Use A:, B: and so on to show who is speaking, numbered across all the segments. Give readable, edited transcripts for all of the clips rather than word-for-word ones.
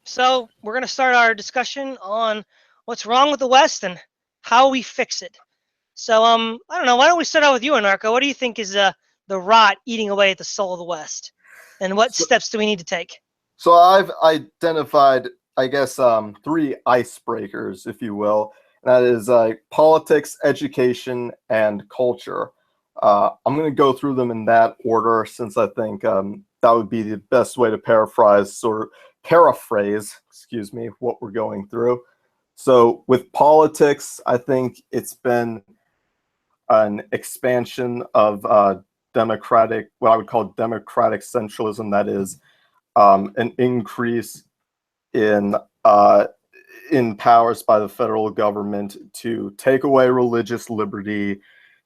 A: So we're going to start our discussion on what's wrong with the West and how we fix it. So I don't know. Why don't we start out with you, Anarcho? What do you think is the rot eating away at the soul of the West, and what steps do we need to take?
B: So I've identified, I guess, three icebreakers, if you will. That is politics, education, and culture. I'm going to go through them in that order since I think that would be the best way to paraphrase, what we're going through. So with politics, I think it's been an expansion of democratic, what I would call democratic centralism. That is an increase in powers by the federal government to take away religious liberty,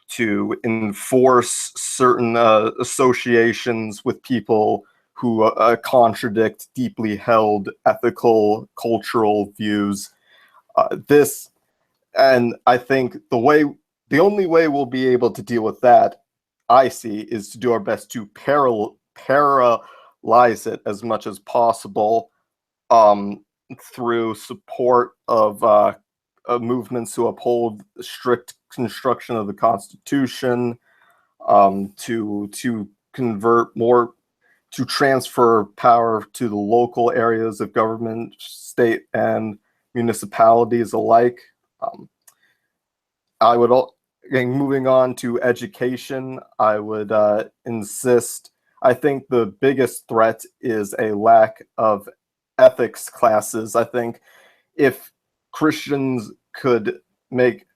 B: to enforce certain associations with people who contradict deeply held ethical, cultural views. And I think the only way we'll be able to deal with that, I see, is to do our best to paralyze it as much as possible through support of movements to uphold strict construction of the Constitution, to convert more, to transfer power to the local areas of government, state and municipalities alike. Moving on to education, I would insist. I think the biggest threat is a lack of ethics classes. I think if Christians could make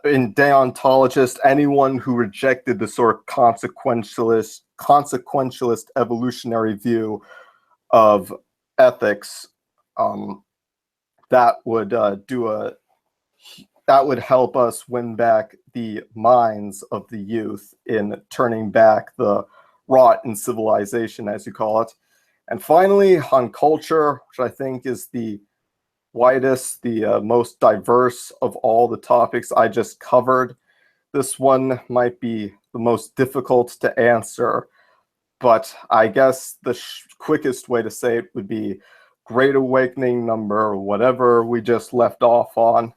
B: in deontologist, anyone who rejected the sort of consequentialist evolutionary view of ethics, that would help us win back the minds of the youth in turning back the rot in civilization, as you call it. And finally, on culture, which I think is the widest, the most diverse of all the topics I just covered. This one might be the most difficult to answer, but I guess the quickest way to say it would be Great Awakening number, whatever we just left off on.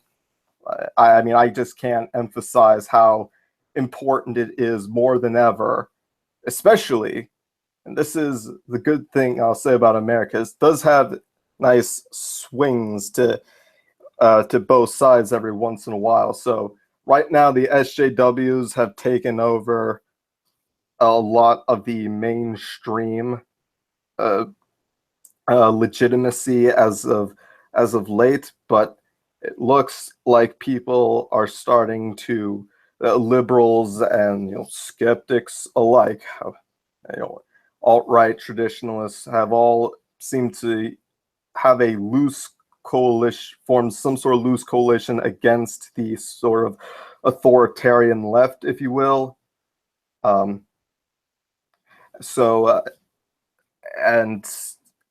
B: I just can't emphasize how important it is more than ever, especially, and this is the good thing I'll say about America, it does have nice swings to both sides every once in a while. So right now the SJWs have taken over a lot of the mainstream legitimacy as of late, but it looks like people are starting to liberals and skeptics alike, alt-right traditionalists have all seemed to have a loose coalition, form some sort of loose coalition against the sort of authoritarian left, if you will. And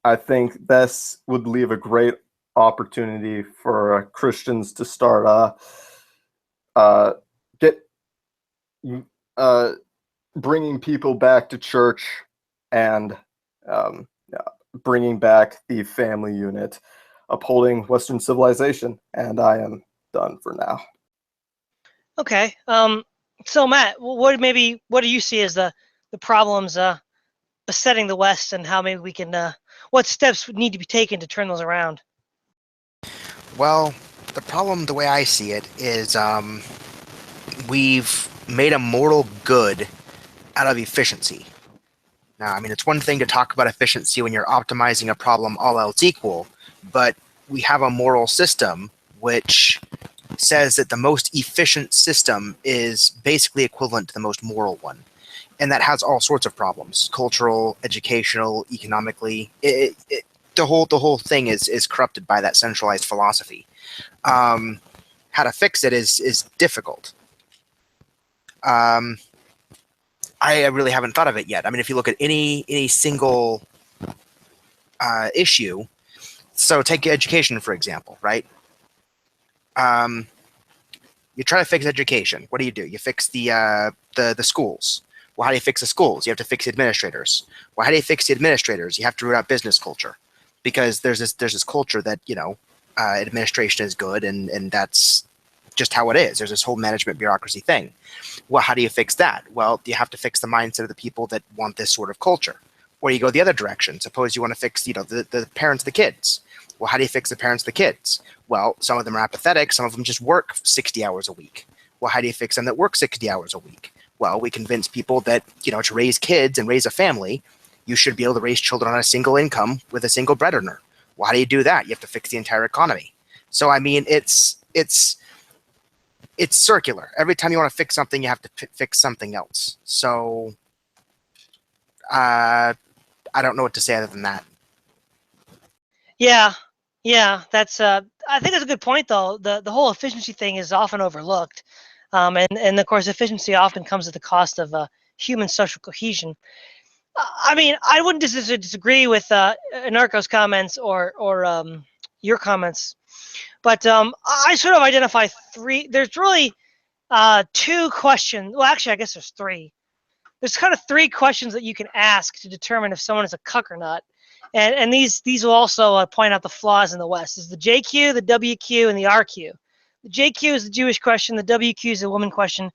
B: I think this would leave a great opportunity for Christians to start bringing people back to church and bringing back the family unit, upholding Western civilization. And I am done for now.
A: Okay. So Matt, what do you see as the problems besetting the West, and how maybe we can what steps would need to be taken to turn those around?
C: Well, the problem, the way I see it, is we've made a moral good out of efficiency. Now, it's one thing to talk about efficiency when you're optimizing a problem all else equal, but we have a moral system which says that the most efficient system is basically equivalent to the most moral one. And that has all sorts of problems: cultural, educational, economically. The whole thing is corrupted by that centralized philosophy. How to fix it is difficult. I really haven't thought of it yet. If you look at any single issue, so take education, for example, right? You try to fix education. What do? You fix the schools. Well, how do you fix the schools? You have to fix the administrators. Well, how do you fix the administrators? You have to root out business culture. because there's this culture that, administration is good, and that's just how it is. There's this whole management bureaucracy thing. Well, how do you fix that? Well, you have to fix the mindset of the people that want this sort of culture. Or you go the other direction. Suppose you want to fix, the parents of the kids. Well, how do you fix the parents of the kids? Well, some of them are apathetic. Some of them just work 60 hours a week. Well, how do you fix them that work 60 hours a week? Well, we convince people that, to raise kids and raise a family, you should be able to raise children on a single income with a single breadwinner. Well, how do you do that? You have to fix the entire economy. So, I mean, it's circular. Every time you want to fix something, you have to fix something else. So, I don't know what to say other than that.
A: Yeah, that's I think that's a good point though. The whole efficiency thing is often overlooked, and of course efficiency often comes at the cost of human social cohesion. I mean, I wouldn't disagree with Anarcho's comments or your comments, but I sort of identify three. There's really two questions. Well, actually, I guess there's three. There's kind of three questions that you can ask to determine if someone is a cuck or not. And these will also point out the flaws in the West. Is the JQ, the WQ, and the RQ. The JQ is the Jewish question, the WQ is the woman question,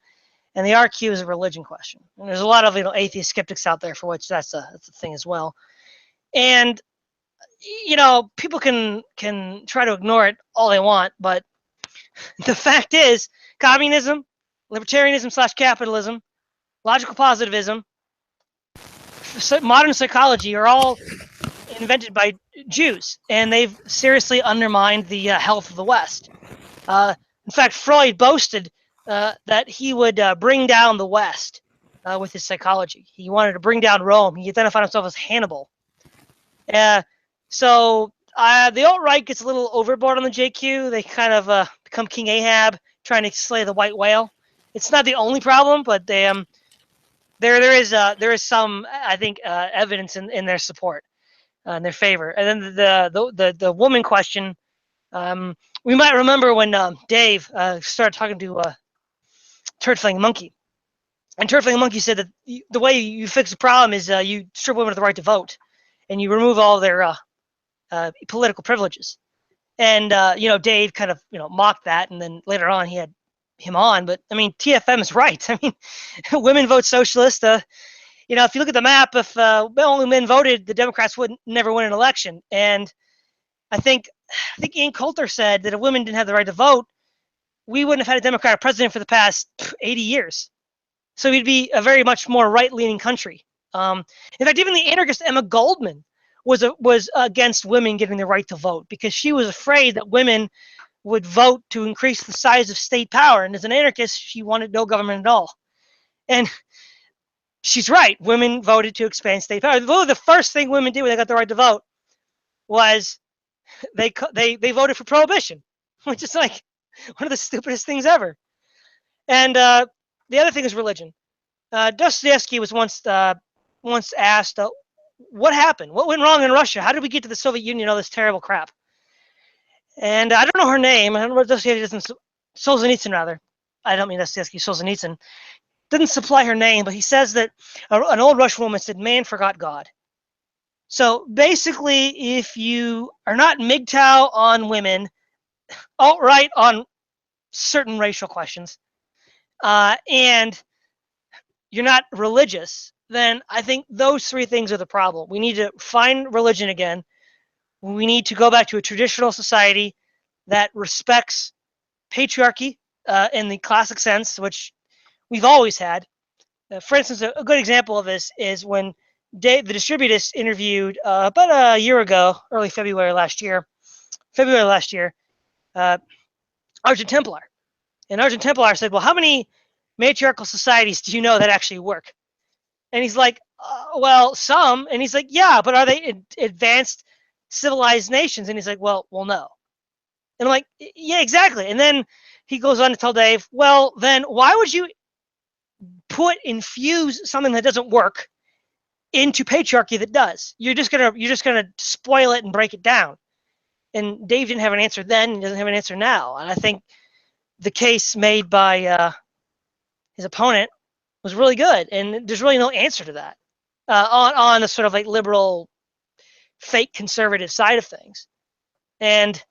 A: and the RQ is a religion question. And there's a lot of atheist skeptics out there for which that's a thing as well. And people can try to ignore it all they want, but the fact is, communism, libertarianism / capitalism, logical positivism, modern psychology are all invented by Jews, and they've seriously undermined the health of the West. In fact, Freud boasted that he would bring down the West with his psychology. He wanted to bring down Rome. He identified himself as Hannibal. So the alt-right gets a little overboard on the JQ. They kind of become King Ahab, trying to slay the white whale. It's not the only problem, but they there is some, I think, evidence in their support. In their favor. And then the woman question, we might remember when Dave started talking to Turd-Flying Monkey. And Turd-Flying Monkey said that the way you fix the problem is you strip women of the right to vote, and you remove all their political privileges. And Dave kind of mocked that, and then later on he had him on. But I mean, TFM is right. I mean, women vote socialist. If you look at the map, if only men voted, the Democrats would never win an election. And I think Ian Coulter said that if women didn't have the right to vote, we wouldn't have had a Democratic president for the past 80 years. So we'd be a very much more right-leaning country. In fact, even the anarchist Emma Goldman was against women getting the right to vote because she was afraid that women would vote to increase the size of state power. And as an anarchist, she wanted no government at all. And she's right. Women voted to expand state power. The first thing women did when they got the right to vote was they voted for prohibition, which is like one of the stupidest things ever. And the other thing is religion. Dostoevsky was once asked, "What happened? What went wrong in Russia? How did we get to the Soviet Union? All this terrible crap." And I don't know her name. I don't know what Dostoevsky doesn't. Solzhenitsyn, rather. I don't mean Dostoevsky. Solzhenitsyn didn't supply her name, but he says that an old Russian woman said, "Man forgot God." So basically, if you are not MGTOW on women, alt-right on certain racial questions, and you're not religious, then I think those three things are the problem. We need to find religion again. We need to go back to a traditional society that respects patriarchy in the classic sense, which we've always had. For instance, a good example of this is when Dave, the Distributist, interviewed about a year ago, early February last year, Argent Templar. And Argent Templar said, "Well, how many matriarchal societies do you know that actually work?" And he's like, "Well, some." And he's like, "Yeah, but are they advanced civilized nations?" And he's like, well, no. And I'm like, "Yeah, exactly." And then he goes on to tell Dave, "Well, then why would you infuse something that doesn't work into patriarchy that does? You're just gonna spoil it and break it down." And Dave didn't have an answer then, and he doesn't have an answer now. And I think the case made by his opponent was really good, and there's really no answer to that on the sort of like liberal fake conservative side of things. And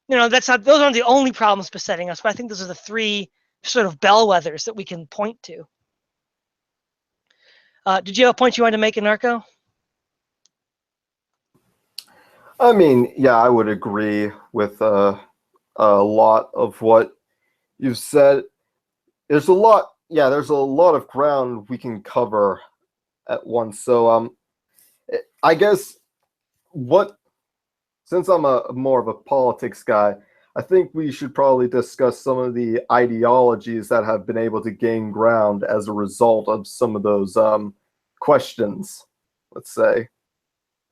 A: those aren't the only problems besetting us, but I think those are the three sort of bellwethers that we can point to. Did you have a point you wanted to make in Narco?
B: I mean, yeah, I would agree with a lot of what you've said. There's a lot of ground we can cover at once. So, I guess since I'm more of a politics guy, I think we should probably discuss some of the ideologies that have been able to gain ground as a result of some of those questions, let's say.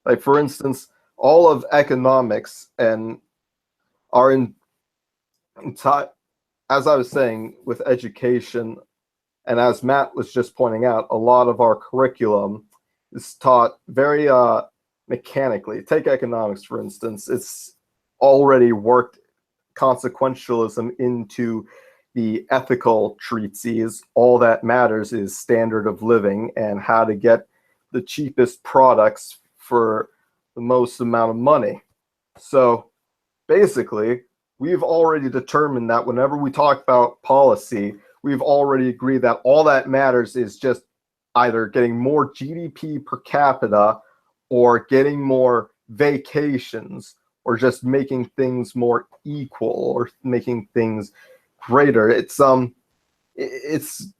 B: Like, for instance, all of economics and are as I was saying, with education, and as Matt was just pointing out, a lot of our curriculum is taught very mechanically. Take economics, for instance. It's already worked consequentialism into the ethical treatises. All that matters is standard of living and how to get the cheapest products for the most amount of money. So basically, we've already determined that whenever we talk about policy, we've already agreed that all that matters is just either getting more GDP per capita or getting more vacations or just making things more equal or making things greater. It's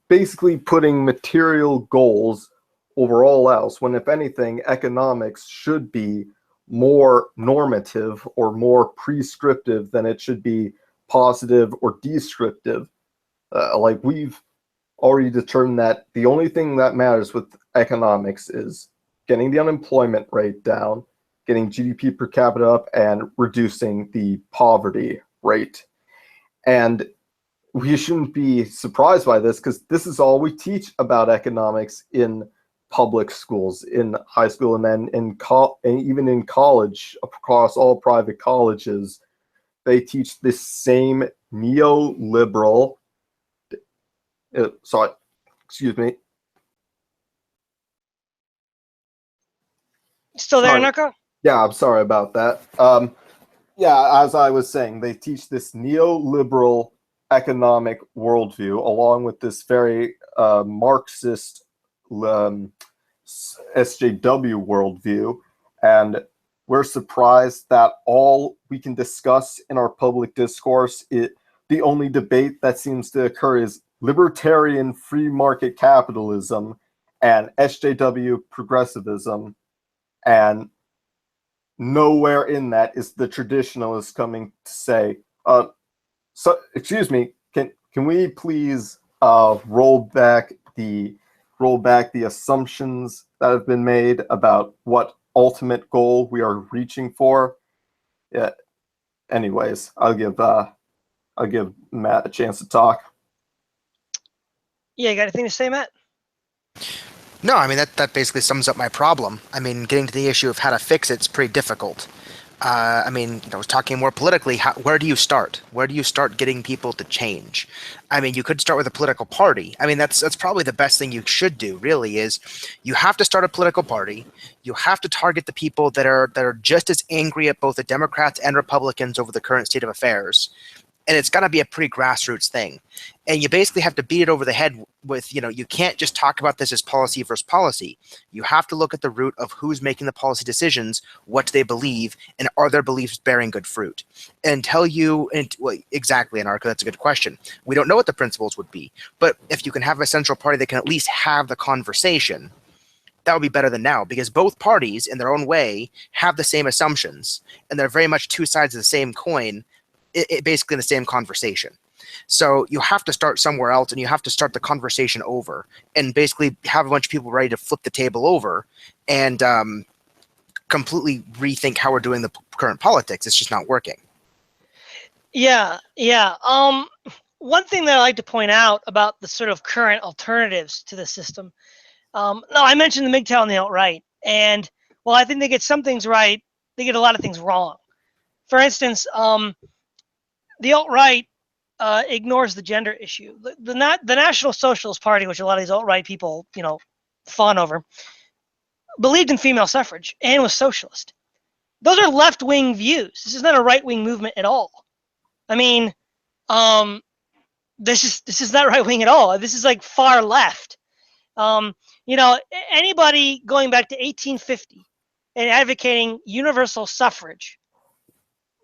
B: basically putting material goals over all else, when if anything, economics should be more normative or more prescriptive than it should be positive or descriptive. Like, we've already determined that the only thing that matters with economics is getting the unemployment rate down, getting GDP per capita up, and reducing the poverty rate. And we shouldn't be surprised by this, because this is all we teach about economics in public schools, in high school, and then and even in college, across all private colleges. They teach this same neoliberal excuse me.
A: Still there,
B: Sorry.
A: Narco?
B: Yeah, I'm sorry about that. Yeah, as I was saying, they teach this neoliberal economic worldview along with this very Marxist SJW worldview, and we're surprised that all we can discuss in our public discourse, the only debate that seems to occur is libertarian free market capitalism and SJW progressivism, and nowhere in that is the traditionalist coming to say, so excuse me, can we please roll back the assumptions that have been made about what ultimate goal we are reaching for? Yeah. Anyways, I'll give Matt a chance to talk.
A: Yeah, you got anything to say, Matt?
C: No, I mean, that basically sums up my problem. I mean, getting to the issue of how to fix it's pretty difficult. I mean, I was talking more politically. Where do you start? Where do you start getting people to change? I mean, you could start with a political party. I mean, that's probably the best thing you should do. Really, is you have to start a political party. You have to target the people that are just as angry at both the Democrats and Republicans over the current state of affairs. And it's got to be a pretty grassroots thing. And you basically have to beat it over the head with, you can't just talk about this as policy versus policy. You have to look at the root of who's making the policy decisions, what do they believe, and are their beliefs bearing good fruit? And exactly, Anarcho, that's a good question. We don't know what the principles would be. But if you can have a central party that can at least have the conversation, that would be better than now, because both parties, in their own way, have the same assumptions. And they're very much two sides of the same coin, basically in the same conversation. So you have to start somewhere else, and you have to start the conversation over and basically have a bunch of people ready to flip the table over and completely rethink how we're doing the current politics. It's just not working.
A: Yeah. One thing that I like to point out about the sort of current alternatives to the system. No, I mentioned the MGTOW and the alt-right, and while I think they get some things right, they get a lot of things wrong. For instance, the alt-right ignores the gender issue. The National Socialist Party, which a lot of these alt-right people, fawn over, believed in female suffrage and was socialist. those are left-wing views. This is not a right-wing movement at all. I mean, um, this is not right-wing at all. This is like far left. You know, anybody going back to 1850 and advocating universal suffrage,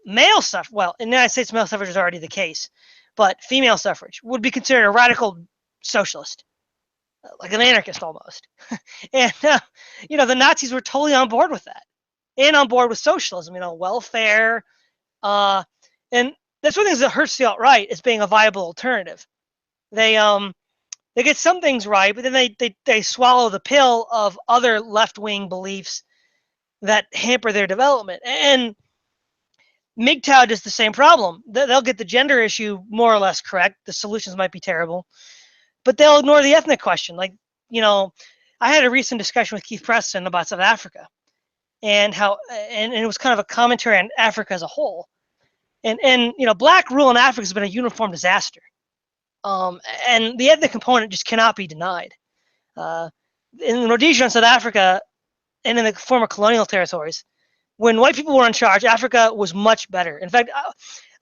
A: male suffrage, well, in the United States, male suffrage is already the case, but female suffrage would be considered a radical socialist, like an anarchist almost. And, you know, the Nazis were totally on board with that and on board with socialism, you know, welfare. And that's one of the things that hurts the alt-right is being a viable alternative. They get some things right, but then they swallow the pill of other left-wing beliefs that hamper their development. And MGTOW does the same problem. They'll get the gender issue more or less correct. The solutions might be terrible, but they'll ignore the ethnic question. Like, you know, I had a recent discussion with Keith Preston about South Africa and how, and it was kind of a commentary on Africa as a whole. And you know, black rule in Africa has been a uniform disaster. And the ethnic component just cannot be denied. In Rhodesia and South Africa, and in the former colonial territories, when white people were in charge, Africa was much better. In fact,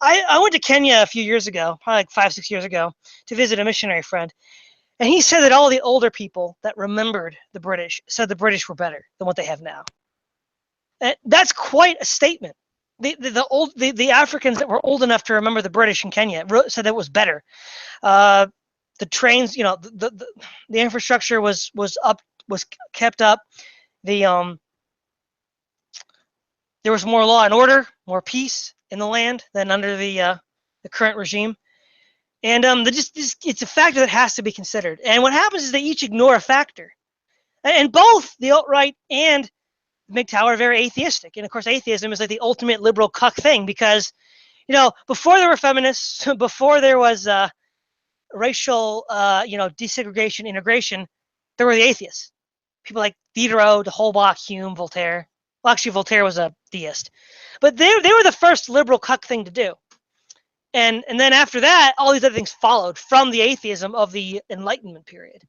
A: I went to Kenya a few years ago, probably like 5-6 years ago, to visit a missionary friend. And he said that all the older people that remembered the British said the British were better than what they have now. And that's quite a statement. The Africans that were old enough to remember the British in Kenya said that it was better. The trains, you know, the infrastructure was kept up. There was more law and order, more peace in the land than under the current regime. And it's a factor that has to be considered. And what happens is they each ignore a factor. And both the alt-right and MGTOW are very atheistic. And of course, atheism is like the ultimate liberal cuck thing because, you know, before there were feminists, before there was racial, you know, desegregation, integration, there were the atheists. People like Diderot, de Holbach, Hume, Voltaire. Well, actually, Voltaire was a theist. But they were the first liberal cuck thing to do. And then after that, all these other things followed from the atheism of the Enlightenment period.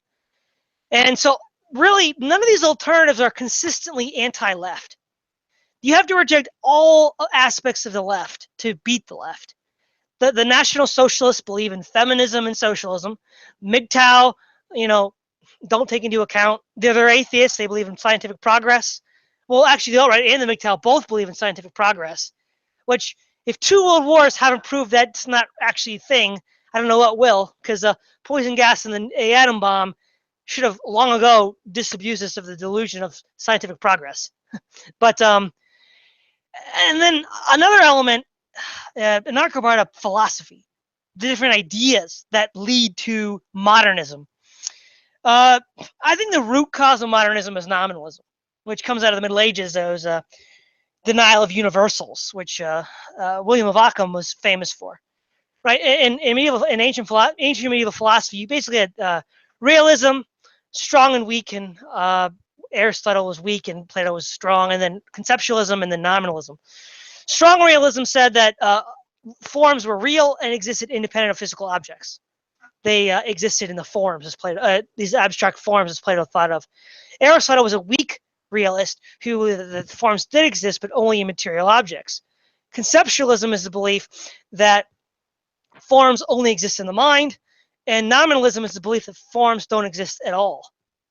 A: And so really, none of these alternatives are consistently anti-left. You have to reject all aspects of the left to beat the left. The National Socialists believe in feminism and socialism. MGTOW, you know, don't take into account. They're atheists. They believe in scientific progress. Well, actually, the alt-right and the MGTOW both believe in scientific progress, which, if 2 world wars haven't proved that's not actually a thing, I don't know what will, because poison gas and the atom bomb should have long ago disabused us of the delusion of scientific progress. But, and then another element, Anarcho brought up philosophy, the different ideas that lead to modernism. I think the root cause of modernism is nominalism, which comes out of the Middle Ages. There was denial of universals, which William of Ockham was famous for. Right? In ancient medieval philosophy, you basically had realism, strong and weak, and Aristotle was weak and Plato was strong, and then conceptualism and then nominalism. Strong realism said that forms were real and existed independent of physical objects. They existed in the forms as Plato, these abstract forms as Plato thought of. Aristotle was a weak realist who the forms did exist, but only in material objects. Conceptualism is the belief that forms only exist in the mind, and nominalism is the belief that forms don't exist at all.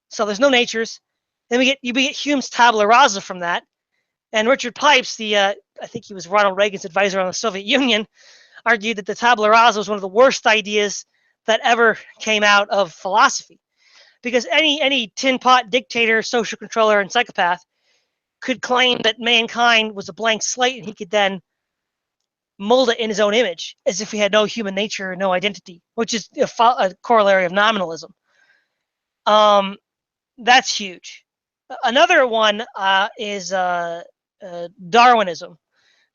A: So there's no natures. Then we get Hume's tabula rasa from that, and Richard Pipes, I think he was Ronald Reagan's advisor on the Soviet Union, argued that the tabula rasa was one of the worst ideas that ever came out of philosophy, because any tin pot dictator, social controller, and psychopath could claim that mankind was a blank slate, and he could then mold it in his own image, as if he had no human nature, no identity, which is a corollary of nominalism. That's huge. Another one is Darwinism,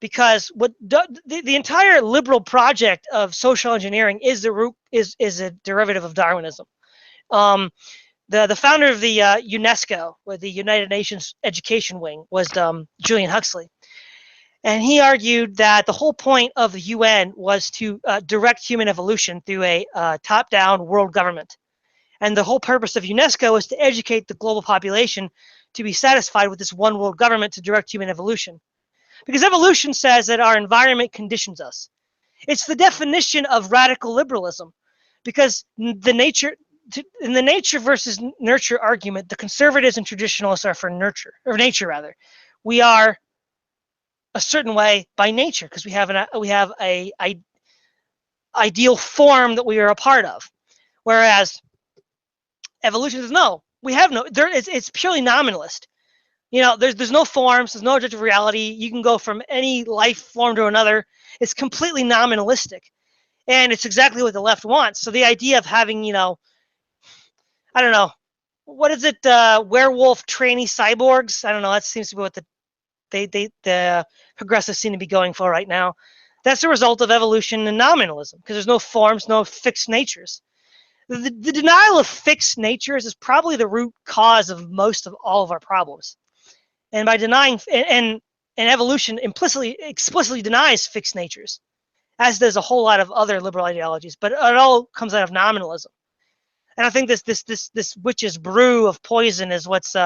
A: because what the entire liberal project of social engineering is a derivative of Darwinism. The founder of the UNESCO, or the United Nations Education Wing, was Julian Huxley. And he argued that the whole point of the UN was to direct human evolution through a top-down world government. And the whole purpose of UNESCO is to educate the global population to be satisfied with this one world government to direct human evolution. Because evolution says that our environment conditions us. It's the definition of radical liberalism, because in the nature versus nurture argument, the conservatives and traditionalists are for nurture, or nature rather. We are a certain way by nature because we have a ideal form that we are a part of, whereas evolution says no, we have no. It's purely nominalist. There's no forms, there's no objective reality. You can go from any life form to another. It's completely nominalistic, and it's exactly what the left wants. So the idea of having, I don't know, what is it, werewolf trainee cyborgs? I don't know. That seems to be what the progressives seem to be going for right now. That's a result of evolution and nominalism because there's no forms, no fixed natures. The denial of fixed natures is probably the root cause of most of all of our problems. And by denying, and evolution explicitly denies fixed natures, as does a whole lot of other liberal ideologies. But it all comes out of nominalism. And I think this witch's brew of poison is what's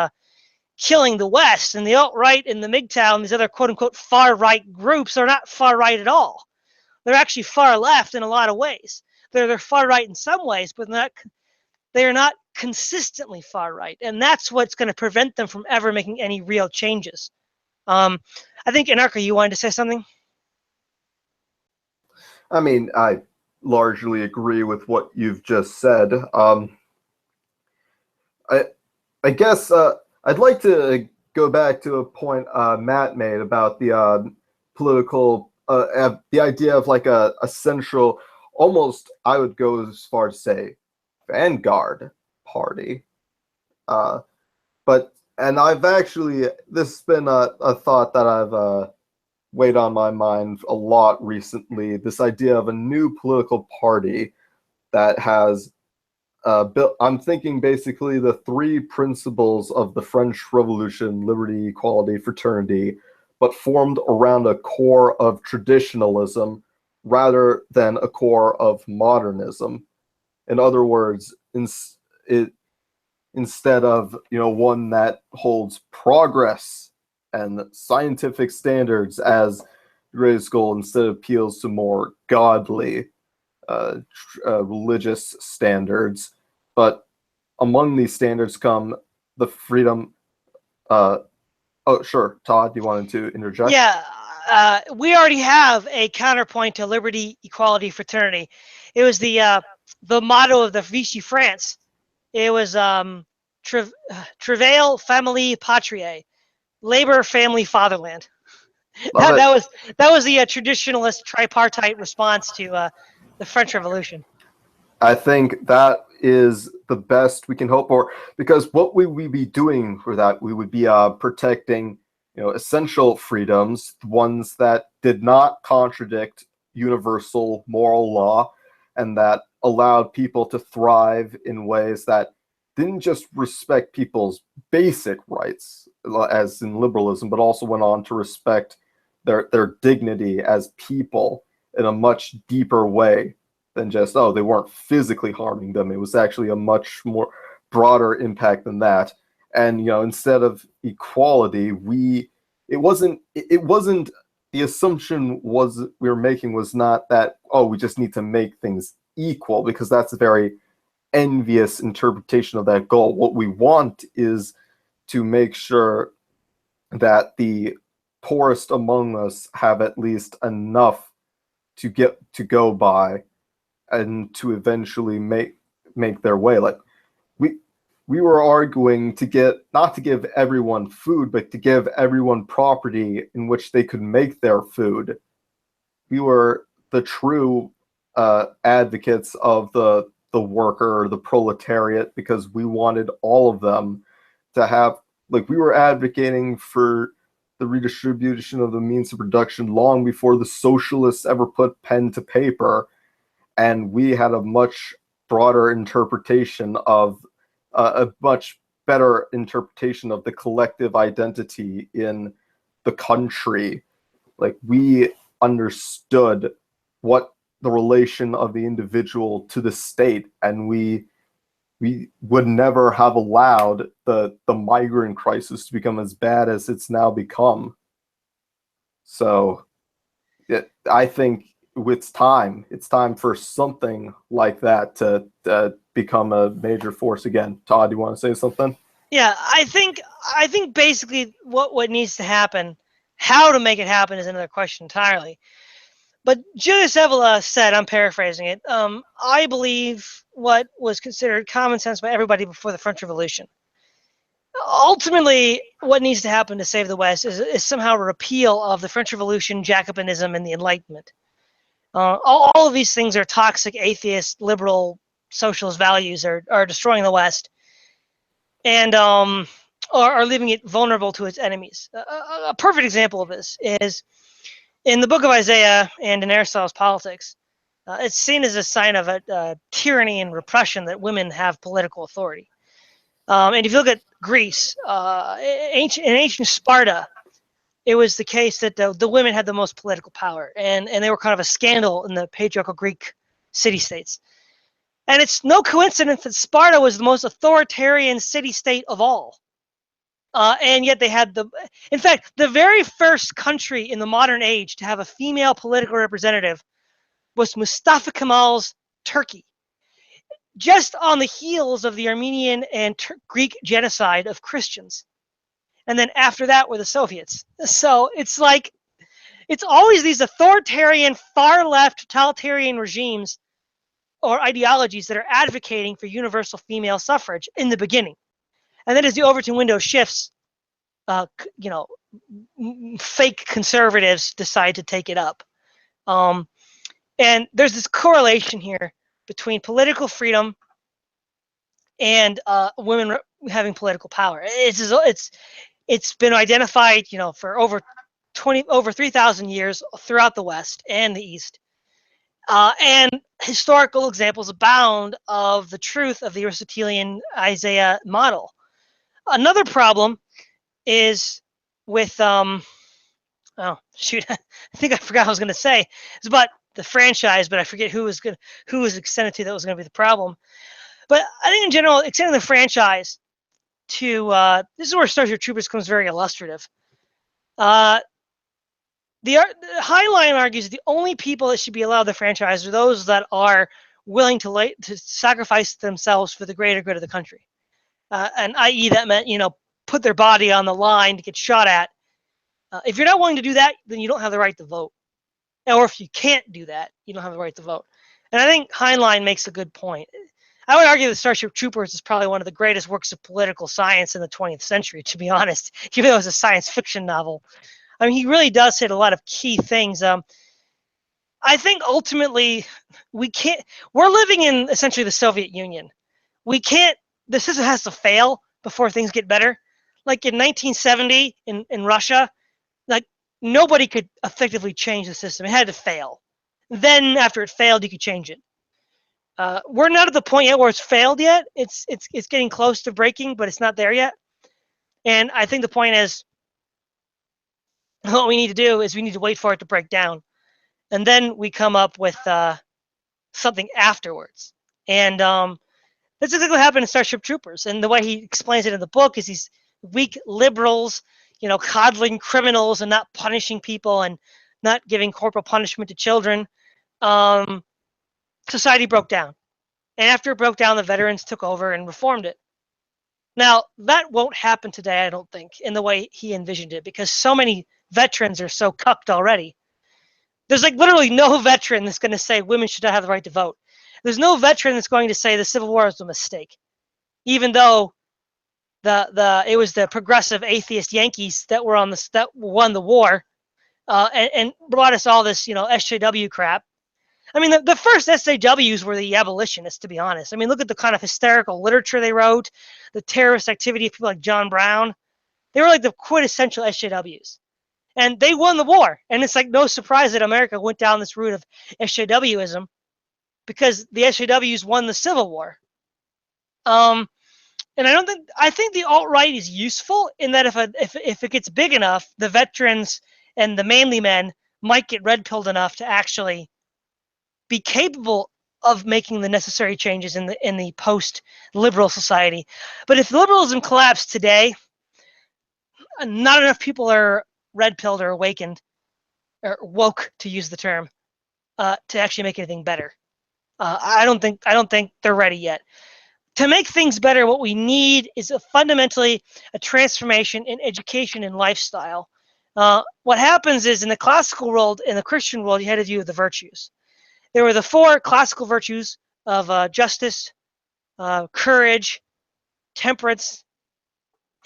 A: killing the West. And the alt-right and the MGTOW and these other quote-unquote far-right groups are not far-right at all. They're actually far-left in a lot of ways. They're far-right in some ways, but they are not consistently far-right. And that's what's going to prevent them from ever making any real changes. I think, Anarcha, you wanted to say something?
B: I mean, I largely agree with what you've just said. I guess I'd like to go back to a point Matt made about the political, the idea of like a central, almost I would go as far to say, vanguard party. And I've actually, this has been a thought that I've weighed on my mind a lot recently. This idea of a new political party that has I'm thinking basically the three principles of the French Revolution: liberty, equality, fraternity, but formed around a core of traditionalism rather than a core of modernism. In other words, instead of one that holds progress and scientific standards as greatest goal, instead appeals to more godly religious standards, but among these standards come the freedom. Oh, sure, Todd, you wanted to interject?
A: Yeah, we already have a counterpoint to liberty, equality, fraternity. It was the motto of the Vichy France. It was travail, famille, patrie, labor, family, fatherland. That was the traditionalist tripartite response to the French Revolution.
B: I think that is the best we can hope for, because what would we be doing for that? We would be protecting, essential freedoms, ones that did not contradict universal moral law, and that allowed people to thrive in ways that didn't just respect people's basic rights, as in liberalism, but also went on to respect their dignity as people in a much deeper way than just, they weren't physically harming them. It was actually a much more broader impact than that. And instead of equality, it wasn't the assumption we were making was not that, we just need to make things equal, because that's a very envious interpretation of that goal. What we want is to make sure that the poorest among us have at least enough to go by, and to eventually make their way. Like we were arguing not to give everyone food, but to give everyone property in which they could make their food. We were the true advocates of the worker, the proletariat, because we wanted all of them to have, we were advocating for the redistribution of the means of production long before the socialists ever put pen to paper. And we had a much broader interpretation of a much better interpretation of the collective identity in the country. We understood what the relation of the individual to the state, and we would never have allowed the migrant crisis to become as bad as it's now become. So I think it's time. It's time for something like that to become a major force again. Todd, do you want to say something?
A: Yeah, I think basically what needs to happen, how to make it happen, is another question entirely. But Julius Evola said, I'm paraphrasing it, I believe what was considered common sense by everybody before the French Revolution. Ultimately, what needs to happen to save the West is somehow a repeal of the French Revolution, Jacobinism, and the Enlightenment. All of these things are toxic, atheist, liberal, socialist values are destroying the West and are leaving it vulnerable to its enemies. A perfect example of this is in the book of Isaiah and in Aristotle's Politics. It's seen as a sign of a tyranny and repression that women have political authority. And if you look at Greece, in ancient Sparta, it was the case that the women had the most political power, and they were kind of a scandal in the patriarchal Greek city-states. And it's no coincidence that Sparta was the most authoritarian city-state of all. And yet they had in fact, the very first country in the modern age to have a female political representative was Mustafa Kemal's Turkey, just on the heels of the Armenian and Greek genocide of Christians. And then after that were the Soviets. So it's like, it's always these authoritarian, far left, totalitarian regimes or ideologies that are advocating for universal female suffrage in the beginning. And then as the Overton window shifts, fake conservatives decide to take it up. And there's this correlation here between political freedom and women having political power. It's been identified, for over 3,000 years throughout the West and the East. And historical examples abound of the truth of the Aristotelian Isaiah model. Another problem is with oh shoot, I think I forgot what I was going to say. It's about the franchise, but I forget who was extended to. That was going to be the problem. But I think in general, extending the franchise to this is where Starship Troopers becomes very illustrative. The Heinlein argues the only people that should be allowed the franchise are those that are willing to sacrifice themselves for the greater good of the country, and i.e. that meant put their body on the line to get shot at. If you're not willing to do that, then you don't have the right to vote. Or if you can't do that, you don't have the right to vote. And I think Heinlein makes a good point. I would argue that Starship Troopers is probably one of the greatest works of political science in the 20th century, to be honest, even though it's a science fiction novel. I mean, he really does hit a lot of key things. I think ultimately we're living in essentially the Soviet Union. The system has to fail before things get better. Like in 1970 in Russia, like nobody could effectively change the system. It had to fail. Then after it failed, you could change it. We're not at the point yet where it's failed yet. It's getting close to breaking, but it's not there yet. And I think the point is, what we need to do is we need to wait for it to break down, and then we come up with something afterwards. And that's exactly what happened in Starship Troopers. And the way he explains it in the book is these weak liberals, coddling criminals and not punishing people and not giving corporal punishment to children. Society broke down. And after it broke down, the veterans took over and reformed it. Now, that won't happen today, I don't think, in the way he envisioned it, because so many veterans are so cucked already. There's like literally no veteran that's going to say women should not have the right to vote. There's no veteran that's going to say the Civil War was a mistake, even though it was the progressive atheist Yankees that won the war and brought us all this SJW crap. I mean, the first SJWs were the abolitionists, to be honest. I mean, look at the kind of hysterical literature they wrote, the terrorist activity of people like John Brown. They were like the quintessential SJWs. And they won the war. And it's like no surprise that America went down this route of SJWism because the SJWs won the Civil War. And I think the alt-right is useful in that if it gets big enough, the veterans and the manly men might get red-pilled enough to actually be capable of making the necessary changes in the post-liberal society. But if liberalism collapsed today, not enough people are red-pilled or awakened or woke, to use the term, to actually make anything better. I don't think they're ready yet. To make things better, what we need is fundamentally a transformation in education and lifestyle. What happens is in the classical world, in the Christian world, you had to deal with the virtues. There were the four classical virtues of justice, courage, temperance,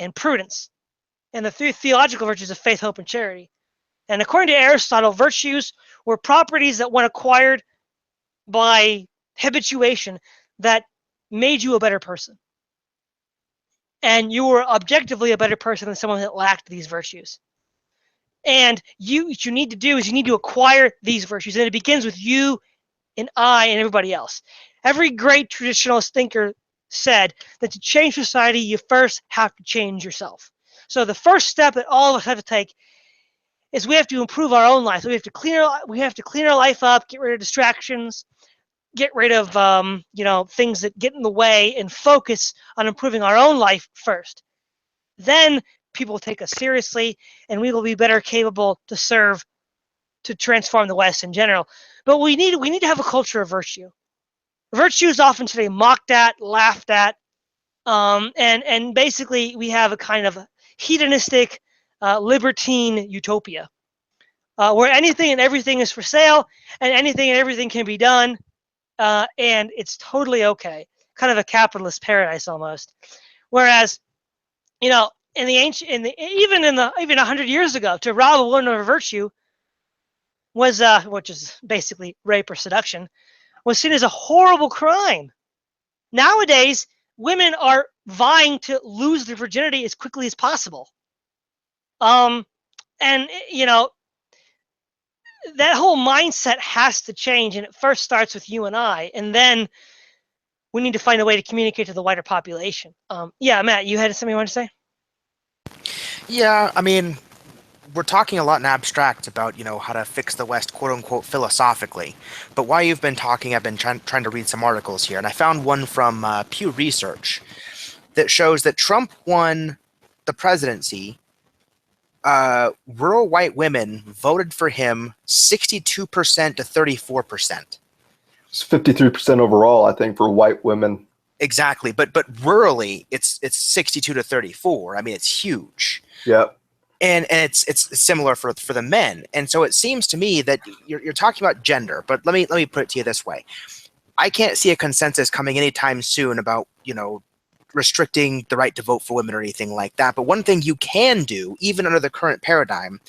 A: and prudence, and the three theological virtues of faith, hope, and charity. And according to Aristotle, virtues were properties that, when acquired by habituation, that made you a better person. And you were objectively a better person than someone that lacked these virtues. And what you need to do is you need to acquire these virtues. And it begins with you and I and everybody else. Every great traditionalist thinker said that to change society, you first have to change yourself. So the first step that all of us have to take is we have to improve our own life. We have to clean our life up, get rid of distractions, get rid of things that get in the way, and focus on improving our own life first. Then people will take us seriously, and we will be better capable to transform the West in general. But we need to have a culture of virtue. Virtue is often today mocked at, laughed at, and basically we have a kind of hedonistic, libertine utopia, where anything and everything is for sale, and anything and everything can be done, and it's totally okay. Kind of a capitalist paradise almost. Whereas, in the ancient, even 100 years ago, to rob a woman of her virtue was, which is basically rape or seduction, was seen as a horrible crime. Nowadays, women are vying to lose their virginity as quickly as possible. And that whole mindset has to change, and it first starts with you and I, and then we need to find a way to communicate to the wider population. Yeah, Matt, you had something you wanted to say?
C: Yeah, I mean, we're talking a lot in abstract about, how to fix the West, quote unquote, philosophically. But while you've been talking, I've been trying to read some articles here, and I found one from Pew Research that shows that Trump won the presidency. Rural white women voted for him 62% to 34%.
B: It's 53% overall, I think, for white women.
C: Exactly, but rurally, it's 62 to 34. I mean, it's huge.
B: Yep.
C: And it's similar for the men. And so it seems to me that you're talking about gender, but let me put it to you this way. I can't see a consensus coming anytime soon about, restricting the right to vote for women or anything like that. But one thing you can do, even under the current paradigm,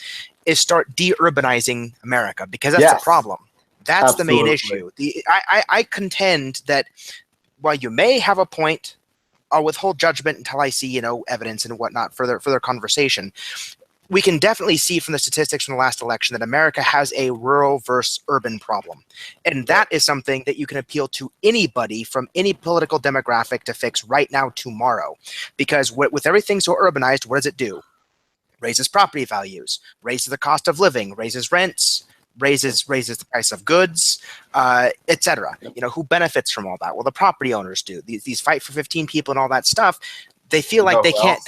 C: is start de-urbanizing America, because that's the problem. That's the main issue. I contend that while you may have a point, I'll withhold judgment until I see, evidence and whatnot, further conversation. We can definitely see from the statistics from the last election that America has a rural versus urban problem. And that is something that you can appeal to anybody from any political demographic to fix right now, tomorrow. Because with everything so urbanized, what does it do? Raises property values, raises the cost of living, raises rents, raises the price of goods, etc. Who benefits from all that? Well, the property owners do. These fight for 15 people and all that stuff. They feel like they can't.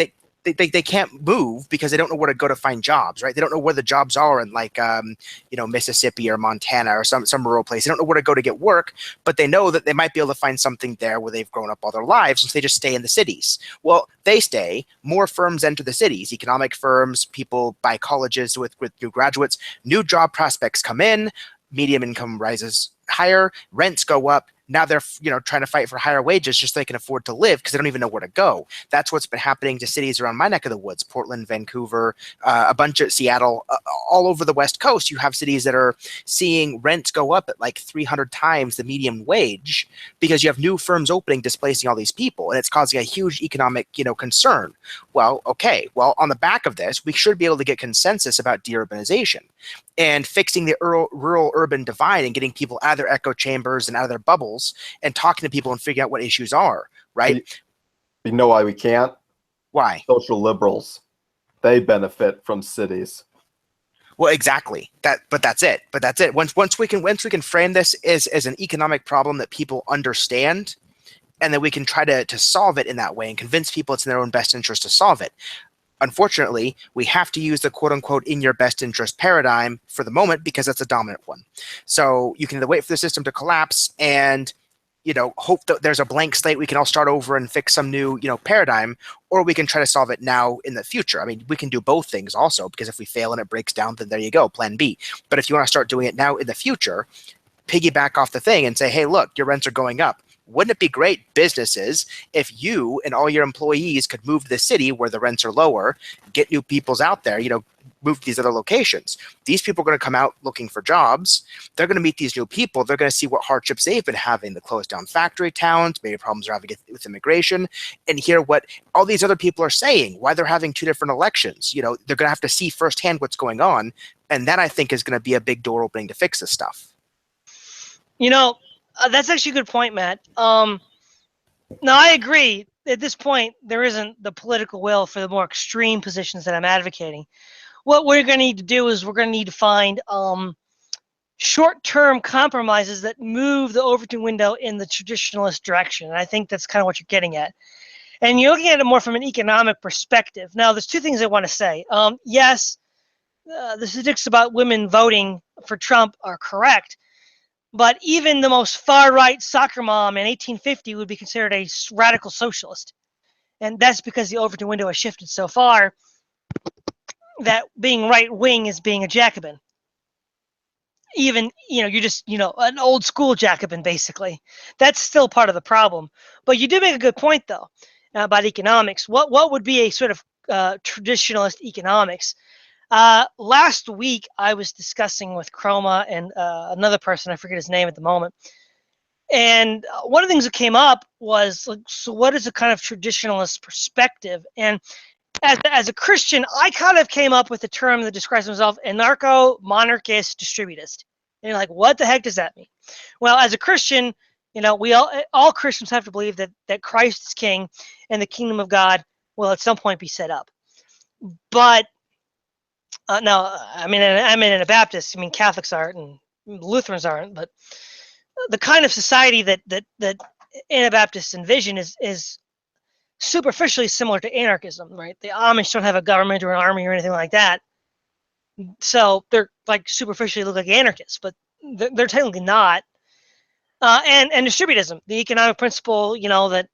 C: They can't move because they don't know where to go to find jobs, right? They don't know where the jobs are in Mississippi or Montana or some rural place. They don't know where to go to get work, but they know that they might be able to find something there where they've grown up all their lives, and so they just stay in the cities. Well, they stay. More firms enter the cities, economic firms, people buy colleges with new graduates, new job prospects come in, medium income rises higher, rents go up. Now they're trying to fight for higher wages just so they can afford to live because they don't even know where to go. That's what's been happening to cities around my neck of the woods: Portland, Vancouver, a bunch of Seattle, all over the West Coast. You have cities that are seeing rents go up at like 300 times the median wage because you have new firms opening, displacing all these people, and it's causing a huge economic concern. Well, okay. Well, on the back of this, we should be able to get consensus about deurbanization and fixing the rural-urban divide and getting people out of their echo chambers and out of their bubbles and talking to people and figuring out what issues are, right?
B: You know why we can't?
C: Why?
B: Social liberals. They benefit from cities.
C: Well, exactly. But that's it. Once we can frame this as an economic problem that people understand, and then we can try to solve it in that way and convince people it's in their own best interest to solve it. Unfortunately, we have to use the quote-unquote in your best interest paradigm for the moment because that's a dominant one. So you can either wait for the system to collapse and hope that there's a blank slate, we can all start over and fix some new paradigm, or we can try to solve it now in the future. I mean, we can do both things also, because if we fail and it breaks down, then there you go, plan B. But if you want to start doing it now in the future, piggyback off the thing and say, hey, look, your rents are going up. Wouldn't it be great, businesses, if you and all your employees could move to the city where the rents are lower, get new peoples out there, move to these other locations. These people are going to come out looking for jobs. They're going to meet these new people. They're going to see what hardships they've been having, the closed down factory towns, maybe problems they're having with immigration, and hear what all these other people are saying, why they're having two different elections. They're going to have to see firsthand what's going on. And that, I think, is going to be a big door opening to fix this stuff.
A: That's actually a good point, Matt. Now, I agree. At this point, there isn't the political will for the more extreme positions that I'm advocating. What we're going to need to do is we're going to need to find short-term compromises that move the Overton window in the traditionalist direction. And I think that's kind of what you're getting at. And you're looking at it more from an economic perspective. Now, there's two things I want to say. Yes, the statistics about women voting for Trump are correct. But even the most far-right soccer mom in 1850 would be considered a radical socialist. And that's because the Overton window has shifted so far that being right-wing is being a Jacobin. Even, you're just, an old school Jacobin, basically. That's still part of the problem. But you do make a good point, though, about economics. What would be a sort of traditionalist economics? Last week, I was discussing with Chroma and another person, I forget his name at the moment. And one of the things that came up was, like, so what is a kind of traditionalist perspective? And as a Christian, I kind of came up with a term that describes himself anarcho-monarchist distributist. And you're like, what the heck does that mean? Well, as a Christian, we all Christians have to believe that Christ is king and the kingdom of God will at some point be set up. But no, I'm in a Baptist. I mean, Catholics aren't and Lutherans aren't, but the kind of society that Anabaptists envision is superficially similar to anarchism, right? The Amish don't have a government or an army or anything like that, so they're like superficially look like anarchists, but they're technically not. And distributism, the economic principle, that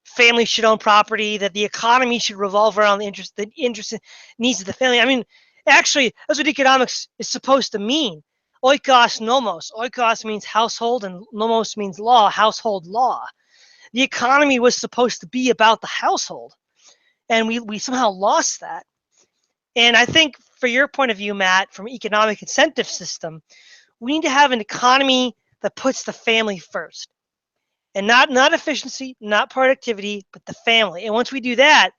A: families should own property, that the economy should revolve around the interest needs of the family. I mean, actually, that's what economics is supposed to mean. Oikos nomos. Oikos means household, and nomos means law, household law. The economy was supposed to be about the household, and we somehow lost that. And I think, for your point of view, Matt, from economic incentive system, we need to have an economy that puts the family first. And not efficiency, not productivity, but the family. And once we do that,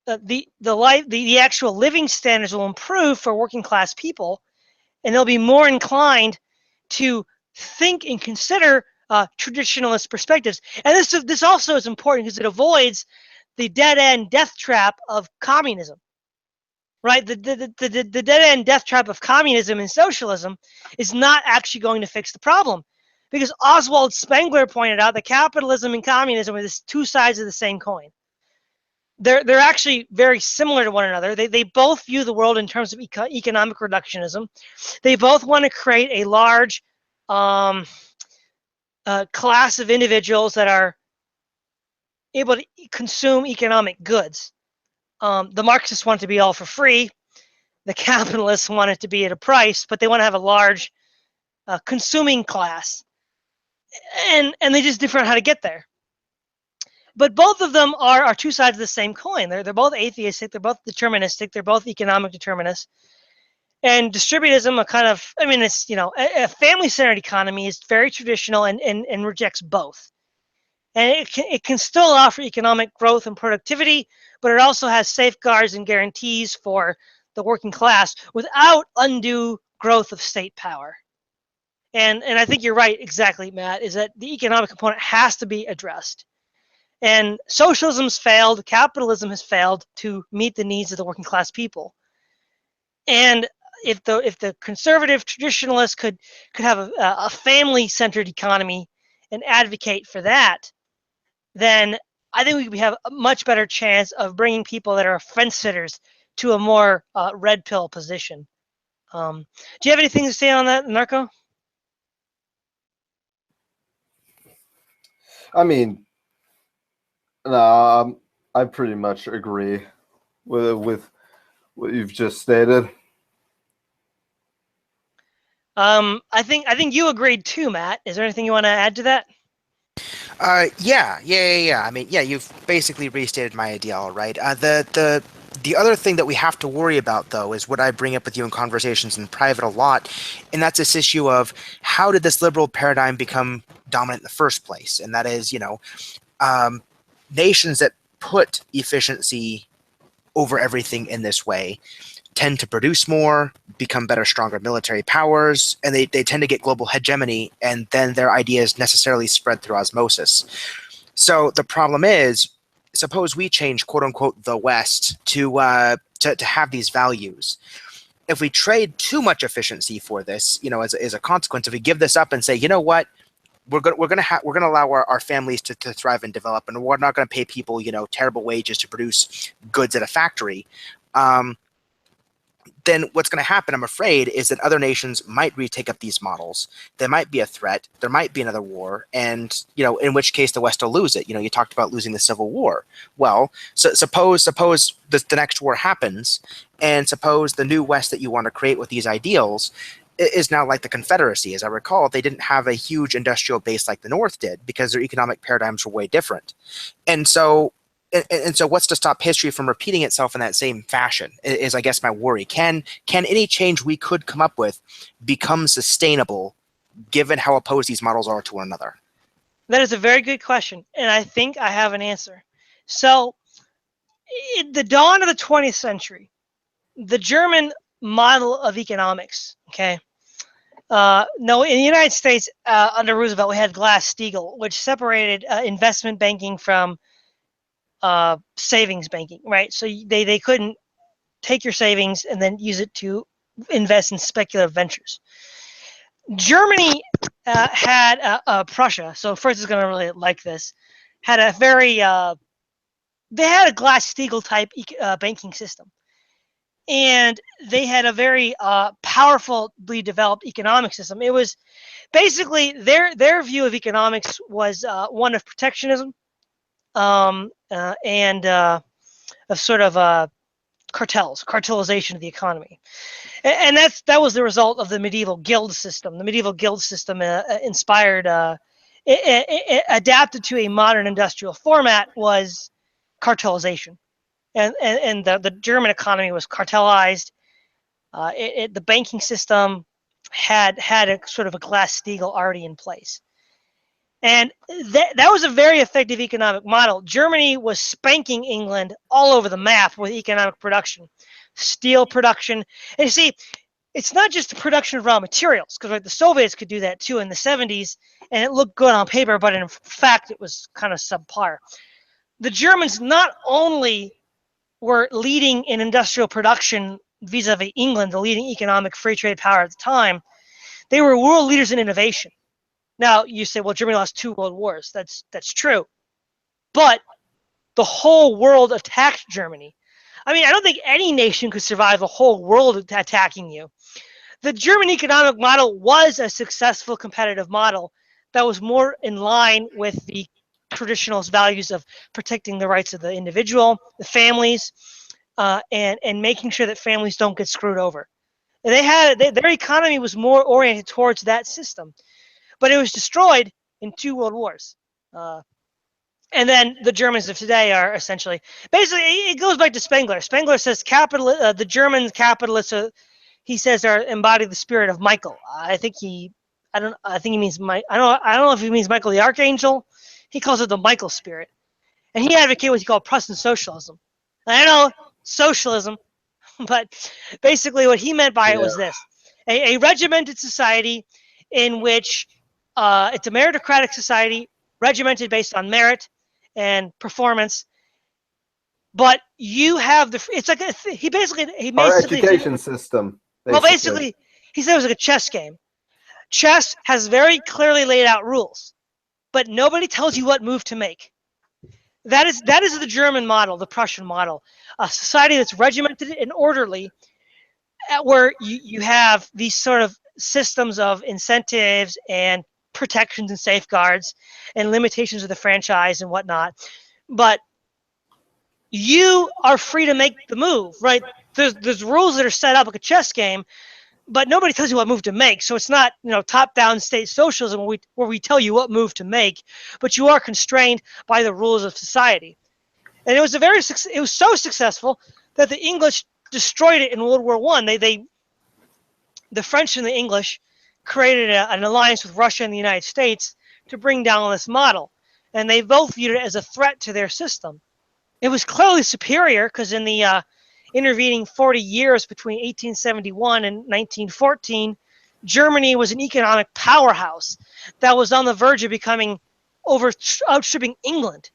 A: the actual living standards will improve for working class people, and they'll be more inclined to think and consider traditionalist perspectives. And this also is important because it avoids the dead end death trap of communism. Right, the dead end death trap of communism and socialism is not actually going to fix the problem. Because Oswald Spengler pointed out that capitalism and communism are the two sides of the same coin. They're actually very similar to one another. They both view the world in terms of economic reductionism. They both want to create a large class of individuals that are able to consume economic goods. The Marxists want it to be all for free. The capitalists want it to be at a price, but they want to have a large consuming class. And they just differ on how to get there. But both of them are two sides of the same coin. They're both atheistic. They're both deterministic. They're both economic determinists. And distributism, it's, a family-centered economy is very traditional and rejects both. And it can still offer economic growth and productivity, but it also has safeguards and guarantees for the working class without undue growth of state power. And I think you're right, exactly, Matt, is that the economic component has to be addressed. And socialism's failed, capitalism has failed to meet the needs of the working class people. And if the conservative traditionalists could have a family-centered economy and advocate for that, then I think we have a much better chance of bringing people that are fence sitters to a more red pill position. Do you have anything to say on that, Narco?
B: I mean, no, I pretty much agree with what you've just stated.
A: I think you agreed too, Matt. Is there anything you want to add to that?
C: Yeah. I mean, yeah, you've basically restated my idea, all right. The other thing that we have to worry about, though, is what I bring up with you in conversations in private a lot, and that's this issue of how did this liberal paradigm become dominant in the first place? And that is, um, nations that put efficiency over everything in this way tend to produce more, become better, stronger military powers, and they tend to get global hegemony, and then their ideas necessarily spread through osmosis. So the problem is, suppose we change "quote unquote" the West to have these values. If we trade too much efficiency for this, as a consequence, if we give this up and say, you know what, we're gonna allow our families to thrive and develop, and we're not gonna pay people terrible wages to produce goods at a factory. Um, then what's going to happen, I'm afraid, is that other nations might retake up these models. There might be a threat. There might be another war, and in which case the West will lose it. You talked about losing the Civil War. Well, so suppose the next war happens, and suppose the new West that you want to create with these ideals is now like the Confederacy. As I recall, they didn't have a huge industrial base like the North did because their economic paradigms were way different, and so. And so what's to stop history from repeating itself in that same fashion is, I guess, my worry. Can any change we could come up with become sustainable given how opposed these models are to one another?
A: That is a very good question, and I think I have an answer. So, at the dawn of the 20th century, the German model of economics, okay? No, in the United States, under Roosevelt, we had Glass-Steagall, which separated investment banking from savings banking, right? So they couldn't take your savings and then use it to invest in speculative ventures. Germany had Prussia, so Fritz is going to really like this, had a very, they had a Glass-Steagall type banking system. And they had a very powerfully developed economic system. It was basically their view of economics was one of protectionism and of sort of cartelization of the economy, and that was the result of the medieval guild system. The medieval guild system inspired, it adapted to a modern industrial format was cartelization, and the German economy was cartelized. The banking system had a sort of a Glass-Steagall already in place. And that was a very effective economic model. Germany was spanking England all over the map with economic production, steel production. And you see, it's not just the production of raw materials, because the Soviets could do that too in the 70s, and it looked good on paper, but in fact, it was kind of subpar. The Germans not only were leading in industrial production vis-a-vis England, the leading economic free trade power at the time, they were world leaders in innovation. Now, you say, well, Germany lost 2 world wars. That's true. But the whole world attacked Germany. I mean, I don't think any nation could survive the whole world attacking you. The German economic model was a successful competitive model that was more in line with the traditionalist values of protecting the rights of the individual, the families, and making sure that families don't get screwed over. Their economy was more oriented towards that system. But it was destroyed in 2 world wars. And then the Germans of today are essentially, basically, it goes back to Spengler. Spengler says the German capitalists, he says, are embody the spirit of Michael. I think he means I don't know if he means Michael the Archangel. He calls it the Michael spirit, and he advocated what he called Prussian socialism. I know socialism, but basically what he meant by it was this: a regimented society in which it's a meritocratic society, regimented based on merit and performance. But you have it's like he
B: Our
A: basically
B: education system.
A: well, basically he said it was like a chess game. Chess has very clearly laid out rules, but nobody tells you what move to make. That is the German model, the Prussian model, a society that's regimented and orderly, where you have these sort of systems of incentives and protections and safeguards and limitations of the franchise and whatnot. But you are free to make the move, right? There's rules that are set up like a chess game, but nobody tells you what move to make. So it's not, top-down state socialism where we tell you what move to make, but you are constrained by the rules of society. And it was so successful that the English destroyed it in World War I. The French and the English created an alliance with Russia and the United States to bring down this model, and they both viewed it as a threat to their system. It was clearly superior because in the intervening 40 years between 1871 and 1914, Germany was an economic powerhouse that was on the verge of becoming outstripping England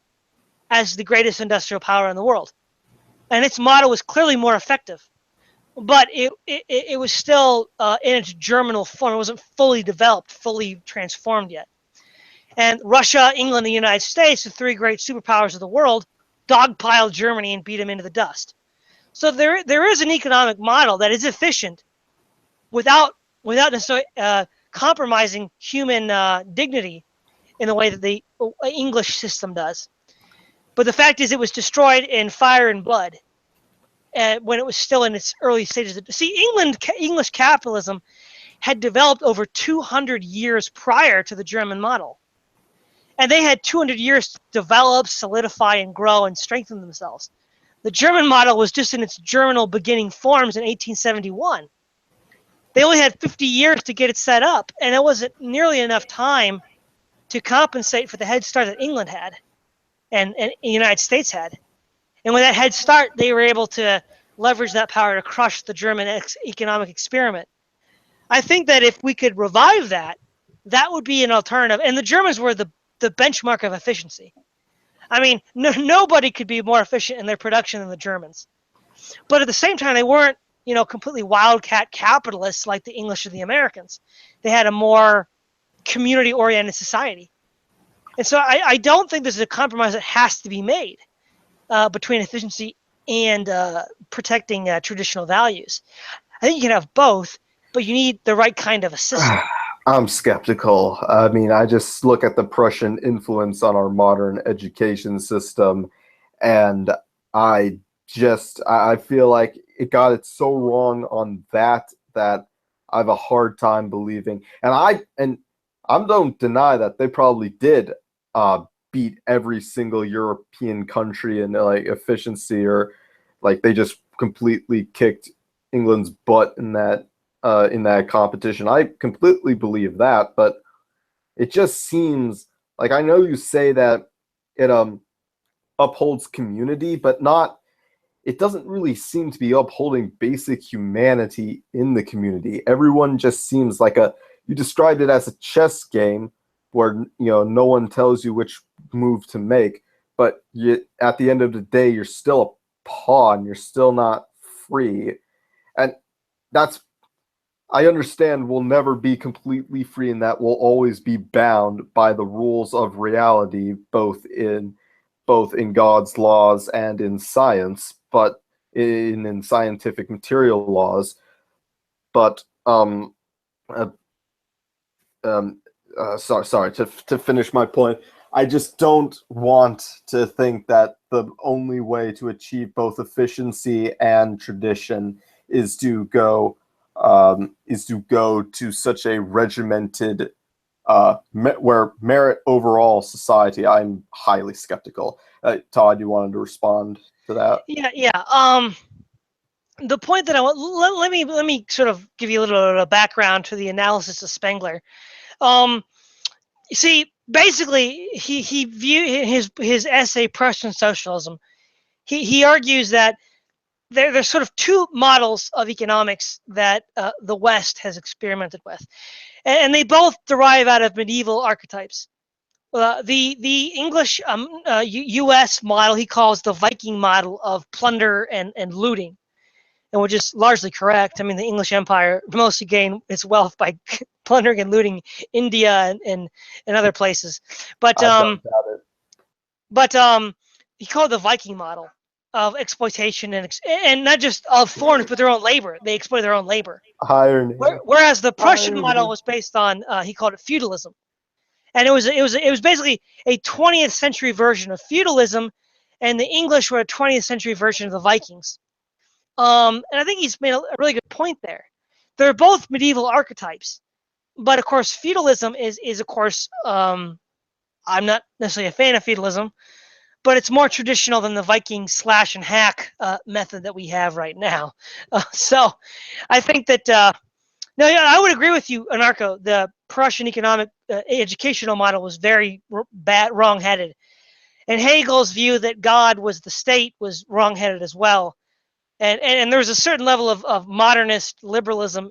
A: as the greatest industrial power in the world. And its model was clearly more effective. But it was still in its germinal form. It wasn't fully developed, fully transformed yet. And Russia, England, and the United States, the three great superpowers of the world, dogpiled Germany and beat them into the dust. So there is an economic model that is efficient without necessarily compromising human dignity in the way that the English system does. But the fact is it was destroyed in fire and blood when it was still in its early stages. See, English capitalism had developed over 200 years prior to the German model. And they had 200 years to develop, solidify, and grow and strengthen themselves. The German model was just in its germinal beginning forms in 1871. They only had 50 years to get it set up, and it wasn't nearly enough time to compensate for the head start that England had and the United States had. And with that head start, they were able to leverage that power to crush the German economic experiment. I think that if we could revive that, that would be an alternative. And the Germans were the benchmark of efficiency. I mean, nobody could be more efficient in their production than the Germans. But at the same time, they weren't, completely wildcat capitalists like the English or the Americans. They had a more community-oriented society. And so I don't think there's a compromise that has to be made between efficiency and protecting traditional values. I think you can have both, but you need the right kind of a system.
B: I'm skeptical. I mean, I just look at the Prussian influence on our modern education system, and I feel like it got it so wrong on that I have a hard time believing. And I don't deny that they probably did beat every single European country in like efficiency, or like they just completely kicked England's butt in that competition. I completely believe that, but it just seems like, I know you say that it upholds community, but it doesn't really seem to be upholding basic humanity in the community. Everyone just seems like you described it as a chess game where no one tells you which move to make, but at the end of the day you're still a pawn. You're still not free, and I understand we'll never be completely free, and that we'll always be bound by the rules of reality, both in God's laws and in science, but in scientific material laws. But sorry to finish my point. I just don't want to think that the only way to achieve both efficiency and tradition is to go to such a regimented where merit overall society. I'm highly skeptical. Todd, you wanted to respond to that?
A: Yeah. The point that I want, let me sort of give you a little bit of background to the analysis of Spengler. You see, basically, he viewed his essay Prussian Socialism. He argues that there's sort of two models of economics that the West has experimented with, and they both derive out of medieval archetypes. The English U.S. model he calls the Viking model of plunder and looting, and which is largely correct. I mean, the English Empire mostly gained its wealth by plundering and looting India and other places. But he called it the Viking model of exploitation and not just of foreigners, but their own labor. They exploit their own labor.
B: Irony.
A: Whereas the Prussian
B: Irony.
A: model was based on, he called it feudalism, and it was basically a 20th century version of feudalism, and the English were a 20th century version of the Vikings. And I think he's made a really good point there. They're both medieval archetypes, but of course, feudalism is of course, I'm not necessarily a fan of feudalism, but it's more traditional than the Viking slash and hack method that we have right now. So I think that, no, yeah, I would agree with you, Anarcho. The Prussian economic educational model was very bad, wrong-headed. And Hegel's view that God was the state was wrong-headed as well. And there's a certain level of modernist liberalism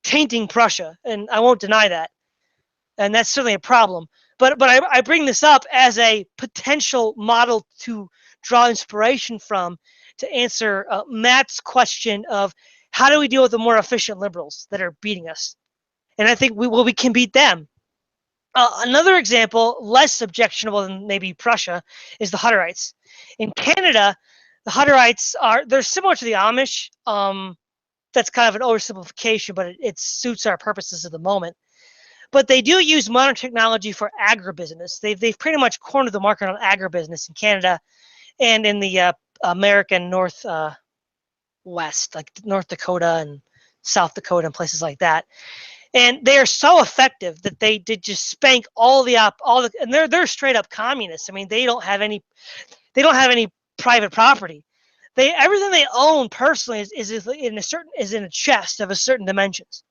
A: tainting Prussia, and I won't deny that. And that's certainly a problem. But I bring this up as a potential model to draw inspiration from to answer Matt's question of how do we deal with the more efficient liberals that are beating us? And I think we can beat them. Another example, less objectionable than maybe Prussia, is the Hutterites. In Canada, the Hutterites they're similar to the Amish. That's kind of an oversimplification, but it suits our purposes at the moment. But they do use modern technology for agribusiness. They've pretty much cornered the market on agribusiness in Canada and in the American Northwest, like North Dakota and South Dakota and places like that. And they are so effective that they did just spank and they're straight up communists. I mean, they don't have any private property. Everything they own personally is in a chest of a certain dimensions.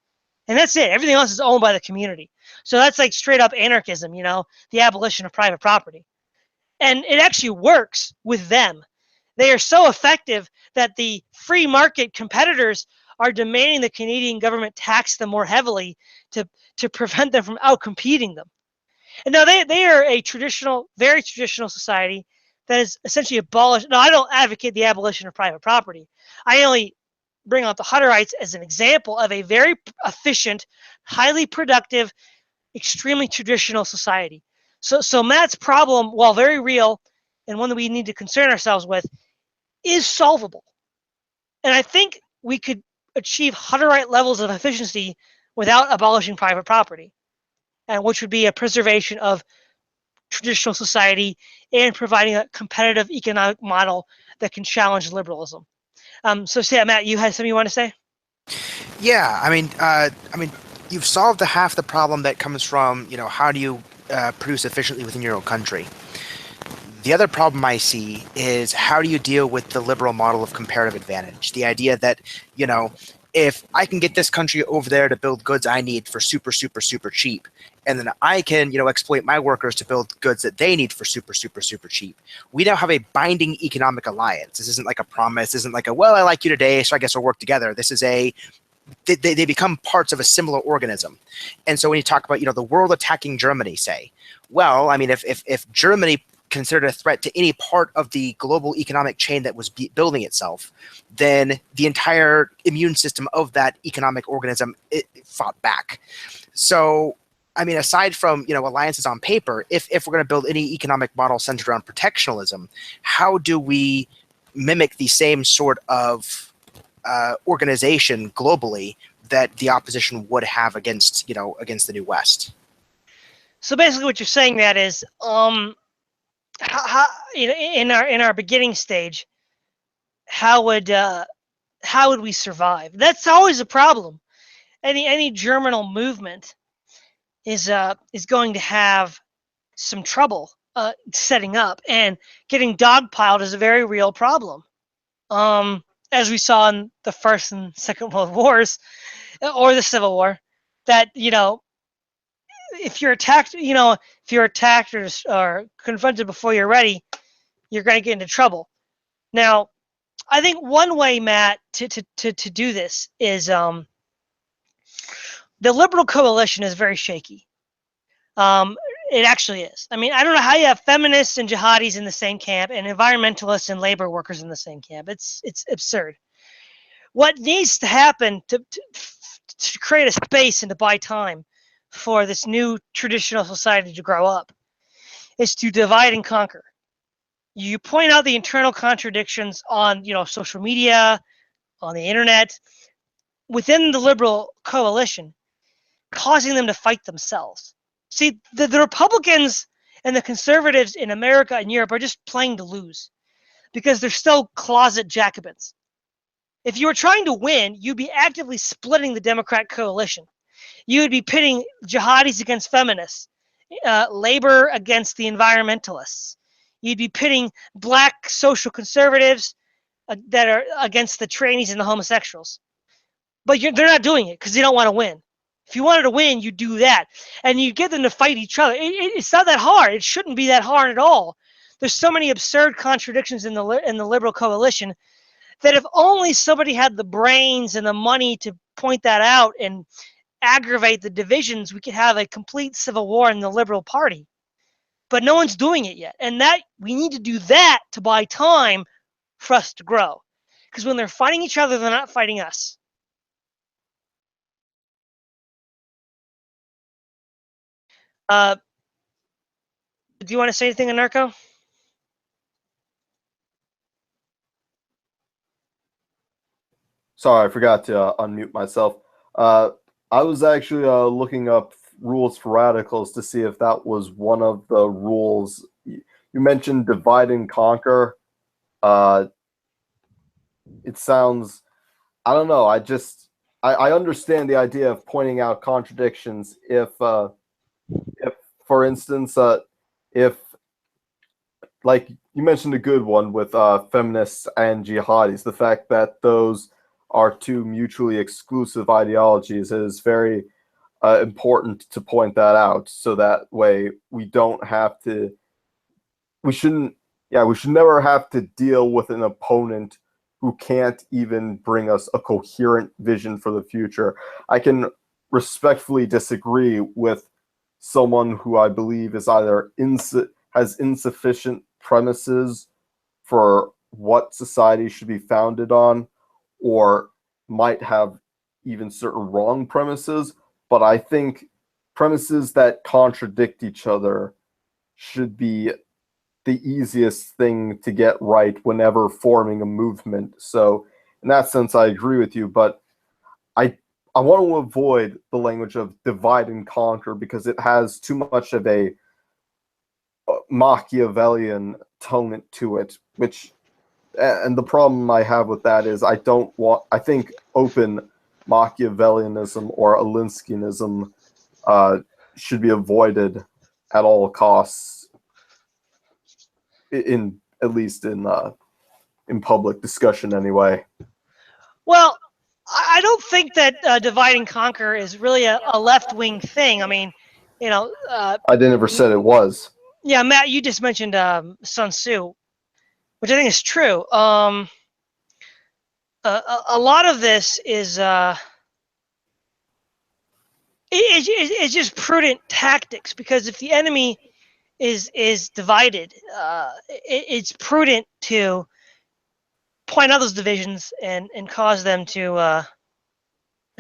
A: And that's it. Everything else is owned by the community. So that's like straight up anarchism, the abolition of private property. And it actually works with them. They are so effective that the free market competitors are demanding the Canadian government tax them more heavily to prevent them from outcompeting them. And now they are a very traditional society that is essentially abolished. No, I don't advocate the abolition of private property. I only bring out the Hutterites as an example of a very efficient, highly productive, extremely traditional society. So Matt's problem, while very real and one that we need to concern ourselves with, is solvable. And I think we could achieve Hutterite levels of efficiency without abolishing private property, and which would be a preservation of traditional society and providing a competitive economic model that can challenge liberalism. So, Matt, you had something you want to say?
C: Yeah, I mean, you've solved half the problem that comes from, how do you produce efficiently within your own country. The other problem I see is how do you deal with the liberal model of comparative advantage? The idea that, if I can get this country over there to build goods I need for super, super, super cheap, and then I can, exploit my workers to build goods that they need for super, super, super cheap. We now have a binding economic alliance. This isn't like a promise. This isn't like I like you today, so I guess we'll work together. This is they become parts of a similar organism. And so when you talk about, the world attacking Germany, say, well, I mean, if Germany considered a threat to any part of the global economic chain that was building itself, then the entire immune system of that economic organism, it fought back. So, I mean, aside from, alliances on paper, if we're going to build any economic model centered around protectionalism, how do we mimic the same sort of organization globally that the opposition would have against the New West?
A: So basically what you're saying, that is, how in our beginning stage, how would we survive? That's always a problem. Any germinal movement is going to have some trouble setting up, and getting dogpiled is a very real problem. As we saw in the First and Second World Wars, or the Civil War, that if you're attacked, or confronted before you're ready, you're going to get into trouble. Now, I think one way, Matt, to do this is the liberal coalition is very shaky. It actually is. I mean, I don't know how you have feminists and jihadis in the same camp and environmentalists and labor workers in the same camp. It's absurd. What needs to happen to create a space and to buy time for this new traditional society to grow up is to divide and conquer. You point out the internal contradictions on, social media, on the internet, within the liberal coalition, causing them to fight themselves. See, the Republicans and the conservatives in America and Europe are just playing to lose because they're still closet Jacobins. If you were trying to win, you'd be actively splitting the Democrat coalition. You would be pitting jihadis against feminists, labor against the environmentalists. You'd be pitting black social conservatives that are against the trannies and the homosexuals. But they're not doing it because they don't want to win. If you wanted to win, you do that, and you get them to fight each other. It's not that hard. It shouldn't be that hard at all. There's so many absurd contradictions in the liberal coalition that if only somebody had the brains and the money to point that out and aggravate the divisions, we could have a complete civil war in the Liberal Party. But no one's doing it yet, and that we need to do that to buy time for us to grow. Because when they're fighting each other, they're not fighting us. Do you want to say anything, Anarcho?
B: Sorry, I forgot to unmute myself. I was actually looking up rules for radicals to see if that was one of the rules. You mentioned divide and conquer. It sounds, I don't know. I understand the idea of pointing out contradictions. If for instance, if like you mentioned a good one with feminists and jihadis, the fact that those are two mutually exclusive ideologies is very important to point that out, so that way we don't have to, we should never have to deal with an opponent who can't even bring us a coherent vision for the future. I can respectfully disagree with someone who I believe is either has insufficient premises for what society should be founded on, or might have even certain wrong premises. But I think premises that contradict each other should be the easiest thing to get right whenever forming a movement. So in that sense, I agree with you, but I want to avoid the language of divide and conquer because it has too much of a Machiavellian tone to it, and the problem I have with that is I think open Machiavellianism or Alinskyism should be avoided at all costs, at least in public discussion anyway.
A: Well, I don't think that divide and conquer is really a left-wing thing. I mean,
B: I never said it was.
A: Yeah, Matt, you just mentioned Sun Tzu, which I think is true. A lot of this is it's just prudent tactics, because if the enemy is divided, it's prudent to point out those divisions and cause them to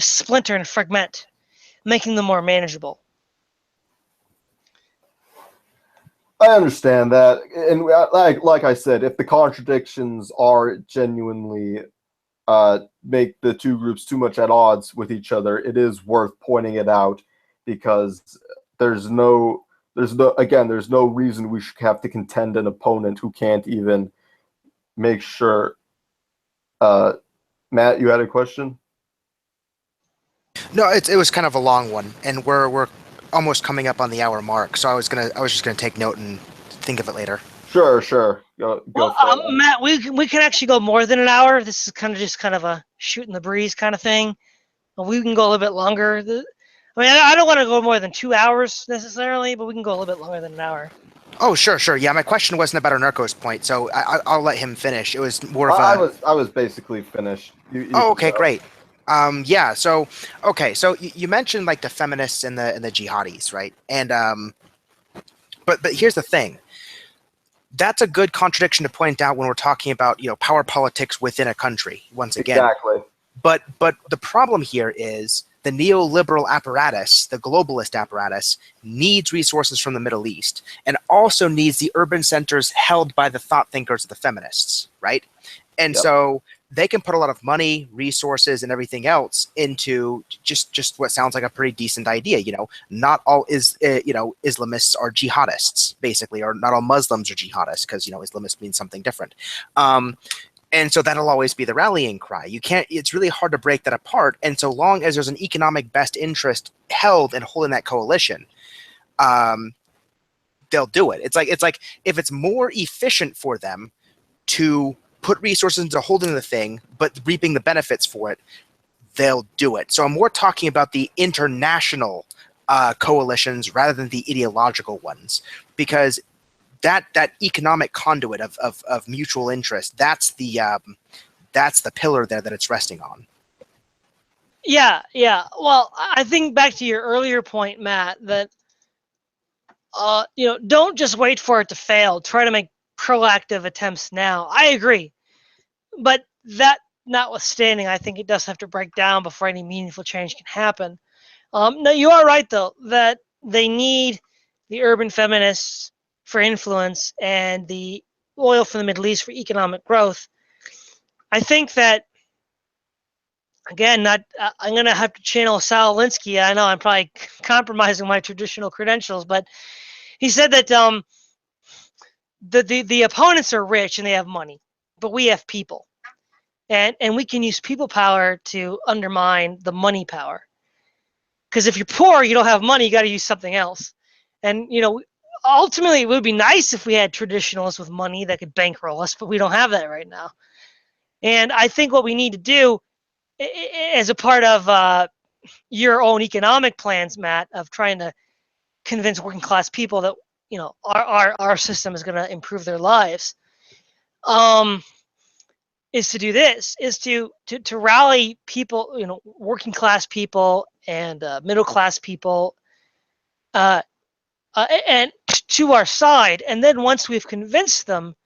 A: splinter and fragment, making them more manageable.
B: I understand that, and like I said, if the contradictions are genuinely make the two groups too much at odds with each other, it is worth pointing it out, because there's no reason we should have to contend an opponent who can't even make sure. Matt, you had a question?
C: No, it was kind of a long one, and we're almost coming up on the hour mark. So I was just gonna take note and think of it later.
B: Sure. Go for it.
A: Matt, we can actually go more than an hour. This is kind of a shooting the breeze kind of thing. We can go a little bit longer. I don't want to go more than 2 hours necessarily, but we can go a little bit longer than an hour.
C: Oh, sure. Yeah, my question wasn't about Anarcho's point, so I'll let him finish. It was more of
B: I was basically finished.
C: Oh, okay, great. Yeah. So you mentioned like the feminists and the jihadis, right? And but here's the thing. That's a good contradiction to point out when we're talking about power politics within a country. Once again,
B: exactly.
C: But the problem here is the neoliberal apparatus, the globalist apparatus, needs resources from the Middle East and also needs the urban centers held by the thought thinkers of the feminists, right? And
B: Yep.
C: so they can put a lot of money, resources, and everything else into just what sounds like a pretty decent idea. Not all Islamists are jihadists, basically, or not all Muslims are jihadists, because Islamist means something different. And so that'll always be the rallying cry. It's really hard to break that apart. And so long as there's an economic best interest held in holding that coalition, they'll do it. It's like if it's more efficient for them to put resources into holding the thing, but reaping the benefits for it, they'll do it. So I'm more talking about the international coalitions rather than the ideological ones, because that economic conduit of mutual interest, that's the pillar there that it's resting on.
A: Yeah. Well, I think back to your earlier point, Matt, that don't just wait for it to fail. Try to make proactive attempts now. I agree. But that notwithstanding, I think it does have to break down before any meaningful change can happen. No, you are right, though, that they need the urban feminists for influence and the oil from the Middle East for economic growth. I think that, again, I'm going to have to channel Sal Alinsky. I know I'm probably compromising my traditional credentials, but he said that the opponents are rich and they have money, but we have people. And we can use people power to undermine the money power. Because if you're poor, you don't have money, you got to use something else. And, ultimately, it would be nice if we had traditionalists with money that could bankroll us, but we don't have that right now. And I think what we need to do, as a part of your own economic plans, Matt, of trying to convince working class people that, our system is going to improve their lives, is to do this, is to rally people, working class people and middle class people, and to our side. And then once we've convinced them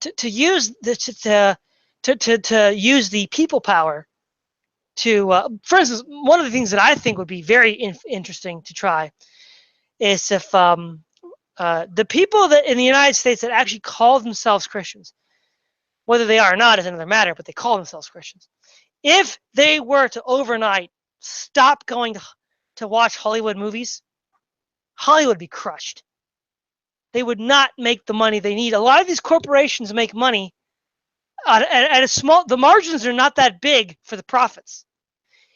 A: to use to use the people power to, for instance, one of the things that I think would be very interesting to try is if the people that in the United States that actually call themselves Christians, whether they are or not is another matter, but they call themselves Christians. If they were to overnight stop going to watch Hollywood movies, Hollywood would be crushed. They would not make the money they need. A lot of these corporations make money at a small. The margins are not that big for the profits.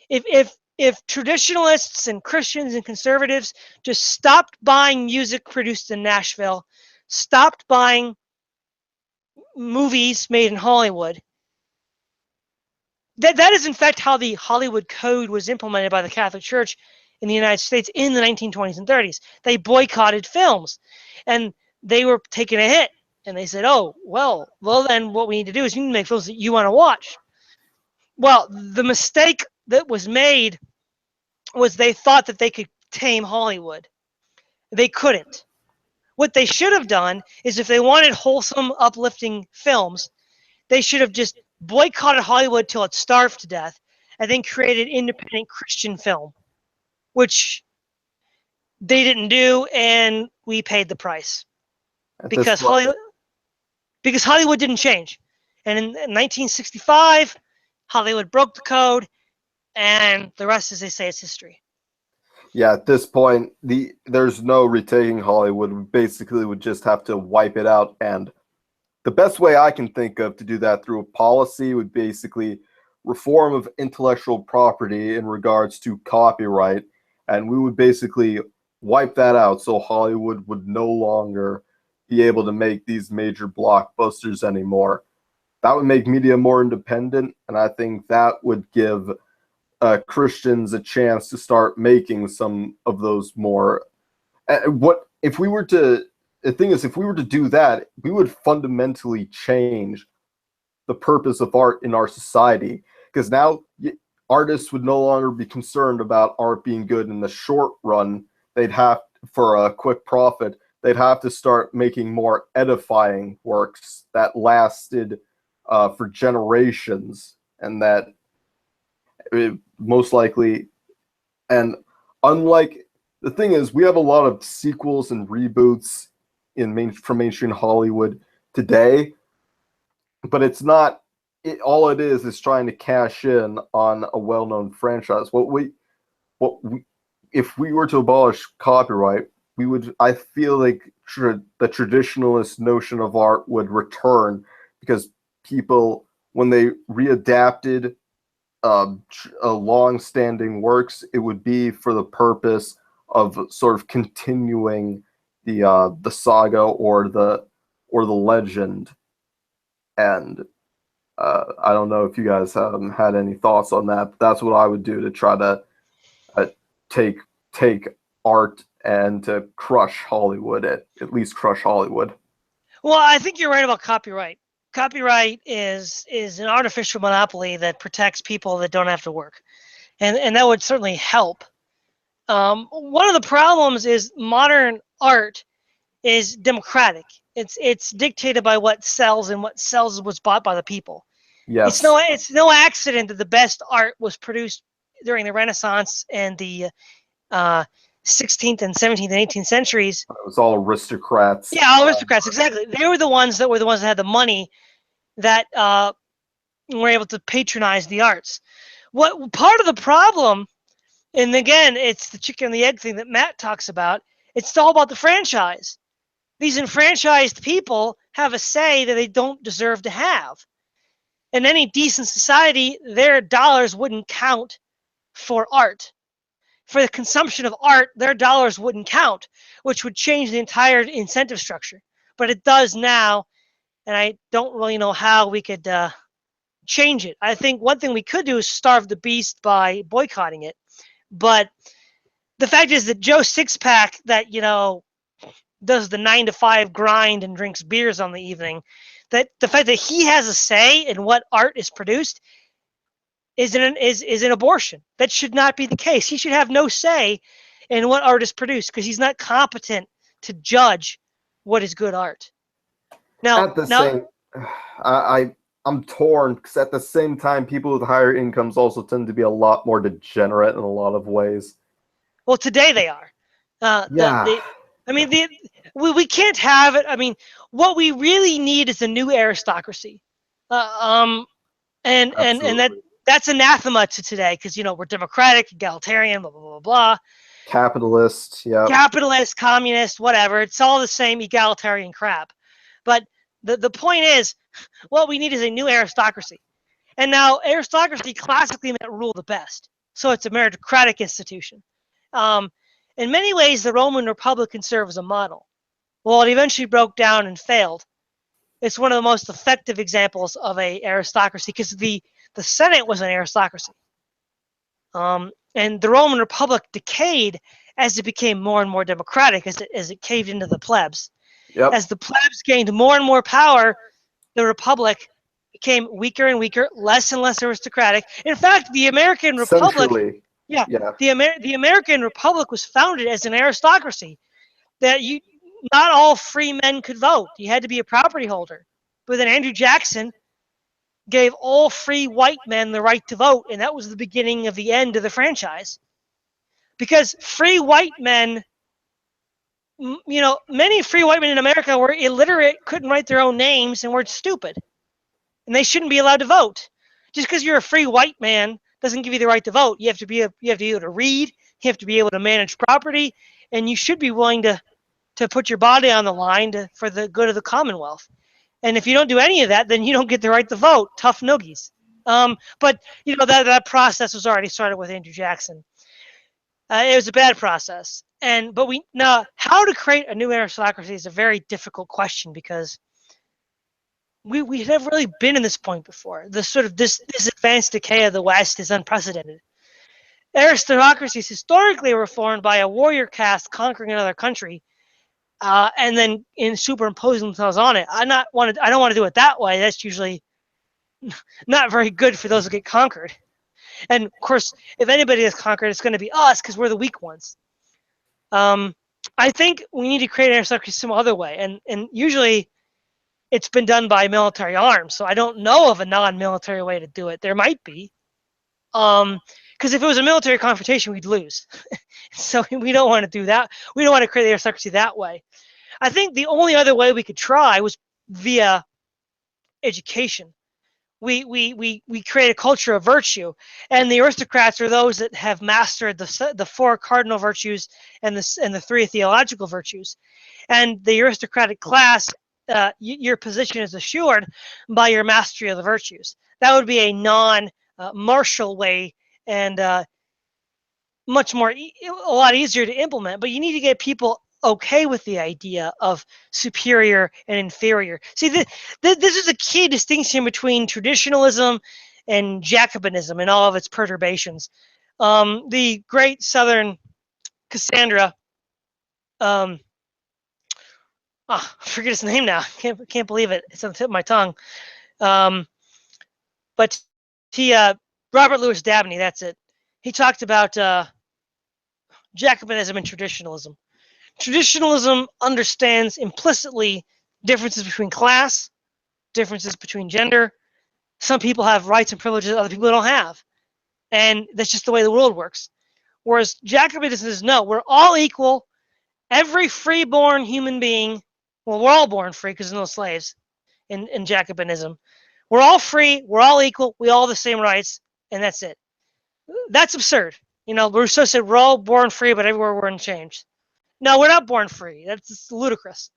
A: If traditionalists and Christians and conservatives just stopped buying music produced in Nashville, stopped buying movies made in Hollywood. That is, in fact, how the Hollywood Code was implemented by the Catholic Church in the United States in the 1920s and 30s. They boycotted films, and they were taking a hit. And they said, oh, well, then what we need to do is you need to make films that you want to watch. Well, the mistake that was made was they thought that they could tame Hollywood. They couldn't. What they should have done is if they wanted wholesome, uplifting films, they should have just boycotted Hollywood till it starved to death and then created independent Christian film, which they didn't do, and we paid the price because Hollywood didn't change. And in 1965, Hollywood broke the code, and the rest, as they say, is history.
B: Yeah, at this point, there's no retaking Hollywood. We basically would just have to wipe it out. And the best way I can think of to do that through a policy would basically reform of intellectual property in regards to copyright. And we would basically wipe that out so Hollywood would no longer be able to make these major blockbusters anymore. That would make media more independent, and I think that would give Christians a chance to start making some of those more. What if we were to? The thing is, if we were to do that, we would fundamentally change the purpose of art in our society, because now artists would no longer be concerned about art being good in the short run. They'd have, for a quick profit, they'd have to start making more edifying works that lasted for generations, and that most likely And unlike the thing is, we have a lot of sequels and reboots from mainstream Hollywood today, but it's not. All it is trying to cash in on a well-known franchise. If we were to abolish copyright, we would. I feel like the traditionalist notion of art would return, because people, when they readapted long-standing works, it would be for the purpose of sort of continuing the saga or the legend. And I don't know if you guys had any thoughts on that. But that's what I would do to try to take art and to crush Hollywood, at least crush Hollywood.
A: Well, I think you're right about copyright. Copyright is an artificial monopoly that protects people that don't have to work, and that would certainly help. One of the problems is modern art is democratic. It's dictated by what sells, and what sells is what's bought by the people.
B: Yes.
A: It's no accident that the best art was produced during the Renaissance and the 16th and 17th and 18th centuries.
B: It was all aristocrats.
A: Yeah, all aristocrats, exactly. They were the ones that had the money that were able to patronize the arts. What part of the problem, and again, it's the chicken and the egg thing that Matt talks about, it's all about the franchise. These enfranchised people have a say that they don't deserve to have. In any decent society, their dollars wouldn't count for art. For the consumption of art, their dollars wouldn't count, which would change the entire incentive structure. But it does now, and I don't really know how we could change it. I think one thing we could do is starve the beast by boycotting it. But the fact is that Joe Sixpack, that does the 9 to 5 grind and drinks beers on the evening, that the fact that he has a say in what art is produced is an abortion. That should not be the case. He should have no say in what art is produced, because he's not competent to judge what is good art. Now,
B: I'm torn, because at the same time, people with higher incomes also tend to be a lot more degenerate in a lot of ways.
A: Well, today they are. We can't have it. I mean, what we really need is a new aristocracy, and that's anathema to today, because we're democratic, egalitarian, blah blah blah blah.
B: Capitalist, yeah.
A: Capitalist, communist, whatever. It's all the same egalitarian crap. But the point is, what we need is a new aristocracy. And now, aristocracy classically meant rule the best. So it's a meritocratic institution. In many ways, the Roman Republic can serve as a model. Well, it eventually broke down and failed. It's one of the most effective examples of a aristocracy, because the Senate was an aristocracy. And the Roman Republic decayed as it became more and more democratic, as it caved into the plebs.
B: Yep.
A: As the plebs gained more and more power, the Republic became weaker and weaker, less and less aristocratic. In fact, the American Republic... Yeah. The American Republic was founded as an aristocracy, that not all free men could vote. You had to be a property holder. But then Andrew Jackson gave all free white men the right to vote, and that was the beginning of the end of the franchise. Because free white men, many free white men in America were illiterate, couldn't write their own names, and were stupid. And they shouldn't be allowed to vote. Just because you're a free white man doesn't give you the right to vote. You have to be able to read, you have to be able to manage property, and you should be willing to put your body on the line for the good of the Commonwealth. And if you don't do any of that, then you don't get the right to vote. Tough noogies. But that process was already started with Andrew Jackson. It was a bad process. But now how to create a new aristocracy is a very difficult question, because we have never really been in this point before. This advanced decay of the West is unprecedented. Aristocracies historically were formed by a warrior caste conquering another country, and then superimposing themselves on it. I don't want to do it that way. That's usually not very good for those who get conquered. And of course, if anybody is conquered, it's going to be us, because we're the weak ones. I think we need to create an aristocracy some other way, and usually it's been done by military arms. So I don't know of a non-military way to do it. There might be. Because if it was a military confrontation, we'd lose. So we don't want to do that. We don't want to create the aristocracy that way. I think the only other way we could try was via education. We create a culture of virtue, and the aristocrats are those that have mastered the four cardinal virtues and the three theological virtues. And the aristocratic class, your position is assured by your mastery of the virtues. That would be a non-martial way, and much more, a lot easier to implement. But you need to get people okay with the idea of superior and inferior. See, this is a key distinction between traditionalism and Jacobinism and all of its perturbations. The great Southern Cassandra, I forget his name now. Can't believe it. It's on the tip of my tongue. But he, Robert Louis Dabney, that's it. He talked about Jacobinism and traditionalism. Traditionalism understands implicitly differences between class, differences between gender. Some people have rights and privileges other people don't have. And that's just the way the world works. Whereas Jacobinism is no, we're all equal. Every freeborn human being, well, we're all born free because there's no slaves in Jacobinism. We're all free, we're all equal, we all have the same rights, and that's it. That's absurd. Rousseau said we're all born free, but everywhere we're in chains. No, we're not born free. That's ludicrous.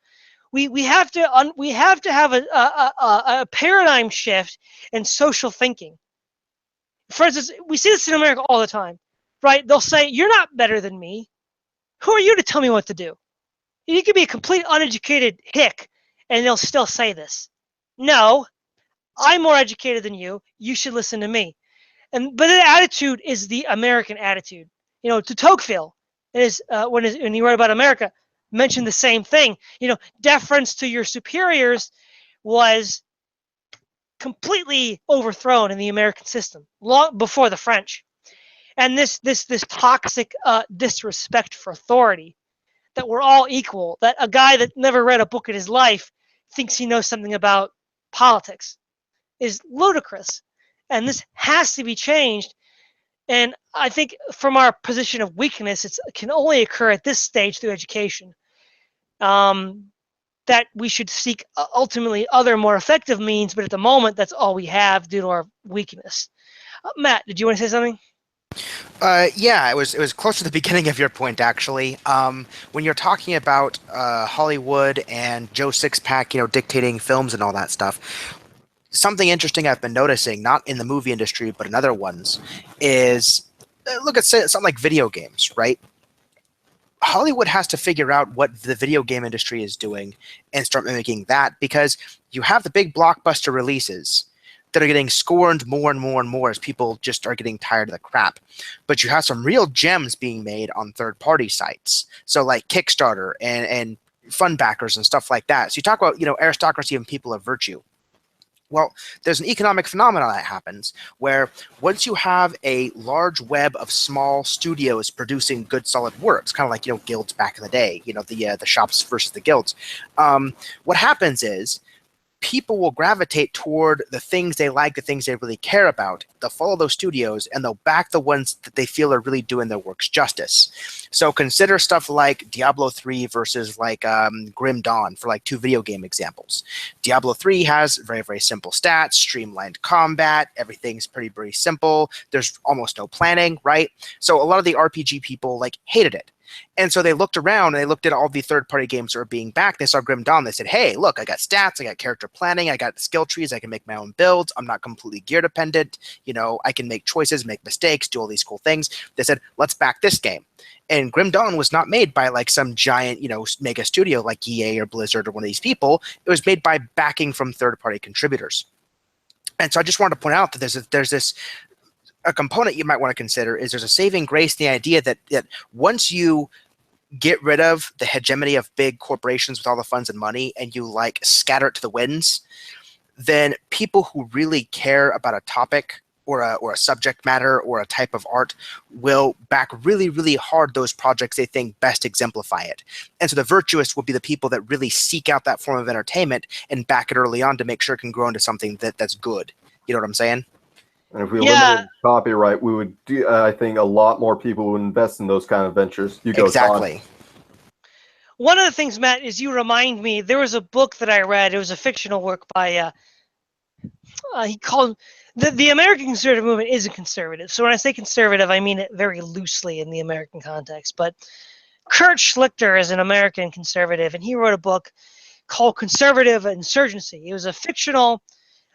A: We have to have a paradigm shift in social thinking. For instance, we see this in America all the time, right? They'll say, "You're not better than me. Who are you to tell me what to do?" You could be a complete uneducated hick, and they'll still say this. No, I'm more educated than you. You should listen to me. But the attitude is the American attitude. De Tocqueville is when he wrote about America, mentioned the same thing. Deference to your superiors was completely overthrown in the American system long before the French. And this toxic disrespect for authority, that we're all equal, that a guy that never read a book in his life thinks he knows something about politics, is ludicrous. And this has to be changed. And I think from our position of weakness, it can only occur at this stage through education. That we should seek ultimately other more effective means, but at the moment, that's all we have due to our weakness. Matt, did you want to say something?
C: Yeah, it was close to the beginning of your point, actually. When you're talking about Hollywood and Joe Sixpack, dictating films and all that stuff, something interesting I've been noticing, not in the movie industry, but in other ones, is look at something like video games, right? Hollywood has to figure out what the video game industry is doing and start mimicking that, because you have the big blockbuster releases that are getting scorned more and more and more as people just are getting tired of the crap. But you have some real gems being made on third-party sites. So like Kickstarter and fund backers and stuff like that. So you talk about, aristocracy and people of virtue. Well, there's an economic phenomenon that happens where once you have a large web of small studios producing good, solid works, kind of like, guilds back in the day, the shops versus the guilds, what happens is people will gravitate toward the things they like, the things they really care about. They'll follow those studios and they'll back the ones that they feel are really doing their works justice. So consider stuff like Diablo 3 versus like Grim Dawn for like two video game examples. Diablo 3 has very, very simple stats, streamlined combat, everything's pretty simple. There's almost no planning, right? So a lot of the RPG people like hated it. And so they looked around and they looked at all the third-party games that were being backed. They saw Grim Dawn. They said, hey, look, I got stats, I got character planning, I got skill trees, I can make my own builds, I'm not completely gear dependent, I can make choices, make mistakes, do all these cool things. They said, let's back this game. And Grim Dawn was not made by like some giant, mega studio like EA or Blizzard or one of these people. It was made by backing from third-party contributors. And so I just wanted to point out that there's this a component you might want to consider is there's a saving grace in the idea that once you get rid of the hegemony of big corporations with all the funds and money and you like scatter it to the winds, then people who really care about a topic or a subject matter or a type of art will back really, really hard those projects they think best exemplify it. And so the virtuous will be the people that really seek out that form of entertainment and back it early on to make sure it can grow into something that's good. You know what I'm saying?
B: And if we
A: Yeah,
B: eliminated copyright, we would do, I think a lot more people would invest in those kind of ventures. You go, Todd.
C: Exactly.
A: one of the things, Matt, is you remind me. There was a book that I read. It was a fictional work by he called the American conservative movement isn't conservative. So when I say conservative, I mean it very loosely in the American context. But Kurt Schlichter is an American conservative, and he wrote a book called Conservative Insurgency. It was a fictional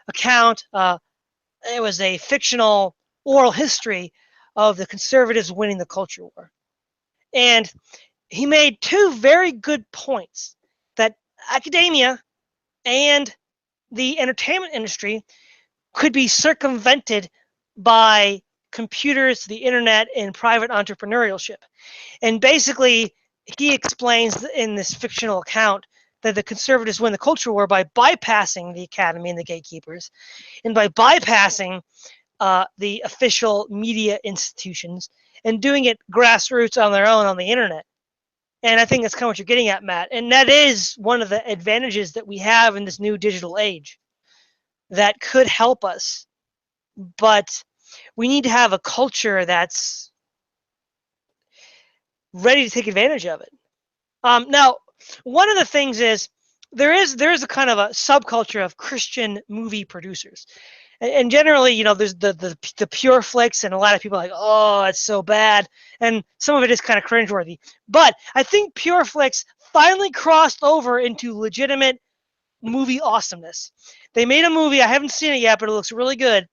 A: account. It was a fictional oral history of the conservatives winning the culture war. And he made two very good points that academia and the entertainment industry could be circumvented by computers, the internet, and private entrepreneurship. And basically, he explains in this fictional account that the conservatives win the culture war by bypassing the academy and the gatekeepers, and by bypassing the official media institutions and doing it grassroots on their own on the internet. And I think that's kind of what you're getting at, Matt. And that is one of the advantages that we have in this new digital age that could help us. But we need to have a culture that's ready to take advantage of it. Now, one of the things is there is a kind of a subculture of Christian movie producers, and generally, there's the pure flicks, and a lot of people are like, oh, it's so bad, and some of it is kind of cringeworthy. But I think pure flicks finally crossed over into legitimate movie awesomeness. They made a movie. I haven't seen it yet, but it looks really good.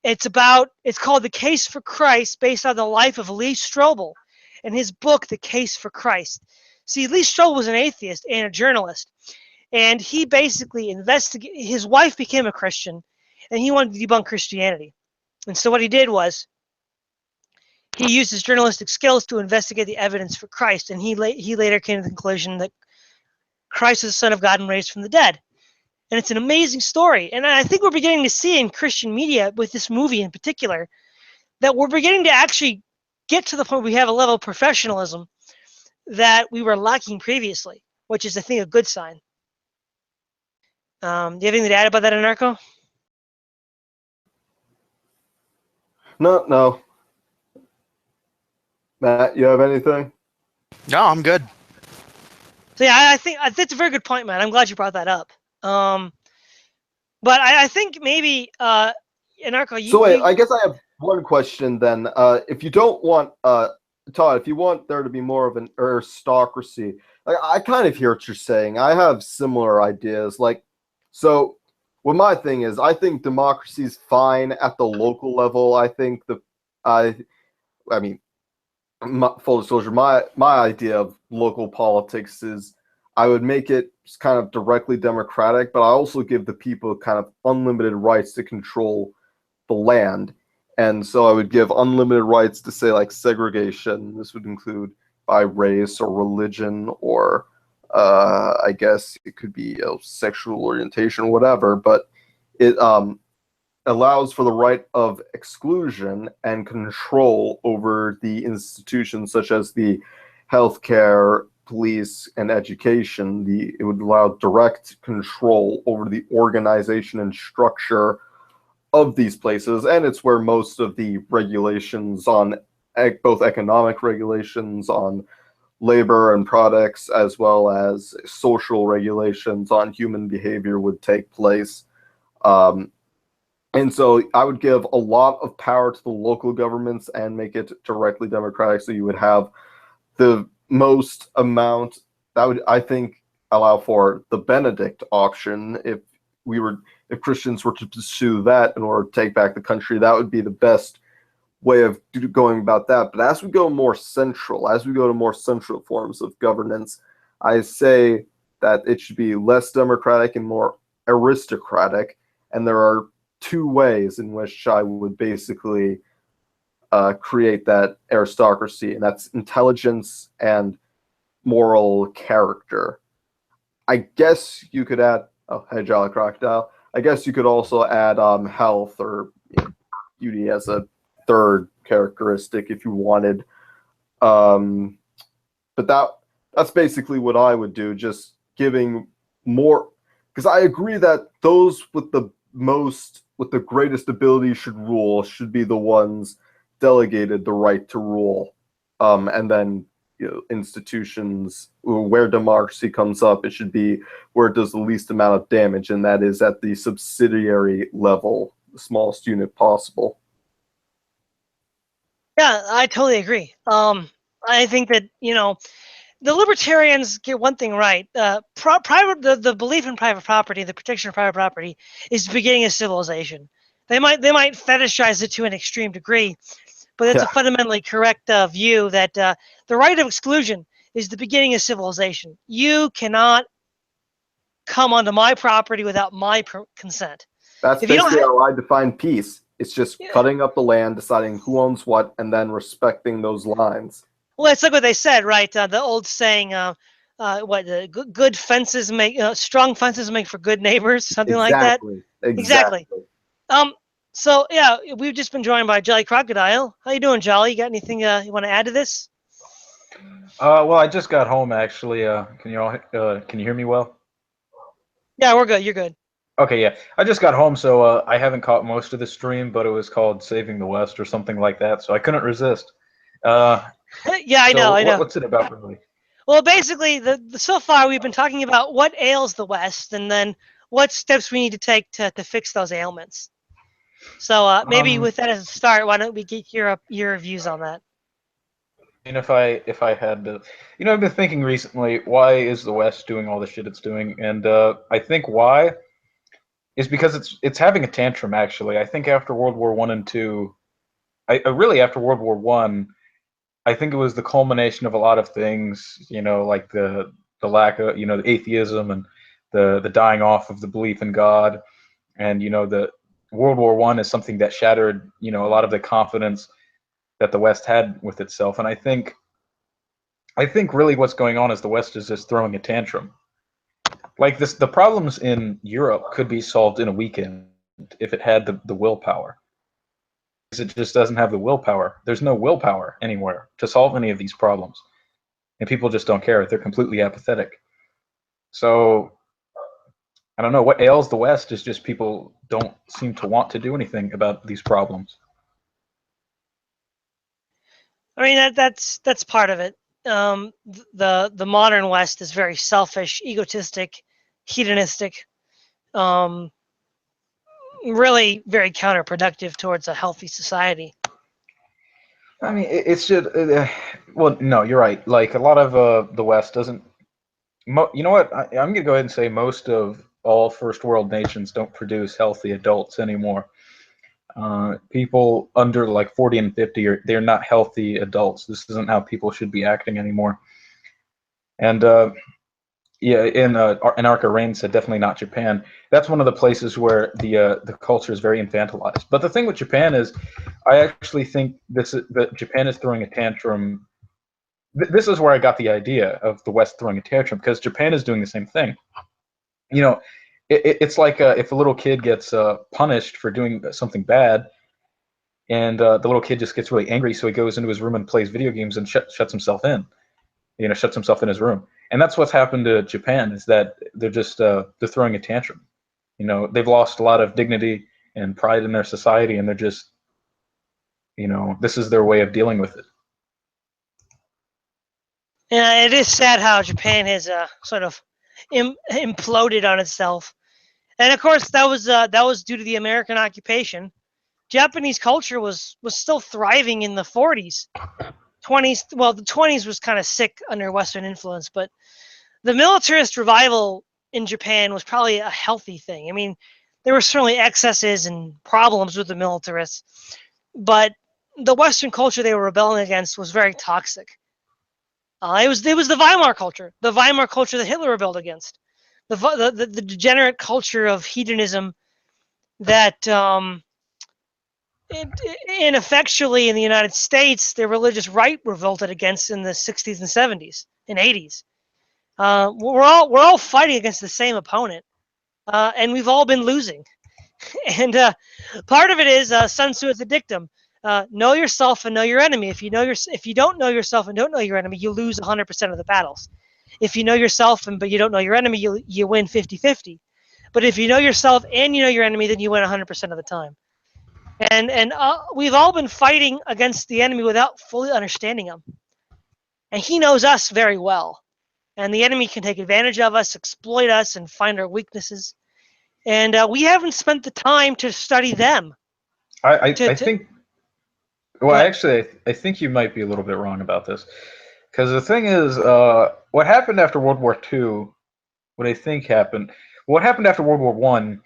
A: It's called The Case for Christ, based on the life of Lee Strobel and his book, The Case for Christ. See, Lee Strobel was an atheist and a journalist, and he basically investigated. His wife became a Christian, and he wanted to debunk Christianity. And so what he did was he used his journalistic skills to investigate the evidence for Christ, and he later came to the conclusion that Christ is the Son of God and raised from the dead. And it's an amazing story. And I think we're beginning to see in Christian media, with this movie in particular, that we're beginning to actually get to the point where we have a level of professionalism that we were lacking previously, which is, I think, a good sign. Do you have anything to add about that, Anarcho?
B: No. Matt, you have anything?
C: No, I'm good.
A: So yeah, I think that's a very good point, man. I'm glad you brought that up. But I think maybe Anarcho,
B: I guess I have one question then. If you don't want Todd, if you want there to be more of an aristocracy, like, I kind of hear what you're saying. I have similar ideas. So what my thing is, I think democracy is fine at the local level. I think I mean, full disclosure, my idea of local politics is I would make it kind of directly democratic, but I also give the people kind of unlimited rights to control the land. And so I would give unlimited rights to, say, like segregation. This would include by race or religion, or I guess it could be sexual orientation or whatever. But it allows for the right of exclusion and control over the institutions such as the healthcare, police, and education. It would allow direct control over the organization and structure of these places, and it's where most of the regulations on both economic regulations on labor and products, as well as social regulations on human behavior, would take place. And so I would give a lot of power to the local governments and make it directly democratic, so you would have the most amount. That would, I think, allow for the Benedict option. If Christians were to pursue that in order to take back the country, that would be the best way of going about that. But as we go to more central forms of governance, I say that it should be less democratic and more aristocratic. And there are two ways in which I would basically create that aristocracy, and that's intelligence and moral character. I guess you could add, oh, hey, Jolly Crocodile. I guess you could also add health or beauty as a third characteristic if you wanted. But that's basically what I would do, just giving more, because I agree that those with the most with the greatest ability should rule, should be the ones delegated the right to rule. And then, institutions where democracy comes up, it should be where it does the least amount of damage, and that is at the subsidiary level, the smallest unit possible.
A: Yeah, I totally agree. I think that, the libertarians get one thing right. The belief in private property, the protection of private property, is the beginning of civilization. They might fetishize it to an extreme degree, but it's a fundamentally correct view that the right of exclusion is the beginning of civilization. You cannot come onto my property without my consent.
B: That's
A: If you don't
B: basically
A: ha-
B: how I define peace. It's just cutting up the land, deciding who owns what, and then respecting those lines.
A: Well, it's like what they said, right? The old saying, good fences make strong fences make for good neighbors, something like that.
B: Exactly.
A: So yeah, we've just been joined by Jolly Crocodile. How you doing, Jolly? You got anything you want to add to this?
D: Well, I just got home actually. Can you hear me well?
A: Yeah, we're good. You're good.
D: Okay, yeah. I just got home, so I haven't caught most of the stream, but it was called Saving the West or something like that, so I couldn't resist.
A: Yeah, I know.
D: What's it about, really?
A: Well, basically, so far we've been talking about what ails the West, and then what steps we need to take to fix those ailments. So maybe with that as a start, why don't we get your views on that?
D: And if I had to, I've been thinking recently, why is the West doing all the shit it's doing? And I think why is because it's having a tantrum. Actually, I think after World War I and II, really after World War I, I think it was the culmination of a lot of things. Like the lack of the atheism and the dying off of the belief in God, and the World War I is something that shattered a lot of the confidence that the West had with itself. And I think really what's going on is the West is just throwing a tantrum. Like this, the problems in Europe could be solved in a weekend if it had the willpower. It just doesn't have the willpower. There's no willpower anywhere to solve any of these problems. And people just don't care. They're completely apathetic. So I don't know. What ails the West is just people don't seem to want to do anything about these problems.
A: I mean, that's part of it. The modern West is very selfish, egotistic, hedonistic, really very counterproductive towards a healthy society.
D: I mean, it's just well, no, you're right. Like a lot of the West doesn't. You know what? I'm gonna go ahead and say most of all first world nations don't produce healthy adults anymore. People under like 40 and 50 they're not healthy adults. This isn't how people should be acting anymore. And yeah, in Anarcha Rain said definitely not Japan. That's one of the places where the culture is very infantilized. But the thing with Japan is, I actually think that Japan is throwing a tantrum. This is where I got the idea of the West throwing a tantrum, because Japan is doing the same thing. It's like if a little kid gets punished for doing something bad, and the little kid just gets really angry, so he goes into his room and plays video games and shuts himself in. Shuts himself in his room. And that's what's happened to Japan, is that they're just they're throwing a tantrum. They've lost a lot of dignity and pride in their society, and they're just, this is their way of dealing with it.
A: Yeah, it is sad how Japan has sort of imploded on itself, and of course that was due to the American occupation. Japanese culture was still thriving in the 40s, 20s. Well, the 20s was kind of sick under Western influence, but the militarist revival in Japan was probably a healthy thing. I mean, there were certainly excesses and problems with the militarists, but the Western culture they were rebelling against was very toxic. It was the Weimar culture that Hitler rebelled against, the degenerate culture of hedonism that ineffectually in the United States the religious right revolted against in the 60s and 70s and 80s. We're all fighting against the same opponent, and we've all been losing. And part of it is Sun Tzu is a dictum: know yourself and know your enemy. If you don't know yourself and don't know your enemy, you lose 100% of the battles. If you know yourself but you don't know your enemy, you win 50-50. But if you know yourself and you know your enemy, then you win 100% of the time. And we've all been fighting against the enemy without fully understanding him. And he knows us very well. And the enemy can take advantage of us, exploit us, and find our weaknesses. And we haven't spent the time to study them.
D: I
A: To
D: think.
A: Go
D: Well,
A: ahead.
D: actually, I think you might be a little bit wrong about this, because the thing is, what happened after World War II? What I think happened. What happened after World War One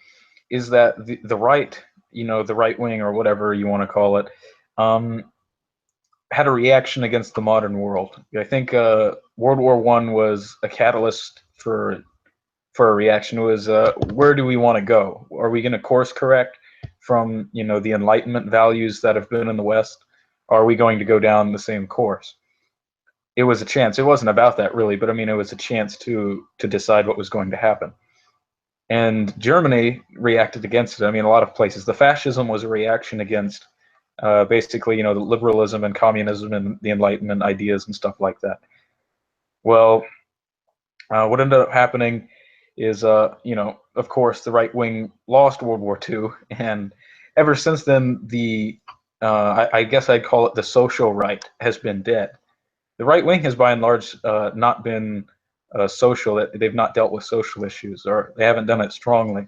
D: is that the right, the right wing or whatever you want to call it, um, had a reaction against the modern world. I think World War One was a catalyst for a reaction. It was where do we want to go? Are we going to course correct from the Enlightenment values that have been in the West? Or are we going to go down the same course? It was a chance. It wasn't about that really, but I mean, it was a chance to decide what was going to happen. And Germany reacted against it. I mean, a lot of places. The fascism was a reaction against basically, the liberalism and communism and the Enlightenment ideas and stuff like that. Well, what ended up happening is, of course, the right wing lost World War II, and ever since then, I guess I'd call it the social right has been dead. The right wing has, by and large, not been social. They've not dealt with social issues, or they haven't done it strongly.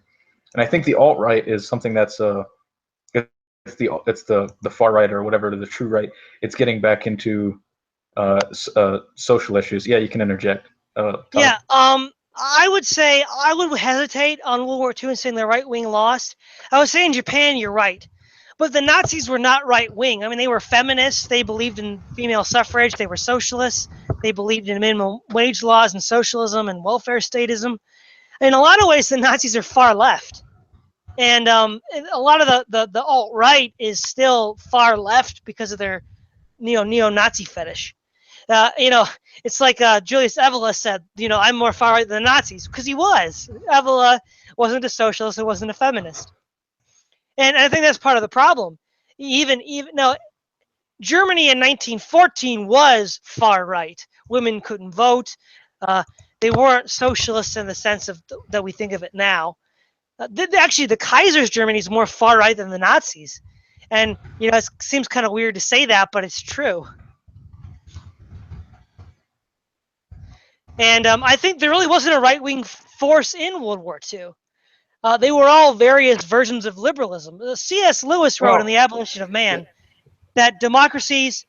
D: And I think the alt right is something that's it's the far right or whatever, the true right. It's getting back into social issues. Yeah, you can interject. Todd.
A: Yeah, I would say I would hesitate on World War II and saying the right wing lost. I would say in Japan, you're right. But the Nazis were not right wing. I mean, they were feminists. They believed in female suffrage. They were socialists. They believed in minimum wage laws and socialism and welfare statism. In a lot of ways, the Nazis are far left. And a lot of the alt right is still far left because of their neo-Nazi fetish. It's like Julius Evola said, I'm more far right than the Nazis, because he was. Evola wasn't a socialist, he wasn't a feminist. And I think that's part of the problem. Even now, Germany in 1914 was far right. Women couldn't vote. They weren't socialists in the sense of that we think of it now. Actually, the Kaiser's Germany is more far right than the Nazis. And, it seems kind of weird to say that, but it's true. And I think there really wasn't a right-wing force in World War II. They were all various versions of liberalism. C.S. Lewis wrote in The Abolition of Man that democracies,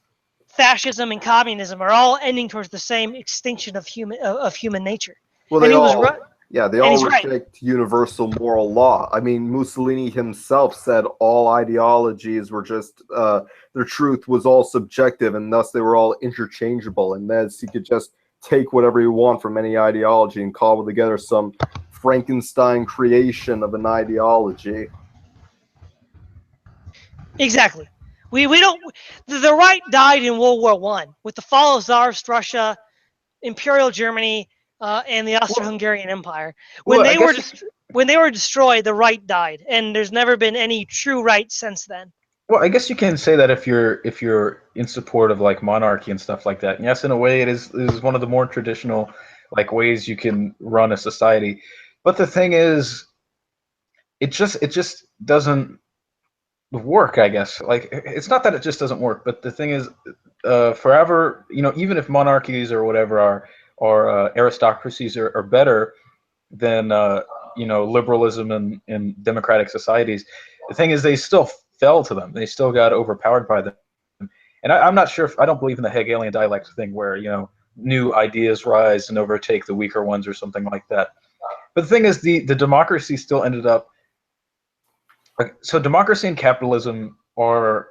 A: fascism, and communism are all ending towards the same extinction of human nature.
B: Well,
A: And
B: they
A: he was
B: all,
A: right.
B: yeah, they
A: And
B: all
A: he's right.
B: reject universal moral law. I mean, Mussolini himself said all ideologies were just, their truth was all subjective, and thus they were all interchangeable, and thus you could just take whatever you want from any ideology and cobble together some Frankenstein creation of an ideology.
A: Exactly. We don't. The right died in World War One with the fall of Tsarist Russia, Imperial Germany, and the Austro-Hungarian Empire. When
D: Well, I
A: they were
D: guess
A: when they were destroyed, the right died, and there's never been any true right since then.
D: Well, I guess you can say that if you're in support of like monarchy and stuff like that. And yes, in a way, it is one of the more traditional like ways you can run a society. But the thing is, it just doesn't work. I guess like it's not that it just doesn't work, but the thing is, forever, even if monarchies or whatever are aristocracies are better than liberalism and democratic societies. The thing is, they still fell to them. They still got overpowered by them. And I'm not sure if I don't believe in the Hegelian dialect thing where new ideas rise and overtake the weaker ones or something like that. But the thing is, the democracy still ended up. So democracy and capitalism are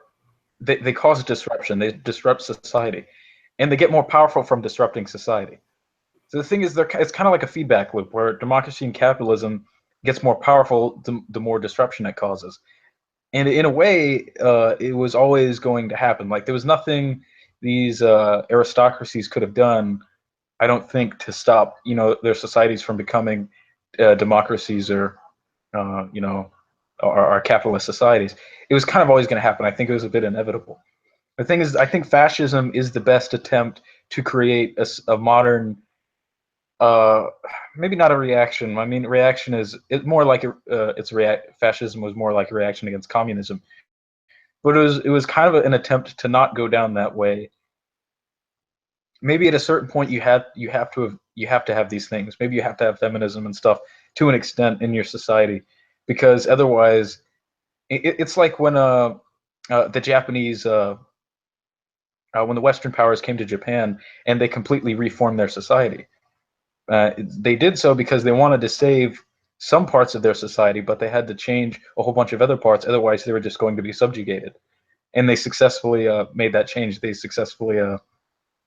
D: they cause disruption. They disrupt society, and they get more powerful from disrupting society. So the thing is, it's kind of like a feedback loop where democracy and capitalism gets more powerful the more disruption it causes. And in a way, it was always going to happen. Like there was nothing these aristocracies could have done, I don't think, to stop their societies from becoming democracies or our capitalist societies. It was kind of always going to happen. I think it was a bit inevitable. The thing is, I think fascism is the best attempt to create a modern maybe not a reaction. I mean, reaction is more like fascism was more like a reaction against communism, but it was kind of an attempt to not go down that way. Maybe at a certain point you have to have these things. Maybe you have to have feminism and stuff to an extent in your society, because otherwise, it's like when the Japanese when the Western powers came to Japan and they completely reformed their society. They did so because they wanted to save some parts of their society, but they had to change a whole bunch of other parts. Otherwise, they were just going to be subjugated. And they successfully made that change. They successfully,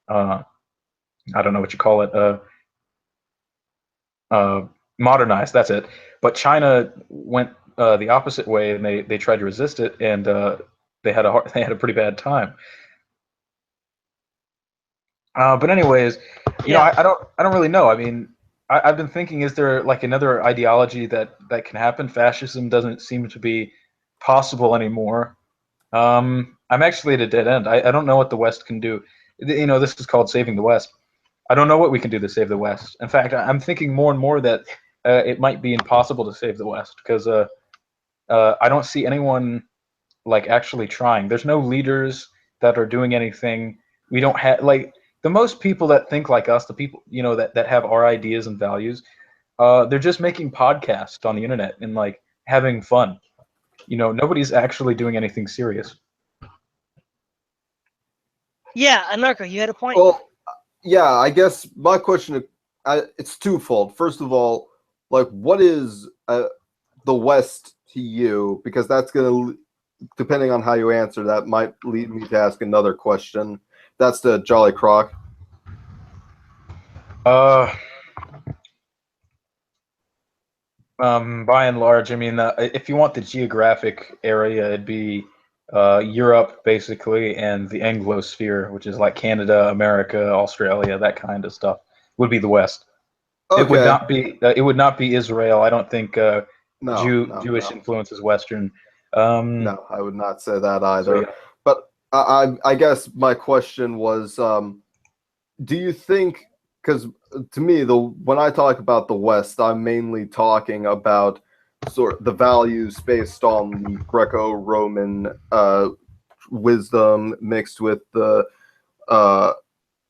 D: I don't know what you call it, modernized. That's it. But China went the opposite way, and they tried to resist it, and they had a pretty bad time. But anyways,
A: Yeah.
D: I don't really know. I mean, I've been thinking, is there like another ideology that can happen? Fascism doesn't seem to be possible anymore. I'm actually at a dead end. I don't know what the West can do. This is called saving the West. I don't know what we can do to save the West. In fact, I'm thinking more and more that it might be impossible to save the West, because I don't see anyone like actually trying. There's no leaders that are doing anything. We don't have like the most people that think like us, the people that have our ideas and values. They're just making podcasts on the internet and like having fun. Nobody's actually doing anything serious.
A: Yeah, Anarcho, you had a point.
B: Well, yeah, I guess my question, it's twofold. First of all, like, what is the West to you? Because that's going to, depending on how you answer, that might lead me to ask another question. That's the Jolly Croc.
D: Uh, by and large, I mean, if you want the geographic area, it'd be Europe, basically, and the Anglosphere, which is like Canada, America, Australia, that kind of stuff, would be the West. It would
B: Okay.
D: not be. It would not be Israel. I don't think Jewish
B: No.
D: influence is Western.
B: No, I would not say that either.
D: So, yeah.
B: But I guess my question was, do you think? Because to me, when I talk about the West, I'm mainly talking about sort of the values based on the Greco-Roman wisdom mixed with the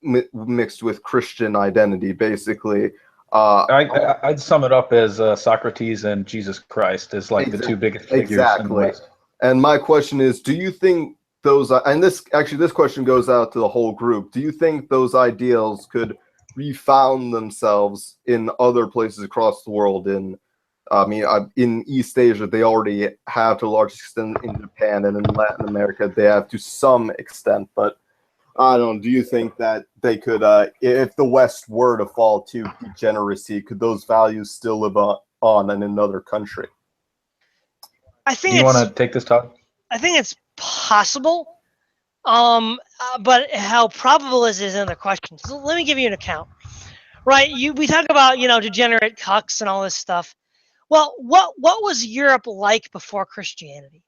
B: mixed with Christian identity, basically.
D: I'd sum it up as Socrates and Jesus Christ as like the two biggest figures in the West.
B: And my question is, do you think those, and this question goes out to the whole group, do you think those ideals could refound themselves in other places across the world? In East Asia, they already have to a large extent. In Japan and in Latin America, they have to some extent. But I don't know, do you think that they could, if the West were to fall to degeneracy, could those values still live on in another country?
A: I think
D: Do you want to take this talk?
A: I think it's possible. But how probable is another question. So let me give you an account. Right, we talk about degenerate cucks and all this stuff. Well, what was Europe like before Christianity?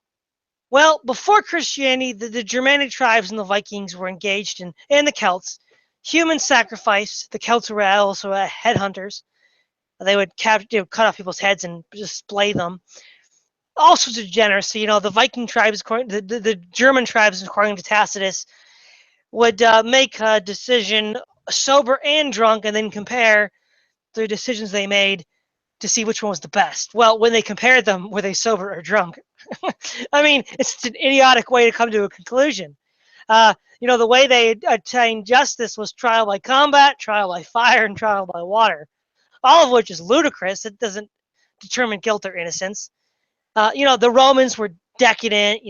A: Well, before Christianity, the Germanic tribes and the Vikings were engaged in, and the Celts, human sacrifice. The Celts were also headhunters. They would cut off people's heads and display them. All sorts of degeneracy. The Viking tribes, the German tribes, according to Tacitus, would make a decision sober and drunk, and then compare the decisions they made to see which one was the best. Well, when they compared them, were they sober or drunk? I mean, it's an idiotic way to come to a conclusion. The way they attained justice was trial by combat, trial by fire, and trial by water, all of which is ludicrous. It doesn't determine guilt or innocence. The Romans were decadent.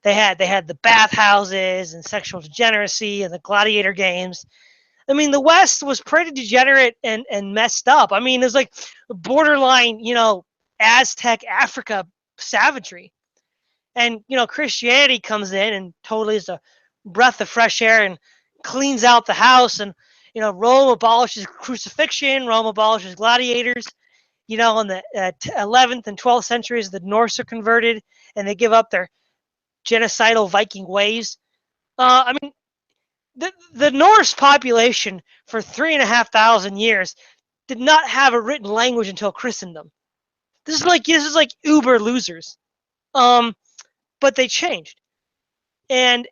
A: They had the bathhouses and sexual degeneracy and the gladiator games. I mean, the West was pretty degenerate and messed up. I mean, there's like borderline, Aztec Africa savagery. And, Christianity comes in and totally is a breath of fresh air and cleans out the house. And, Rome abolishes crucifixion, Rome abolishes gladiators. In the 11th and 12th centuries, the Norse are converted and they give up their genocidal Viking ways. I mean, the Norse population for 3,500 years did not have a written language until Christendom. This is like uber losers. But they changed, and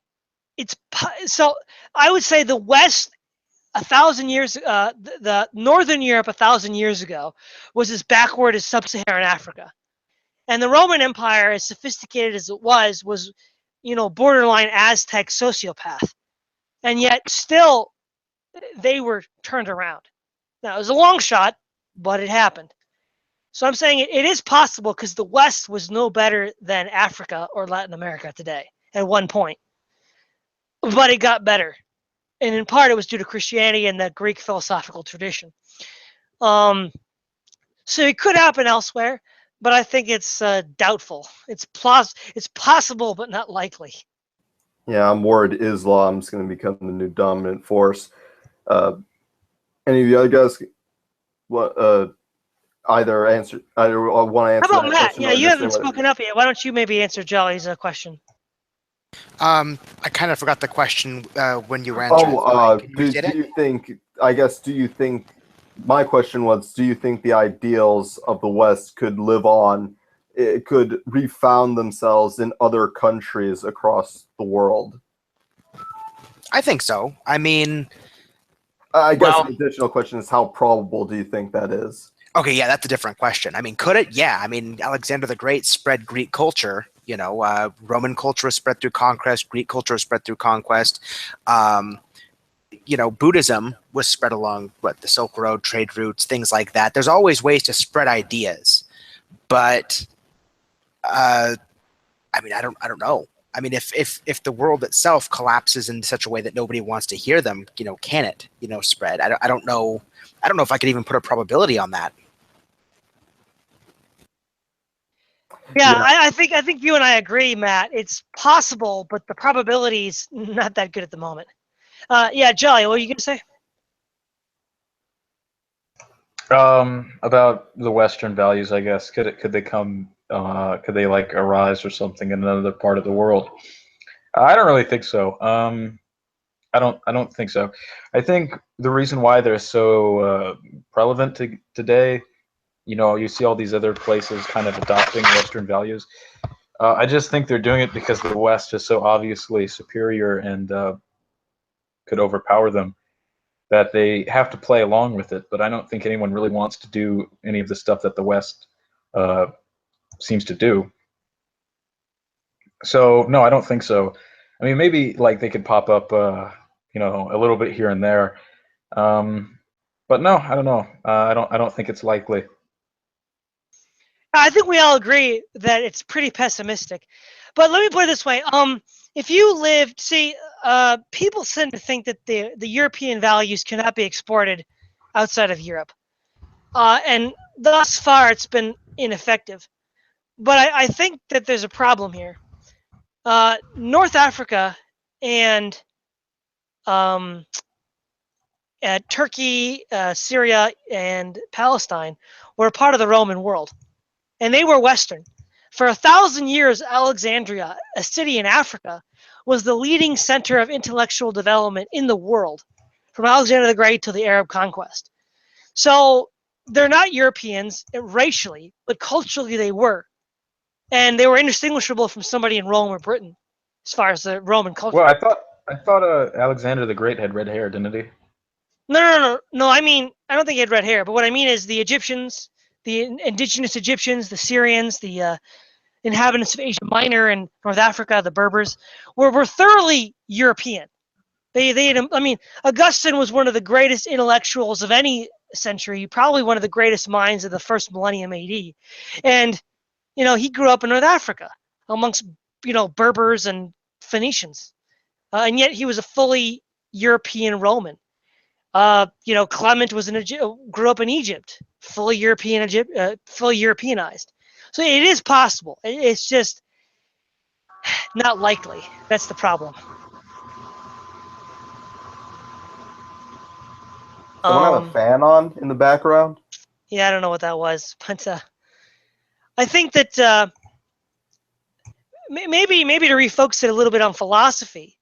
A: so I would say the West 1,000 years, the Northern Europe 1,000 years ago was as backward as Sub-Saharan Africa, and the Roman Empire, as sophisticated as it was borderline Aztec sociopath, and yet still they were turned around. Now it was a long shot, but it happened. So I'm saying it is possible because the West was no better than Africa or Latin America today at one point, but it got better. And in part, it was due to Christianity and the Greek philosophical tradition. So it could happen elsewhere, but I think it's doubtful. It's possible, but not likely.
B: Yeah, I'm worried Islam's going to become the new dominant force. Any of the other guys either want to answer
A: How about
B: that
A: Matt?
B: question?
A: Yeah, you haven't spoken up yet. Why don't you maybe answer Jolly's question?
C: I kind of forgot the question when you were answering.
B: Do you think? My question was: do you think the ideals of the West could live on? It could refound themselves in other countries across the world?
C: I think so. I mean,
B: I guess the additional question is: how probable do you think that is?
C: Okay, yeah, that's a different question. I mean, could it? Yeah, I mean, Alexander the Great spread Greek culture. Roman culture was spread through conquest. Greek culture was spread through conquest. Buddhism was spread along the Silk Road, trade routes, things like that. There's always ways to spread ideas, but I don't know. I mean, if the world itself collapses in such a way that nobody wants to hear them, can it, spread? I don't know. I don't know if I could even put a probability on that.
A: Yeah, I think you and I agree, Matt. It's possible, but the probability is not that good at the moment. Yeah, Jolly, what are you gonna say?
D: About the Western values, I guess. Could they come? Could they arise or something in another part of the world? I don't really think so. I don't think so. I think the reason why they're so relevant today, you see all these other places kind of adopting Western values. I just think they're doing it because the West is so obviously superior and could overpower them that they have to play along with it. But I don't think anyone really wants to do any of the stuff that the West seems to do. So no, I don't think so. I mean, maybe they could pop up, a little bit here and there, but no, I don't know. I don't think it's likely.
A: I think we all agree that it's pretty pessimistic. But let me put it this way: if you lived, people tend to think that the European values cannot be exported outside of Europe, and thus far it's been ineffective. But I think that there's a problem here. North Africa and Turkey, Syria, and Palestine were part of the Roman world, and they were Western. For 1,000 years, Alexandria, a city in Africa, was the leading center of intellectual development in the world, from Alexander the Great to the Arab conquest. So they're not Europeans racially, but culturally they were. And they were indistinguishable from somebody in Rome or Britain, as far as the Roman culture.
D: Well, I thought Alexander the Great had red hair, didn't he?
A: No. I mean, I don't think he had red hair, but what I mean is the Egyptians, the indigenous Egyptians, the Syrians, the inhabitants of Asia Minor and North Africa, the Berbers, were thoroughly European. Augustine was one of the greatest intellectuals of any century, probably one of the greatest minds of the first millennium AD. And, he grew up in North Africa amongst, Berbers and Phoenicians. And yet he was a fully European Roman. Clement grew up in Egypt, fully Europeanized. So it is possible. It's just not likely. That's the problem.
B: Someone have a fan on in the background?
A: Yeah, I don't know what that was, but I think that maybe to refocus it a little bit on philosophy.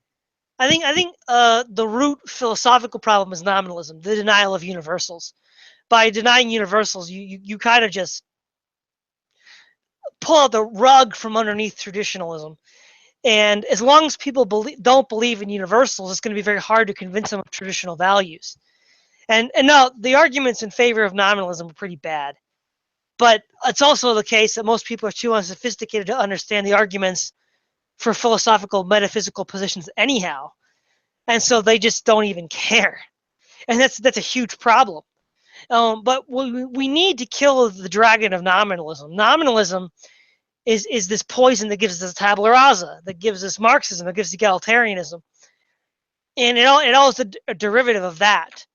A: I think the root philosophical problem is nominalism, the denial of universals. By denying universals, you kind of just pull out the rug from underneath traditionalism. And as long as people don't believe in universals, it's going to be very hard to convince them of traditional values. And now the arguments in favor of nominalism are pretty bad. But it's also the case that most people are too unsophisticated to understand the arguments for philosophical metaphysical positions anyhow. And so they just don't even care. And that's a huge problem. But we need to kill the dragon of nominalism. Nominalism is this poison that gives us tabula rasa, that gives us Marxism, that gives us egalitarianism, and it all is a derivative of that.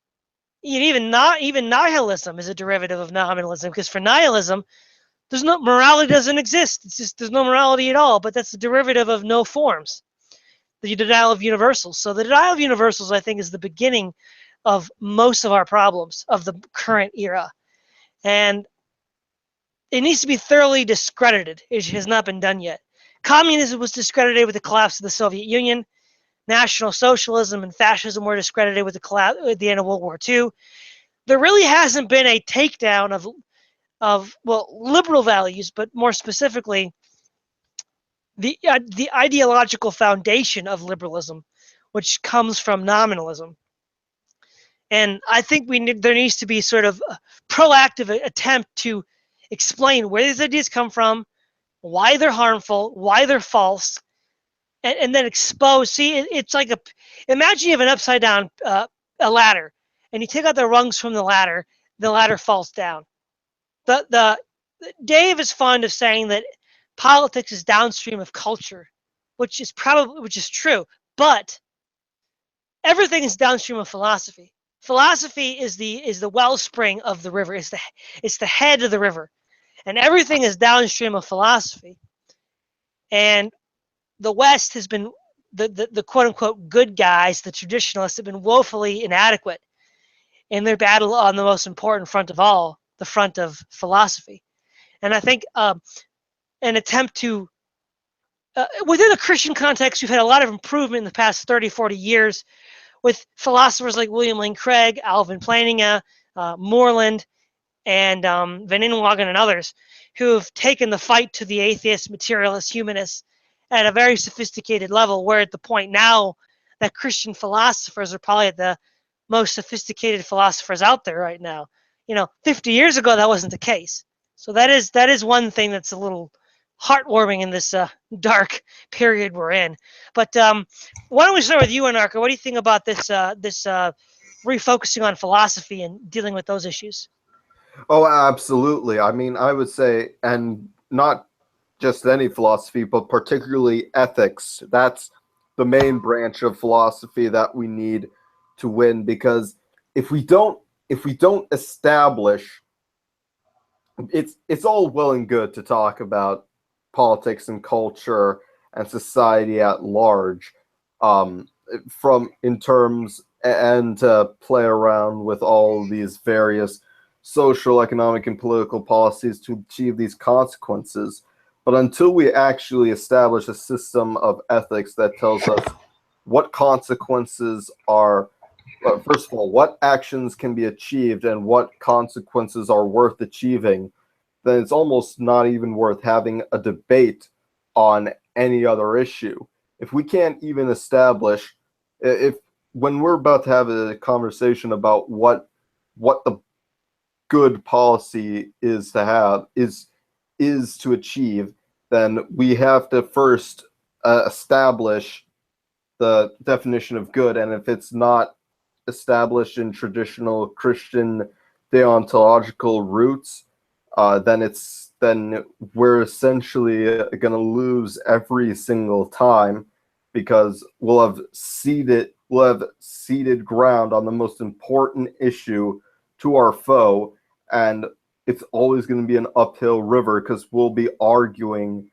A: And even nihilism is a derivative of nominalism, because for nihilism, there's no morality, doesn't exist. It's just there's no morality at all. But that's a derivative of no forms, the denial of universals. So the denial of universals, I think, is the beginning of most of our problems of the current era, and it needs to be thoroughly discredited. It has not been done yet. Communism was discredited with the collapse of the Soviet Union. National Socialism and fascism were discredited with the collapse at the end of World War II. There really hasn't been a takedown of liberal values, but more specifically, the ideological foundation of liberalism, which comes from nominalism. And I think there needs to be sort of a proactive attempt to explain where these ideas come from, why they're harmful, why they're false, and then expose. See, it's like imagine you have an upside down a ladder, and you take out the rungs from the ladder falls down. The Dave is fond of saying that politics is downstream of culture, which is true, but everything is downstream of philosophy. Philosophy is the wellspring of the river. It's the head of the river, and everything is downstream of philosophy. And the West has been the quote unquote good guys, the traditionalists, have been woefully inadequate in their battle on the most important front of all, the front of philosophy. And I think an attempt to within the Christian context, we've had a lot of improvement in the past 30, 40 years with philosophers like William Lane Craig, Alvin Plantinga, Moreland, and Van Inwagen and others who have taken the fight to the atheist, materialist, humanists at a very sophisticated level. We're at the point now that Christian philosophers are probably the most sophisticated philosophers out there right now. 50 years ago, that wasn't the case. So that is one thing that's a little heartwarming in this dark period we're in. But why don't we start with you, Anarcha? What do you think about this refocusing on philosophy and dealing with those issues?
B: Oh, absolutely. I mean, I would say, and not just any philosophy, but particularly ethics. That's the main branch of philosophy that we need to win, because if we don't establish, it's all well and good to talk about politics and culture and society at large, from in terms, and to play around with all these various social, economic, and political policies to achieve these consequences. But until we actually establish a system of ethics that tells us what consequences are, first of all, what actions can be achieved and what consequences are worth achieving, then it's almost not even worth having a debate on any other issue. If we can't even establish, when we're about to have a conversation about what the good policy is to have, is to achieve, then we have to first establish the definition of good. And if it's not established in traditional Christian deontological roots, then we're essentially going to lose every single time, because we'll have ceded ground on the most important issue to our foe, and it's always going to be an uphill river, because we'll always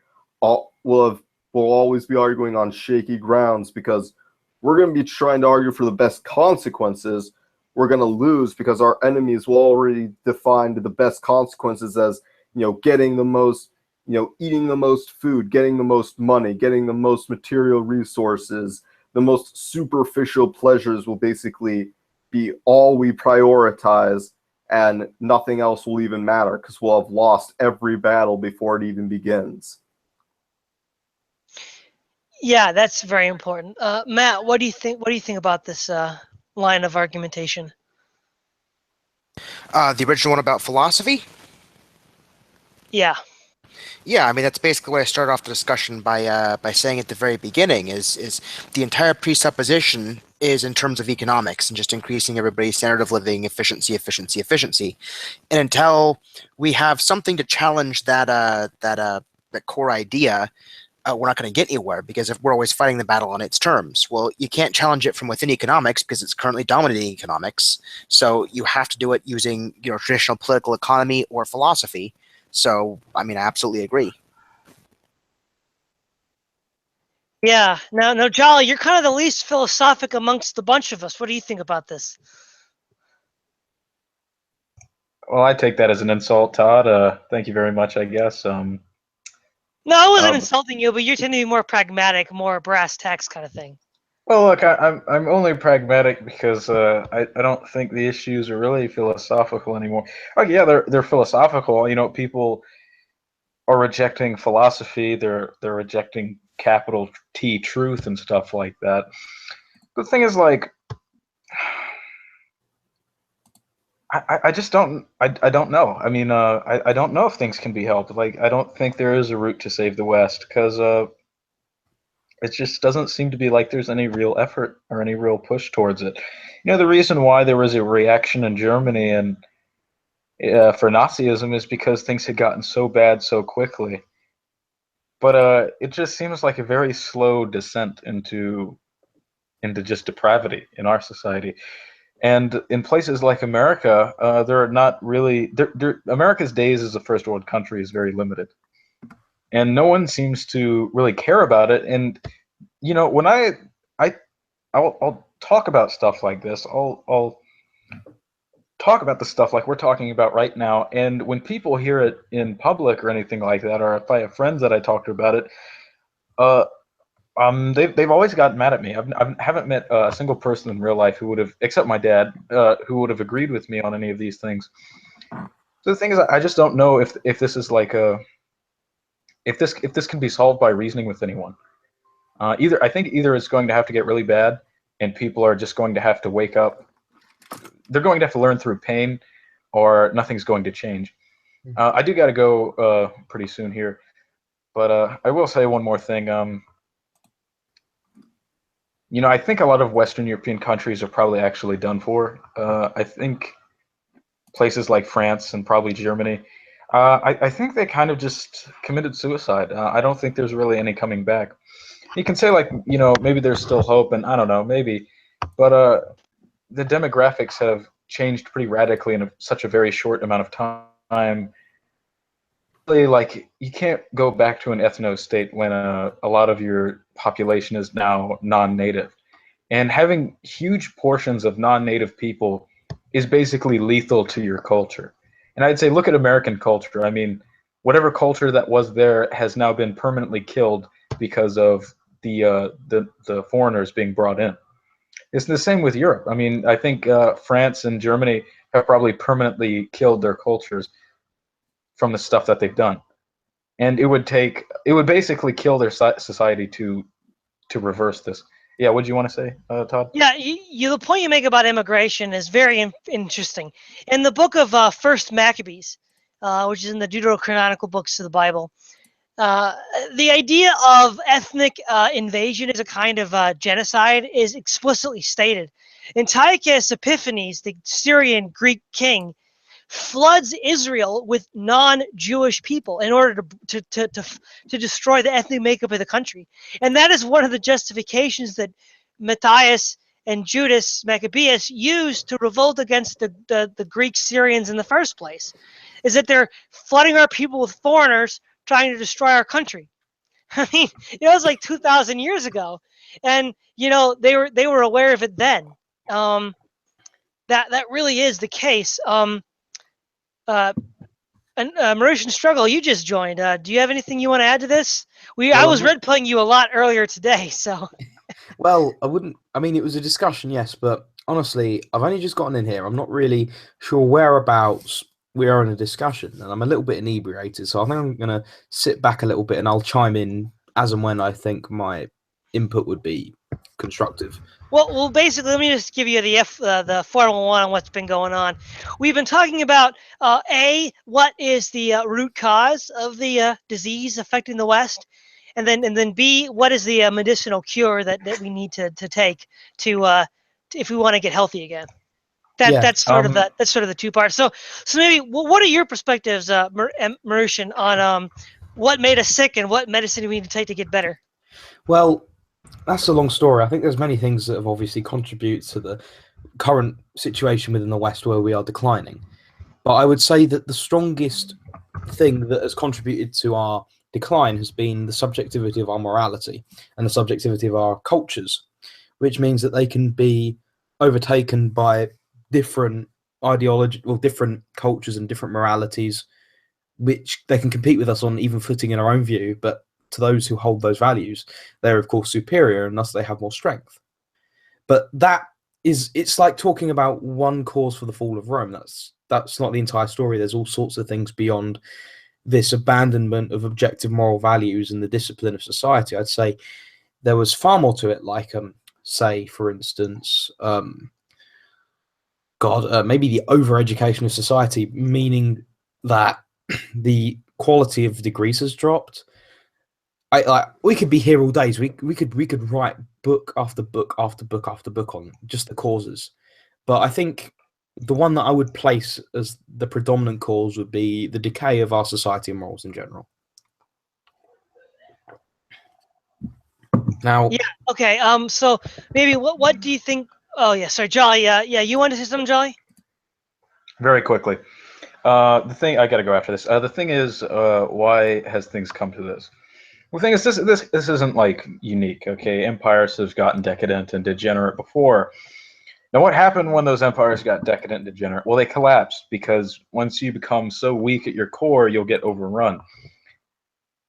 B: be arguing on shaky grounds, because we're going to be trying to argue for the best consequences. We're going to lose because our enemies will already define the best consequences as, getting the most, eating the most food, getting the most money, getting the most material resources, the most superficial pleasures will basically be all we prioritize, and nothing else will even matter because we'll have lost every battle before it even begins.
A: Yeah, that's very important. Matt, what do you think? What do you think about this line of argumentation?
C: The original one about philosophy?
A: Yeah.
C: Yeah, I mean that's basically what I started off the discussion by saying at the very beginning is the entire presupposition is in terms of economics and just increasing everybody's standard of living, efficiency, efficiency, efficiency, and until we have something to challenge that core idea, we're not going to get anywhere because if we're always fighting the battle on its terms. Well, you can't challenge it from within economics because it's currently dominating economics. So you have to do it using traditional political economy or philosophy. So I mean, I absolutely agree.
A: Yeah. Now, Jolly, you're kind of the least philosophic amongst the bunch of us. What do you think about this?
D: Well, I take that as an insult, Todd. Thank you very much, I guess.
A: No, I wasn't
D: Um,
A: insulting you, but you tend to be more pragmatic, more brass tacks kind of thing.
D: well, look, I'm only pragmatic because I don't think the issues are really philosophical anymore. Oh yeah, they're philosophical. People are rejecting philosophy. They're rejecting capital T truth and stuff like that. The thing is, like, I just don't know. I mean, I don't know if things can be helped. Like, I don't think there is a route to save the West because it just doesn't seem to be like there's any real effort or any real push towards it. The reason why there was a reaction in Germany and for Nazism is because things had gotten so bad so quickly. But it just seems like a very slow descent into just depravity in our society. And in places like America, there are not really America's days as a first world country is very limited, and no one seems to really care about it. And when I'll talk about stuff like this, I'll talk about the stuff like we're talking about right now, and when people hear it in public or anything like that, or if I have friends that I talk to about it, uh, they've always gotten mad at me. I haven't met a single person in real life who would have, except my dad, who would have agreed with me on any of these things. So the thing is, I just don't know if this is like if this can be solved by reasoning with anyone. I think either it's going to have to get really bad, and people are just going to have to wake up. They're going to have to learn through pain, or nothing's going to change. I do got to go pretty soon here, but I will say one more thing. I think a lot of Western European countries are probably actually done for. I think places like France and probably Germany, I think they kind of just committed suicide. I don't think there's really any coming back. You can say, like, maybe there's still hope, and I don't know, maybe. But the demographics have changed pretty radically in such a very short amount of time. Really, like, you can't go back to an ethno state when a lot of your population is now non-native. And having huge portions of non-native people is basically lethal to your culture. And I'd say, look at American culture. I mean, whatever culture that was there has now been permanently killed because of the foreigners being brought in. It's the same with Europe. I mean, I think France and Germany have probably permanently killed their cultures from the stuff that they've done. And it would basically kill their society to reverse this. Yeah, what do you want to say, Todd?
A: Yeah, the point you make about immigration is very interesting. In the book of First Maccabees, which is in the Deuterocanonical books of the Bible, the idea of ethnic invasion as a kind of genocide is explicitly stated. Antiochus Epiphanes, the Syrian Greek king, floods Israel with non-Jewish people in order to destroy the ethnic makeup of the country. And that is one of the justifications that Matthias and Judas Maccabeus used to revolt against the Greek Syrians in the first place, is that they're flooding our people with foreigners trying to destroy our country. I mean, it was like 2,000 years ago, and they were aware of it then. That really is the case. And Mauritian Struggle, you just joined. Do you have anything you want to add to this? I was red playing you a lot earlier today, so.
E: Well, I wouldn't. I mean, it was a discussion, yes, but honestly, I've only just gotten in here. I'm not really sure whereabouts we are in a discussion, and I'm a little bit inebriated. So I think I'm going to sit back a little bit, and I'll chime in as and when I think my input would be constructive.
A: Well, basically, let me just give you the 411 on what's been going on. We've been talking about what is the root cause of the disease affecting the West, and then B, what is the medicinal cure that we need to take to if we want to get healthy again.
E: Yeah.
A: That's sort of the two parts. So maybe what are your perspectives, Marushan, on what made us sick and what medicine we need to take to get better?
E: Well, that's a long story. I think there's many things that have obviously contributed to the current situation within the West where we are declining. But I would say that the strongest thing that has contributed to our decline has been the subjectivity of our morality and the subjectivity of our cultures, which means that they can be overtaken by different ideology, well, different cultures and different moralities, which they can compete with us on even footing in our own view. But to those who hold those values, they're of course superior, and thus they have more strength. But it's like talking about one cause for the fall of Rome. That's not the entire story. There's all sorts of things beyond this abandonment of objective moral values and the discipline of society. I'd say there was far more to it, like say, for instance, maybe the overeducation of society, meaning that the quality of degrees has dropped. We could be here all days. We could write book after book after book after book on just the causes. But I think the one that I would place as the predominant cause would be the decay of our society and morals in general. Now,
A: yeah, okay. So maybe what do you think? Oh yeah, sorry, Jolly. Yeah, you wanted to say something, Jolly?
D: Very quickly. The thing I got to go after this. The thing is, why has things come to this? The thing is, this isn't like unique. Okay, empires have gotten decadent and degenerate before. Now, what happened when those empires got decadent and degenerate? Well, they collapsed because once you become so weak at your core, you'll get overrun.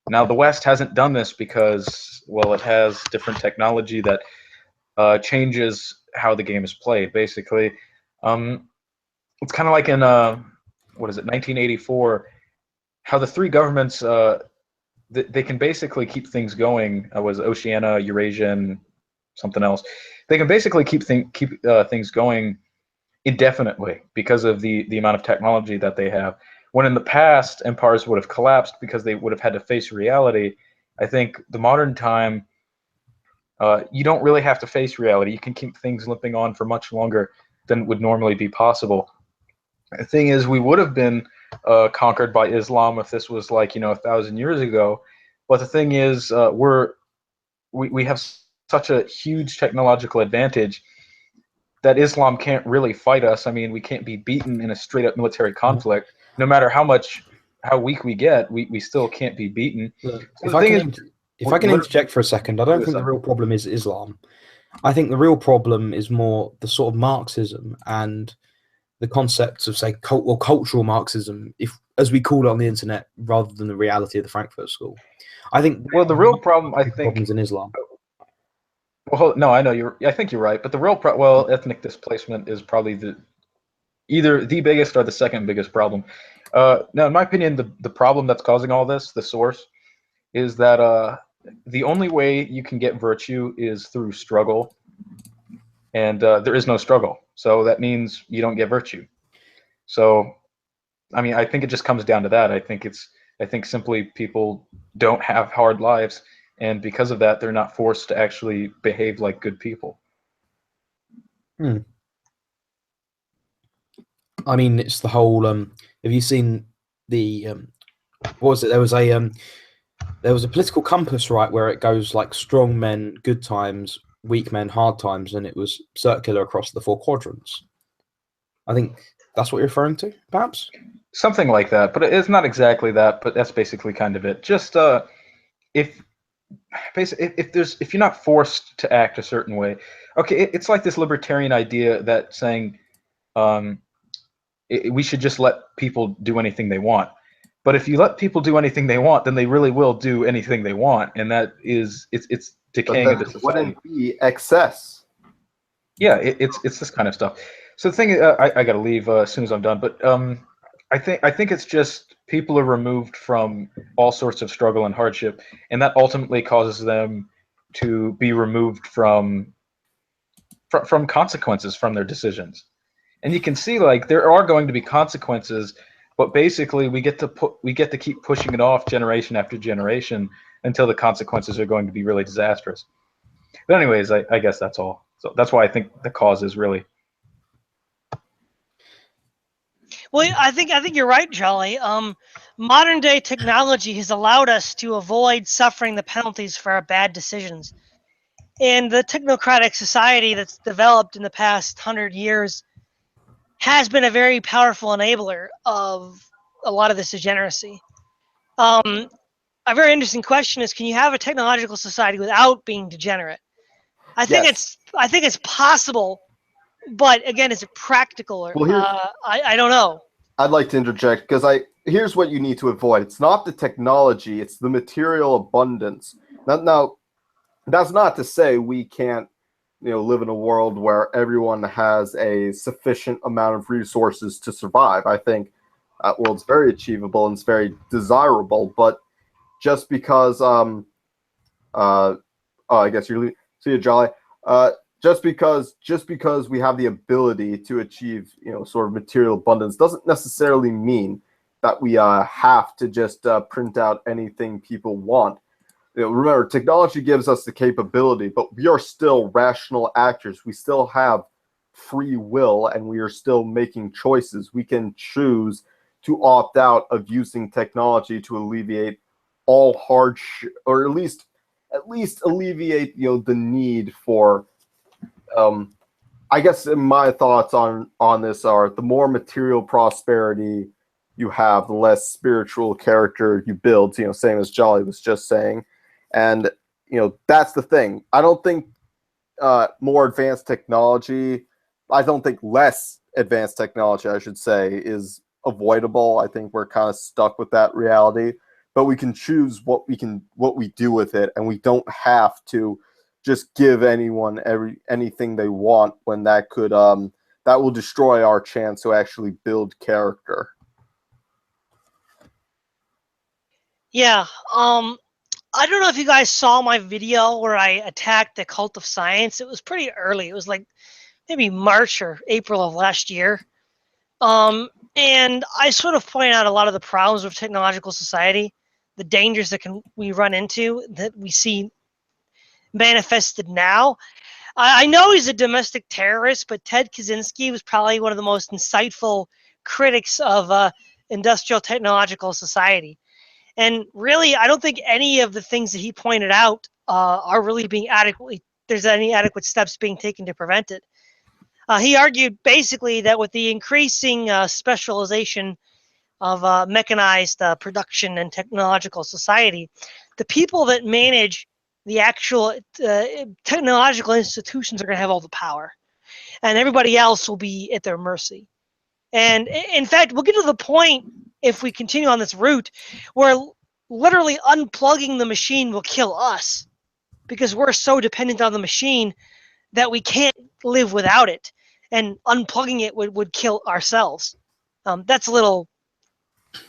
D: Now, the West hasn't done this because, well, it has different technology that changes how the game is played. Basically, it's kind of like in 1984, how the three governments they can basically keep things going. Was Oceania, Eurasia, and something else? They can basically keep things going indefinitely because of the amount of technology that they have. When in the past, empires would have collapsed because they would have had to face reality. I think the modern time, you don't really have to face reality. You can keep things limping on for much longer than would normally be possible. The thing is, we would have been conquered by Islam if this was like 1,000 years ago. But the thing is, we have such a huge technological advantage that Islam can't really fight us. I mean, we can't be beaten in a straight up military conflict. No matter how weak we get, we still can't be beaten.
E: Look,
D: So
E: if I can interject for a second, I don't think the real problem is Islam. I think the real problem is more the sort of Marxism and the concepts of, say, cultural Marxism, as we call it on the internet, rather than the reality of the Frankfurt School. I think.
D: Well, the real problem, I think,
E: problems in Islam.
D: Well, no, I know I think you're right, but the real ethnic displacement is probably either the biggest or the second biggest problem. Now, in my opinion, the problem that's causing all this, the source, is that the only way you can get virtue is through struggle, and there is no struggle. So that means you don't get virtue. So, I mean, I think it just comes down to that. I think simply people don't have hard lives, and because of that, they're not forced to actually behave like good people.
E: I mean, it's the whole. Have you seen the? What was it? There was a political compass, right, where it goes like strong men, good times, weak men, hard times, and it was circular across the four quadrants. I think that's what you're referring to, perhaps.
D: Something like that, but it's not exactly that. But that's basically kind of it. Just if you're not forced to act a certain way, okay, it's like this libertarian idea that saying we should just let people do anything they want. But if you let people do anything they want, then they really will do anything they want, and that is it's
B: But
D: decaying
B: then
D: into
B: it
D: society.
B: wouldn't be excess.
D: Yeah, it's this kind of stuff. So the thing, I got to leave as soon as I'm done. But I think it's just people are removed from all sorts of struggle and hardship, and that ultimately causes them to be removed from consequences from their decisions. And you can see like there are going to be consequences, but basically we get to keep pushing it off generation after generation until the consequences are going to be really disastrous. But anyways, I guess that's all. So that's why I think the cause is really.
A: Well, I think you're right, Jolly. Modern day technology has allowed us to avoid suffering the penalties for our bad decisions. And the technocratic society that's developed in the past 100 years has been a very powerful enabler of a lot of this degeneracy. Um, a very interesting question is: can you have a technological society without being degenerate?
B: Yes.
A: I think it's possible, but again, is it practical? Or
B: Well, here
A: I don't know.
B: I'd like to interject because here's what you need to avoid. It's not the technology; it's the material abundance. Now, that's not to say we can't, live in a world where everyone has a sufficient amount of resources to survive. I think that world's very achievable and it's very desirable. But just because, I guess you're see you, Jolly. Just because we have the ability to achieve, sort of material abundance doesn't necessarily mean that we have to just print out anything people want. Remember, technology gives us the capability, but we are still rational actors. We still have free will, and we are still making choices. We can choose to opt out of using technology to alleviate all hardship, or at least alleviate the need for. I guess my thoughts on this are: the more material prosperity you have, the less spiritual character you build. Same as Jolly was just saying. And that's the thing. I don't think more advanced technology, I don't think less advanced technology, I should say, is avoidable. I think we're kind of stuck with that reality. But we can choose what we do with it, and we don't have to just give anyone anything they want when that will destroy our chance to actually build character.
A: Yeah. I don't know if you guys saw my video where I attacked the cult of science. It was pretty early. It was like maybe March or April of last year. And I sort of point out a lot of the problems with technological society, the dangers that we run into that we see manifested now. I know he's a domestic terrorist, but Ted Kaczynski was probably one of the most insightful critics of industrial technological society. And really, I don't think any of the things that he pointed out are really being there's any adequate steps being taken to prevent it. He argued basically that with the increasing specialization of mechanized production and technological society, the people that manage the actual technological institutions are going to have all the power, and everybody else will be at their mercy. And in fact, we'll get to the point, if we continue on this route, where literally unplugging the machine will kill us because we're so dependent on the machine that we can't live without it. And unplugging it would kill ourselves. That's a little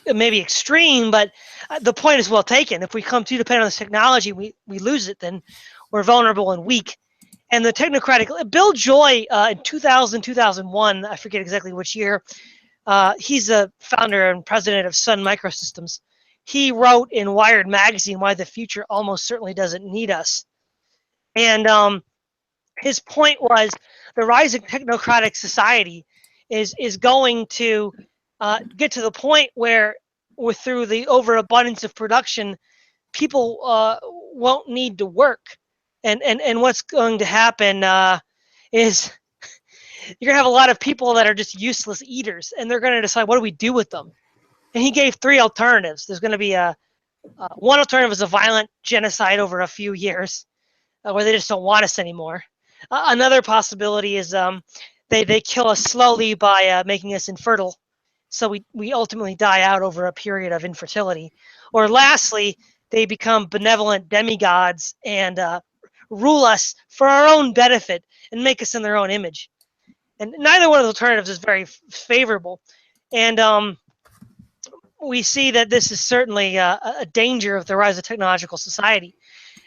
A: maybe extreme, but the point is well taken. If we come too dependent on this technology, we lose it, then we're vulnerable and weak. And the technocratic, Bill Joy in 2000, 2001, I forget exactly which year, he's the founder and president of Sun Microsystems. He wrote in Wired magazine why the future almost certainly doesn't need us. And his point was the rising technocratic society is going to get to the point where, through the overabundance of production, people won't need to work. And what's going to happen is you're going to have a lot of people that are just useless eaters, and they're going to decide, what do we do with them? And he gave three alternatives. There's going to be one alternative is a violent genocide over a few years, where they just don't want us anymore. Another possibility is they kill us slowly by making us infertile, so we ultimately die out over a period of infertility. Or lastly, they become benevolent demigods and rule us for our own benefit and make us in their own image. And neither one of the alternatives is very favorable. And we see that this is certainly a danger of the rise of technological society.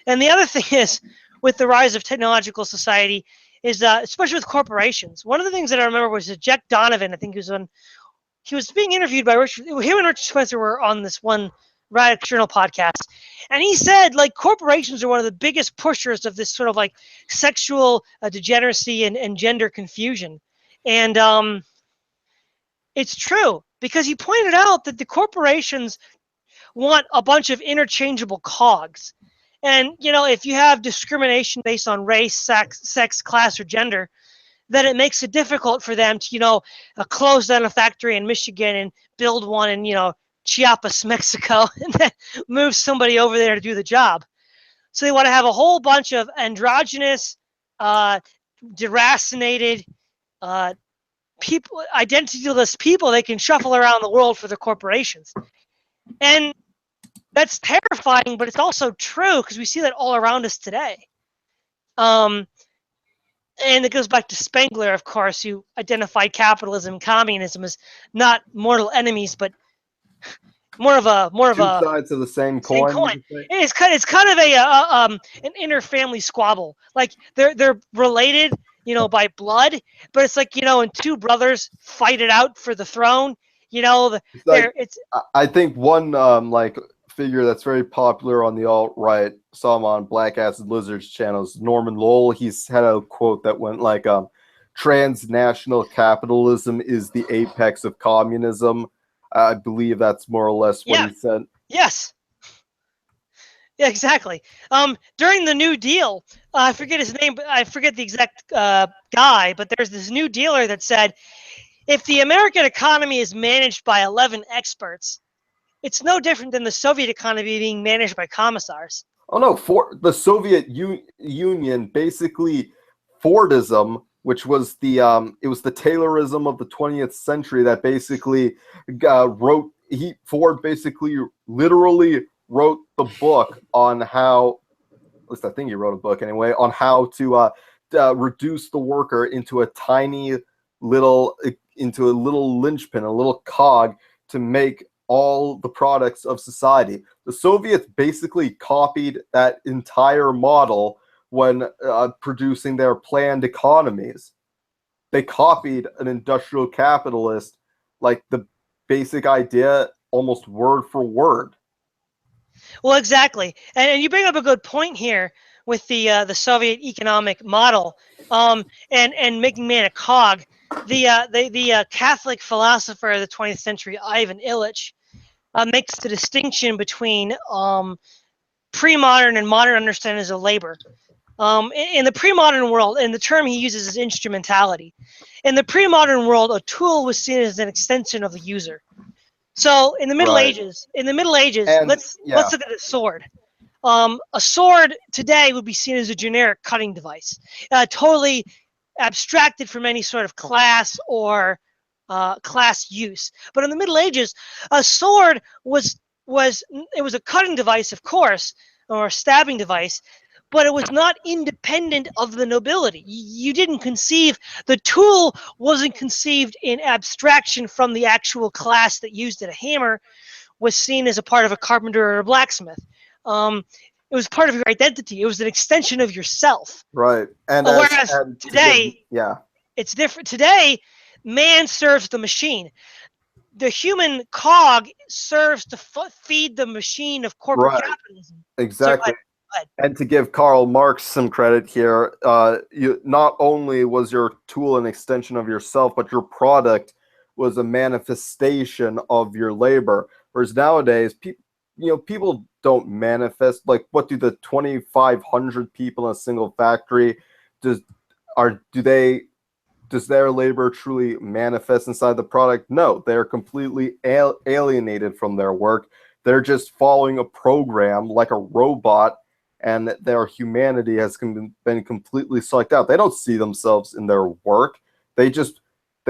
A: And the other thing is, with the rise of technological society, is especially with corporations. One of the things that I remember was that Jack Donovan, I think he was being interviewed by Richard. Him and Richard Spencer were on this one Radical Journal podcast, and he said like corporations are one of the biggest pushers of this sort of like sexual degeneracy and gender confusion, and it's true because he pointed out that the corporations want a bunch of interchangeable cogs. And, you know, if you have discrimination based on race, sex, class, or gender, then it makes it difficult for them to, you know, close down a factory in Michigan and build one in, you know, Chiapas, Mexico, and then move somebody over there to do the job. So they want to have a whole bunch of androgynous, deracinated, people, identityless people they can shuffle around the world for the corporations. And that's terrifying, but it's also true because we see that all around us today. And it goes back to Spengler, of course, who identified capitalism and communism as not mortal enemies, but more of
B: Two
A: a
B: sides of the same
A: same
B: coin.
A: coin. It's kind of an inter-family squabble. Like they're related, you know, by blood, but it's like, you know, when two brothers fight it out for the throne, you know,
B: It's like,
A: it's
B: I think one like figure that's very popular on the alt-right, saw him on Black Acid Lizard's channels, Norman Lowell. He's had a quote that went like, transnational capitalism is the apex of communism. I believe that's more or less what
A: yeah,
B: he said.
A: yes. Yeah, exactly. During the New Deal, I forget his name, but I forget the exact guy. But there's this New Dealer that said, if the American economy is managed by 11 experts, it's no different than the Soviet economy being managed by commissars.
B: Oh no, for the Soviet Union, basically Fordism, which was the it was the Taylorism of the 20th century that basically Ford basically literally wrote the book on how, at least I think he wrote a book anyway, on how to reduce the worker into a tiny little linchpin, a little cog to make all the products of society. The Soviets basically copied that entire model when producing their planned economies. They copied an industrial capitalist, like the basic idea, almost word for word.
A: Well, exactly, and you bring up a good point here with the Soviet economic model, and making man a cog. The Catholic philosopher of the 20th century, Ivan Illich, makes the distinction between pre-modern and modern understandings of labor. In the pre-modern world, and the term he uses is instrumentality. In the pre-modern world, a tool was seen as an extension of the user. So in the Middle
B: Right.
A: Ages,
B: And
A: let's look at a sword. A sword today would be seen as a generic cutting device, totally abstracted from any sort of class or class use. But in the Middle Ages, a sword was a cutting device, of course, or a stabbing device, but it was not independent of the nobility. You didn't conceive, the tool wasn't conceived in abstraction from the actual class that used it. A hammer was seen as a part of a carpenter or a blacksmith. It was part of your identity. It was an extension of yourself.
B: Right. And
A: Whereas today,
B: yeah.
A: it's different. Today, man serves the machine. The human cog serves to feed the machine of corporate
B: Right.
A: capitalism.
B: Exactly.
A: Go ahead.
B: And to give Karl Marx some credit here, you not only was your tool an extension of yourself, but your product was a manifestation of your labor. Whereas nowadays, people don't manifest. Like, what do the 2,500 people in a single factory does their labor truly manifest inside the product? No, they're completely alienated from their work. They're just following a program like a robot, and their humanity has been completely sucked out. They don't see themselves in their work. They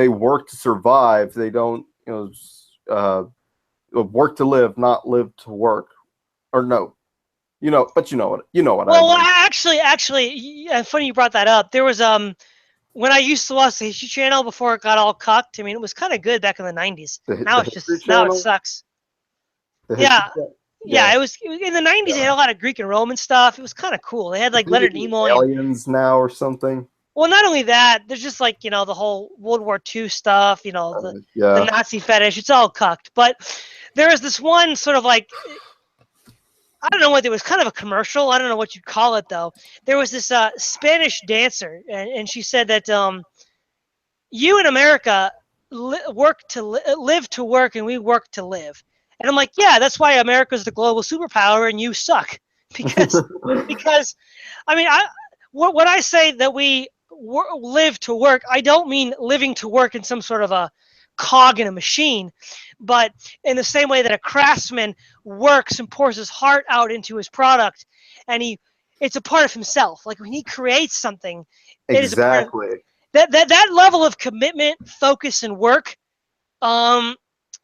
B: work to survive. They don't, work to live, not live to work. Or no, But you know what I
A: Well,
B: mean.
A: actually, funny you brought that up. There was when I used to watch the History Channel before it got all cucked. I mean, it was kind of good back in the '90s.
B: The History
A: Now it
B: Channel,
A: sucks.
B: the History
A: Yeah,
B: Channel, yeah.
A: yeah. It was in the '90s. They had a lot of Greek and Roman stuff. It was kind of cool. They had
B: I
A: like
B: think they
A: Leonard
B: do
A: Nimoy and
B: aliens now or something.
A: well, not only that. There's just like the whole World War II stuff. The
B: Yeah,
A: Nazi fetish. It's all cucked. But there was this one sort of like I don't know what it was, kind of a commercial. I don't know what you'd call it though. There was this Spanish dancer, and she said that you in America live to work, and we work to live. And I'm like, yeah, that's why America's the global superpower, and you suck because I mean, when I say that we live to work, I don't mean living to work in some sort of a cog in a machine, but in the same way that a craftsman works and pours his heart out into his product, and it's a part of himself. Like when he creates something, it is a part of
B: exactly.
A: that level of commitment, focus, and work. Um,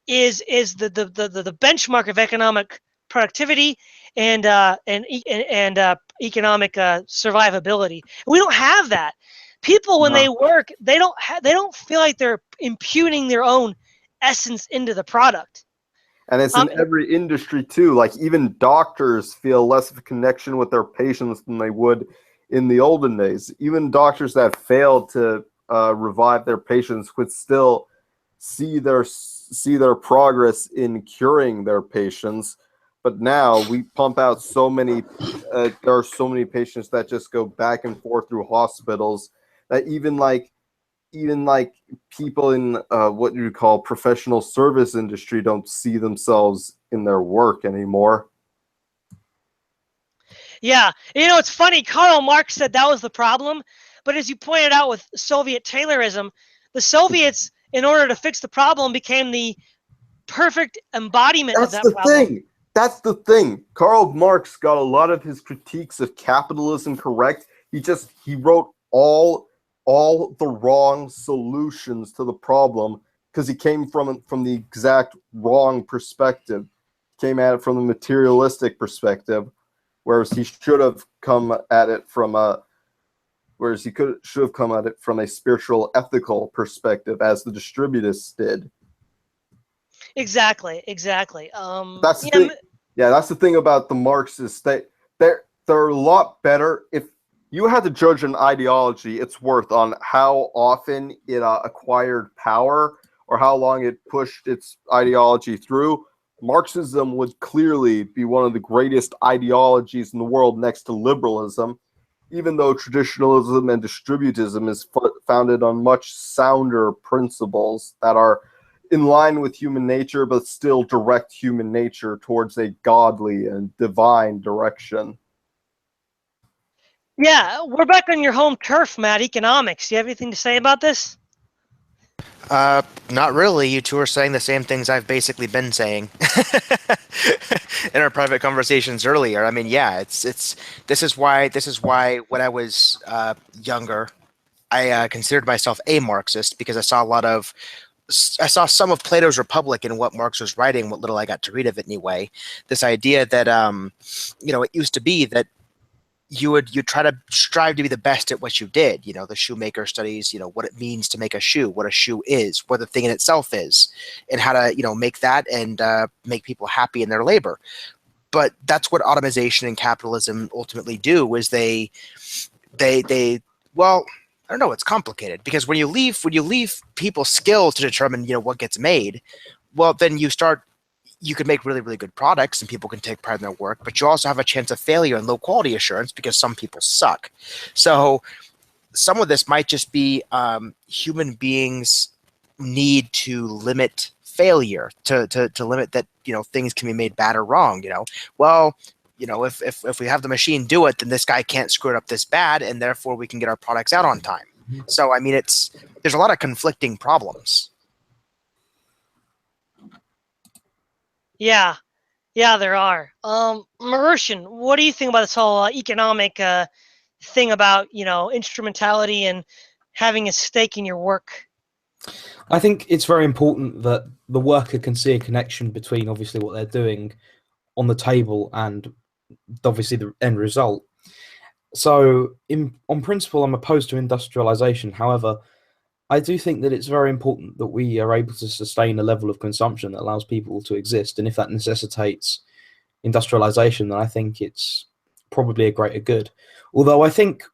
A: is the benchmark of economic productivity and economic survivability. We don't have that. People when
B: No.
A: they work, they don't feel like they're imputing their own essence into the product.
B: And it's in
A: Um,
B: every industry too. Like even doctors feel less of a connection with their patients than they would in the olden days. Even doctors that failed to revive their patients would still see their progress in curing their patients. But now we pump out so many. There are so many patients that just go back and forth through hospitals that even like people in what you call professional service industry don't see themselves in their work anymore.
A: yeah, it's funny. Karl Marx said that was the problem, but as you pointed out with Soviet Taylorism, the Soviets, in order to fix the problem, became the perfect embodiment of
B: That's
A: that
B: the
A: problem.
B: thing. That's the thing. Karl Marx got a lot of his critiques of capitalism correct. He wrote all the wrong solutions to the problem because he came from the exact wrong perspective. He came at it from the materialistic perspective, whereas he should have come at it from a should have come at it from a spiritual ethical perspective, as the distributists did.
A: Exactly.
B: That's the thing. Yeah, that's the thing about the Marxists. They're a lot better. If you had to judge an ideology, its worth on how often it acquired power or how long it pushed its ideology through, Marxism would clearly be one of the greatest ideologies in the world next to liberalism, even though traditionalism and distributism is founded on much sounder principles that are in line with human nature, but still direct human nature towards a godly and divine direction.
A: Yeah, we're back on your home turf, Matt. Economics. You have anything to say about this?
C: Not really. You two are saying the same things I've basically been saying in our private conversations earlier. I mean, yeah, it's this is why when I was younger, I considered myself a Marxist because I saw some of Plato's Republic in what Marx was writing, what little I got to read of it anyway. This idea that it used to be that you'd try to strive to be the best at what you did. The shoemaker studies, what it means to make a shoe, what a shoe is, what the thing in itself is, and how to make that and make people happy in their labor. But that's what automation and capitalism ultimately do. Is they well, I don't know. It's complicated because when you leave people's skill to determine what gets made, well, then you can make really, really good products and people can take pride in their work, but you also have a chance of failure and low quality assurance because some people suck. So some of this might just be human beings need to limit failure to limit that things can be made bad or wrong. Well, if we have the machine do it, then this guy can't screw it up this bad, and therefore we can get our products out on time. So I mean, there's a lot of conflicting problems.
A: Yeah, there are. Marushan, what do you think about this whole economic thing about instrumentality and having a stake in your work?
E: I think it's very important that the worker can see a connection between obviously what they're doing on the table and obviously the end result. So, on principle, I'm opposed to industrialization. However, I do think that it's very important that we are able to sustain a level of consumption that allows people to exist. And if that necessitates industrialization, then I think it's probably a greater good. Although I think,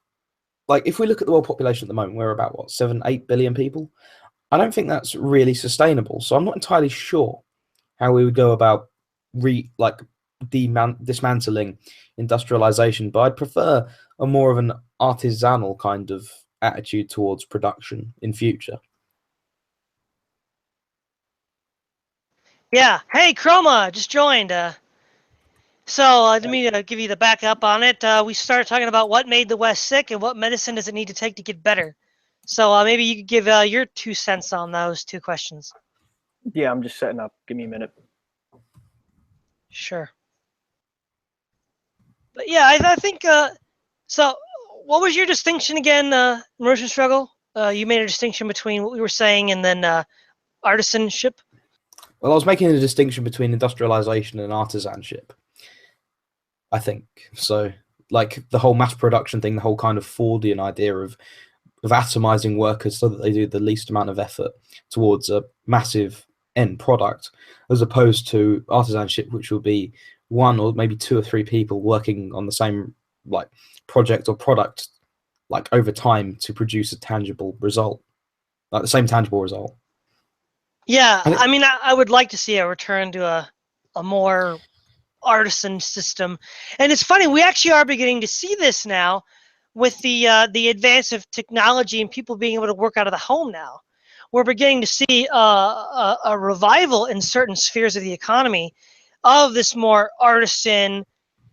E: like, if we look at the world population at the moment, we're about, what, 8 billion people? I don't think that's really sustainable. So I'm not entirely sure how we would go about dismantling industrialization, but I'd prefer a more of an artisanal kind of attitude towards production in future.
A: Yeah. Hey, Chroma just joined. So let me give you the backup on it. We started talking about what made the West sick and what medicine does it need to take to get better. So maybe you could give your 2 cents on those 2 questions.
F: Yeah, I'm just setting up. Give me a minute.
A: Sure. But yeah, I think so. What was your distinction again, immersion struggle? You made a distinction between what we were saying and then artisanship.
E: Well, I was making a distinction between industrialization and artisanship, I think. So, like the whole mass production thing, the whole kind of Fordian idea of atomizing workers so that they do the least amount of effort towards a massive end product, as opposed to artisanship, which will be 1 or maybe 2 or 3 people working on the same like project or product like over time to produce a tangible result, like the same tangible result.
A: Yeah, I mean, I would like to see a return to a more artisan system. And it's funny, we actually are beginning to see this now with the advance of technology and people being able to work out of the home now. We're beginning to see a revival in certain spheres of the economy of this more artisan,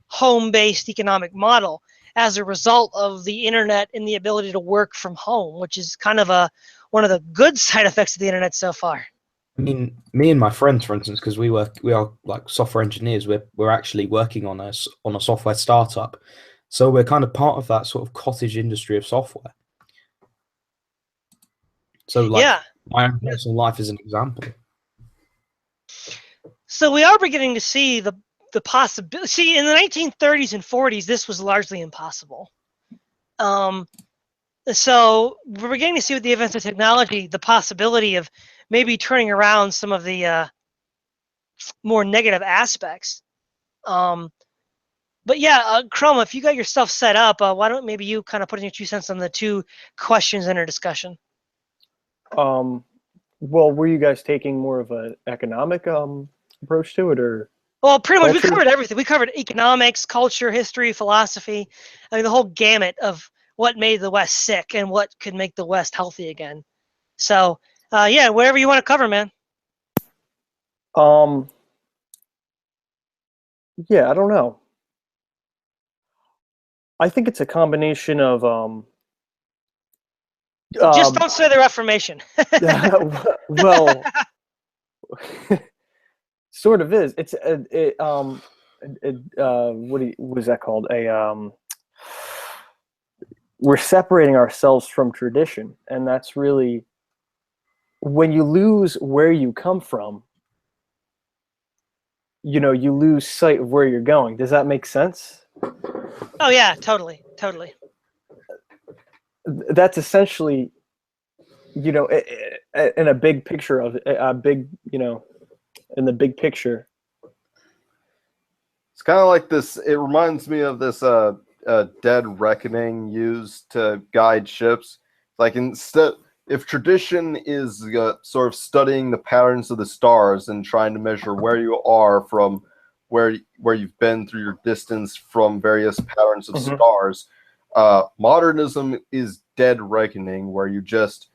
A: home-based economic model as a result of the internet and the ability to work from home, which is kind of one of the good side effects of the internet so far.
E: I mean, me and my friends, for instance, because we are like software engineers. We're actually working on a software startup, so we're kind of part of that sort of cottage industry of software. So, like,
A: Yeah.
E: my own personal life is an example.
A: So we are beginning to see the possibility. See, in the 1930s and 40s, this was largely impossible. So we're beginning to see with the advance of technology the possibility of maybe turning around some of the more negative aspects. But yeah, Chroma, if you got yourself set up, why don't maybe you kind of put in your 2 cents on the 2 questions in our discussion?
F: Well, were you guys taking more of an economic approach to it, or?
A: Well, pretty much we
F: Culture?
A: covered everything. We covered economics, culture, history, philosophy. I mean, the whole gamut of what made the West sick and what could make the West healthy again. So, yeah, whatever you want to cover, man.
F: Yeah, I don't know. I think it's a combination of
A: Just don't say the Reformation.
F: well, sort of is. It's what is that called? We're separating ourselves from tradition, and that's really when you lose where you come from. You know, you lose sight of where you're going. Does that make sense?
A: Oh yeah, totally.
F: That's essentially, you know, in a big picture of a big, you know, in the big picture.
B: It's kind of like this. It reminds me of this dead reckoning used to guide ships. Like instead, if tradition is sort of studying the patterns of the stars and trying to measure where you are from where you've been through your distance from various patterns of stars, modernism is dead reckoning, where you just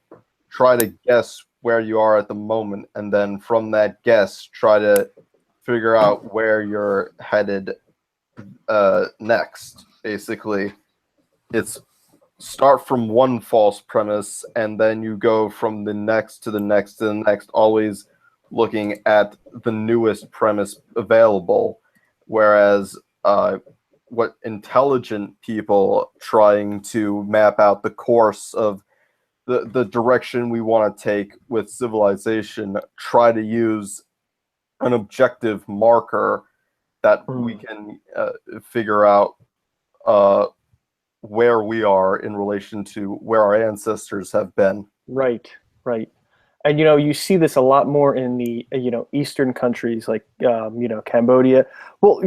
B: try to guess where you are at the moment, and then from that guess try to figure out where you're headed next. Basically, it's start from one false premise and then you go from the next to the next to the next, always looking at the newest premise available. Whereas what intelligent people trying to map out the course of the direction we want to take with civilization try to use an objective marker that we can figure out where we are in relation to where our ancestors have been.
F: Right, right. And you see this a lot more in the Eastern countries like Cambodia. Well,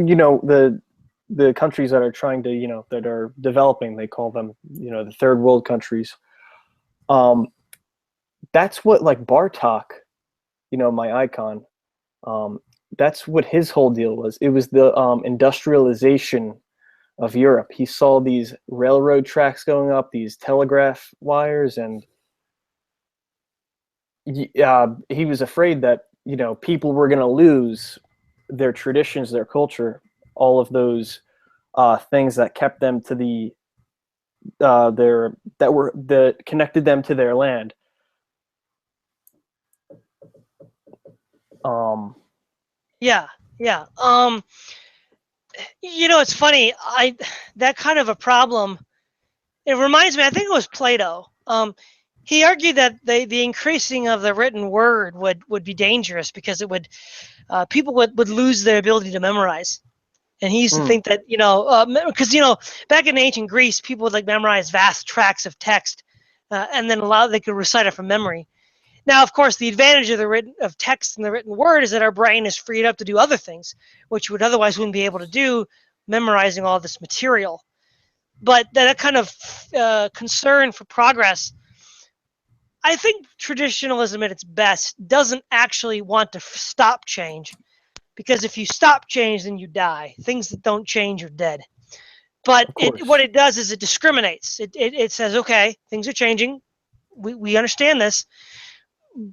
F: the countries that are trying to that are developing, they call them the third world countries. That's what, like, Bartok, my icon. That's what his whole deal was. It was the industrialization of Europe. He saw these railroad tracks going up, these telegraph wires, and he was afraid that people were going to lose their traditions, their culture, all of those things that kept them to that connected them to their land.
A: Yeah, yeah. It's funny. That kind of a problem. It reminds me. I think it was Plato. He argued that the increasing of the written word would be dangerous because it would people would lose their ability to memorize. And he used to think that because back in ancient Greece, people would like memorize vast tracts of text, and then they could recite it from memory. Now, of course, the advantage of text and the written word is that our brain is freed up to do other things, which would otherwise wouldn't be able to do, memorizing all this material. But that kind of concern for progress, I think traditionalism at its best doesn't actually want to stop change, because if you stop change, then you die. Things that don't change are dead. But what it does is it discriminates. It says, okay, things are changing. We understand this.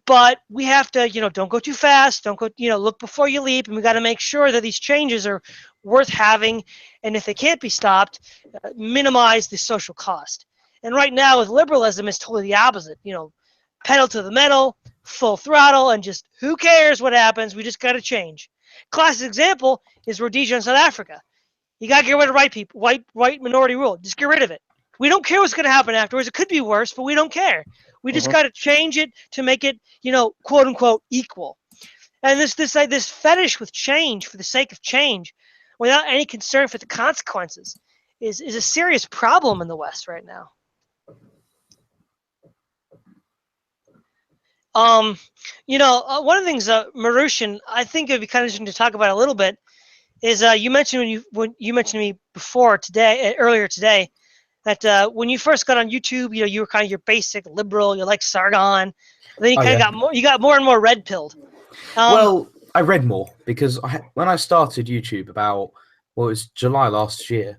A: But we have to, don't go too fast. Don't go, look before you leap. And we got to make sure that these changes are worth having. And if they can't be stopped, minimize the social cost. And right now with liberalism, it's totally the opposite. Pedal to the metal, full throttle, and just who cares what happens? We just got to change. Classic example is Rhodesia in South Africa. You got to get rid of white minority rule. Just get rid of it. We don't care what's going to happen afterwards. It could be worse, but we don't care. We just got to change it to make it, quote unquote, equal. And this fetish with change for the sake of change, without any concern for the consequences, is a serious problem in the West right now. One of the things, Marushan, I think it would be kind of interesting to talk about a little bit is you mentioned when you mentioned to me earlier today, that when you first got on YouTube, you were kind of your basic liberal. You like Sargon. Then you got more and more red pilled.
E: Well, I read more because when I started YouTube about it was July last year,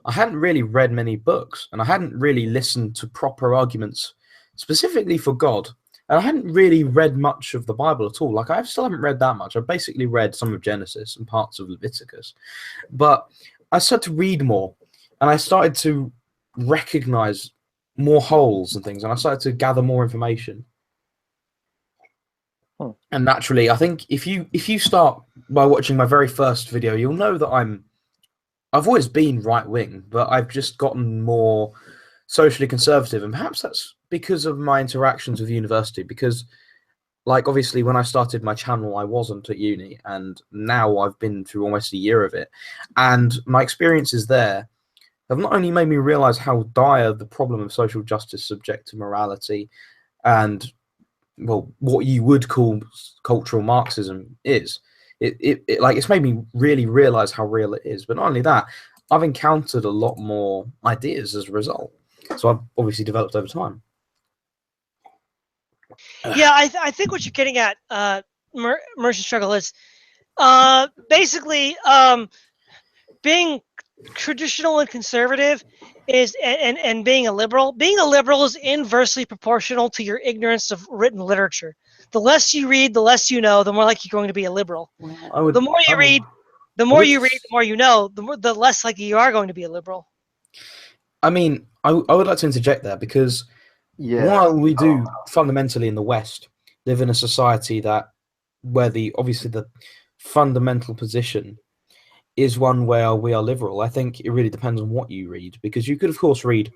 E: I hadn't really read many books, and I hadn't really listened to proper arguments specifically for God. And I hadn't really read much of the Bible at all. Like, I still haven't read that much. I've basically read some of Genesis and parts of Leviticus. But I started to read more, and I started to recognize more holes and things, and I started to gather more information. And naturally, I think if you start by watching my very first video, you'll know that I've always been right-wing, but I've just gotten more socially conservative, and perhaps that's because of my interactions with university, because like obviously when I started my channel I wasn't at uni, and now I've been through almost a year of it, and my experiences there have not only made me realize how dire the problem of social justice, subjective morality, and what you would call cultural Marxism is. It's made me really realize how real it is. But not only that, I've encountered a lot more ideas as a result. So I've obviously developed over time.
A: Yeah, I think what you're getting at, Merchant Struggle, is basically being traditional and conservative is and being a liberal. Being a liberal is inversely proportional to your ignorance of written literature. The less you read, the less you know, the more likely you're going to be a liberal. The more you read, the more you know, the less likely you are going to be a liberal.
E: I mean, I would like to interject there, because while we do fundamentally in the West live in a society where obviously the fundamental position is one where we are liberal, I think it really depends on what you read, because you could of course read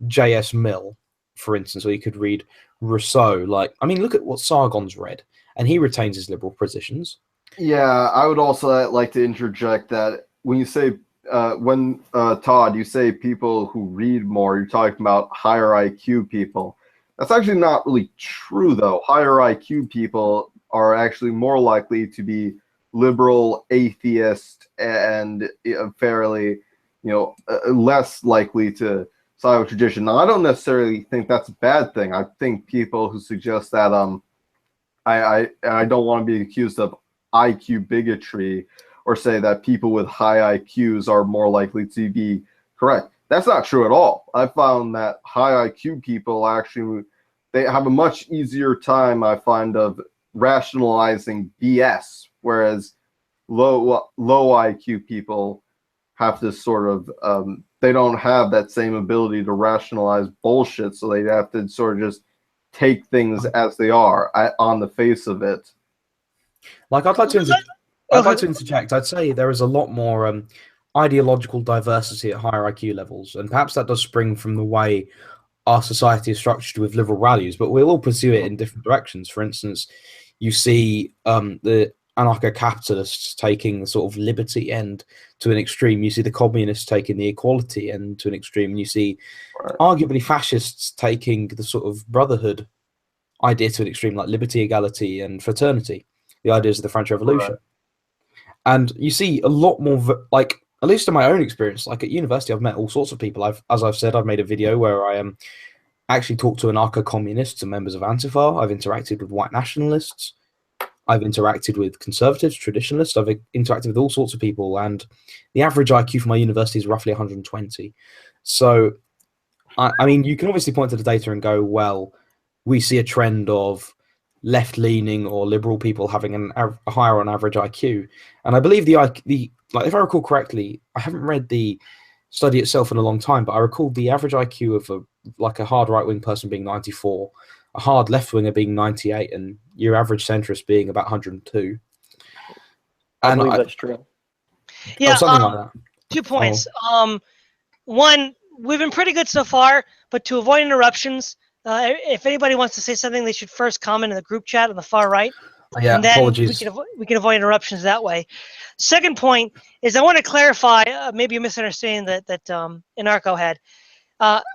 E: J.S. Mill, for instance, or you could read Rousseau. Look at what Sargon's read, and he retains his liberal positions.
B: Yeah, I would also like to interject that when you say Todd, you say people who read more, you're talking about higher IQ people. That's actually not really true, though. Higher IQ people are actually more likely to be liberal, atheist, and fairly, less likely to side with tradition. Now, I don't necessarily think that's a bad thing. I think people who suggest that I don't want to be accused of IQ bigotry or say that people with high IQs are more likely to be correct. That's not true at all. I found that high IQ people actually they have a much easier time, I find, of rationalizing BS, whereas low IQ people have to sort of they don't have that same ability to rationalize bullshit, so they have to sort of just take things as they are on the face of it.
E: Like I'd like
A: Okay.
E: to interject. I'd say there is a lot more ideological diversity at higher IQ levels, and perhaps that does spring from the way our society is structured with liberal values, but we'll all pursue it in different directions. For instance, you see the anarcho-capitalists taking the sort of liberty end to an extreme. You see the communists taking the equality end to an extreme. And you see
B: Right.
E: arguably fascists taking the sort of brotherhood idea to an extreme, like liberty, equality, and fraternity, the ideas of the French
B: Right.
E: Revolution. And you see a lot more, like, at least in my own experience, like at university, I've met all sorts of people. As I've said, I've made a video where I am actually talked to anarcho-communists and members of Antifa. I've interacted with white nationalists. I've interacted with conservatives, traditionalists. I've interacted with all sorts of people, and the average IQ for my university is roughly 120. So, I mean, you can obviously point to the data and go, well, we see a trend of left-leaning or liberal people having a higher on average IQ, and I believe like if I recall correctly, I haven't read the study itself in a long time, but I recall the average IQ of a hard right-wing person being 94, a hard left-winger being 98, and your average centrist being about 102.
F: I
E: And
F: believe that's true.
E: oh,
A: Yeah.
E: something like that.
A: 2 points.
E: Oh,
A: One, we've been pretty good so far, but to avoid interruptions, if anybody wants to say something, they should first comment in the group chat on the far right,
E: yeah,
A: and then
E: apologies.
A: we can avoid interruptions that way. Second point is I want to clarify, maybe a misunderstanding that Inarco had.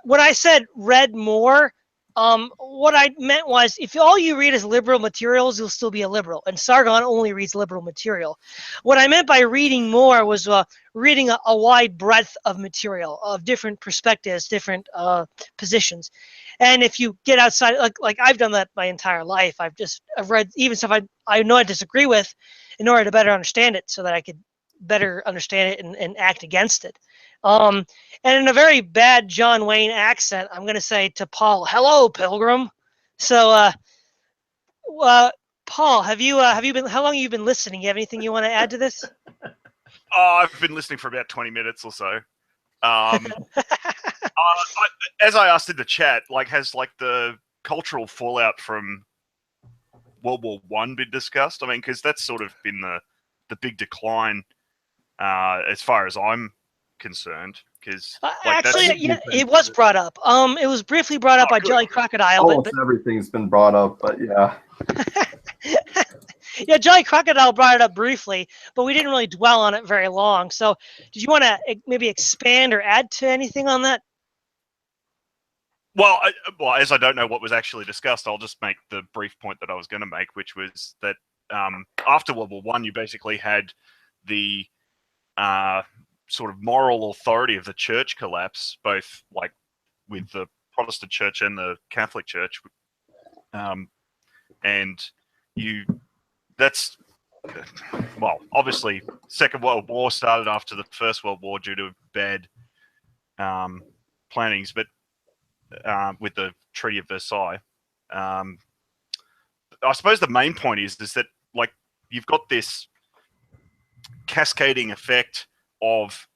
A: When I said read more, what I meant was if all you read is liberal materials, you'll still be a liberal. And Sargon only reads liberal material. What I meant by reading more was reading a wide breadth of material, of different perspectives, different positions. And if you get outside, like I've done that my entire life, I've read even stuff I know I disagree with in order to better understand it so that I could better understand it and act against it. And in a very bad John Wayne accent, I'm going to say to Paul, "Hello, Pilgrim." So, uh, Paul, have you been? How long have you been listening? You have anything you want to add to this?
G: Oh, I've been listening for about 20 minutes or so. As I asked in the chat, like, has like the cultural fallout from World War One been discussed? I mean, because that's sort of been the big decline as far as I'm concerned. Because like
A: Actually,
G: that's
A: yeah, it was brought up. It was briefly brought up by
G: good.
A: Jelly Crocodile,
B: Almost everything's been brought up, but yeah.
A: yeah, Jelly Crocodile brought it up briefly, but we didn't really dwell on it very long. So, did you want to maybe expand or add to anything on that?
G: Well, as I don't know what was actually discussed, I'll just make the brief point that I was going to make, which was that after World War One, you basically had the sort of moral authority of the church collapse, both like with the Protestant church and the Catholic church, and that's well, obviously, Second World War started after the First World War due to bad plannings, but with the Treaty of Versailles. I suppose the main point is that like you've got this cascading effect of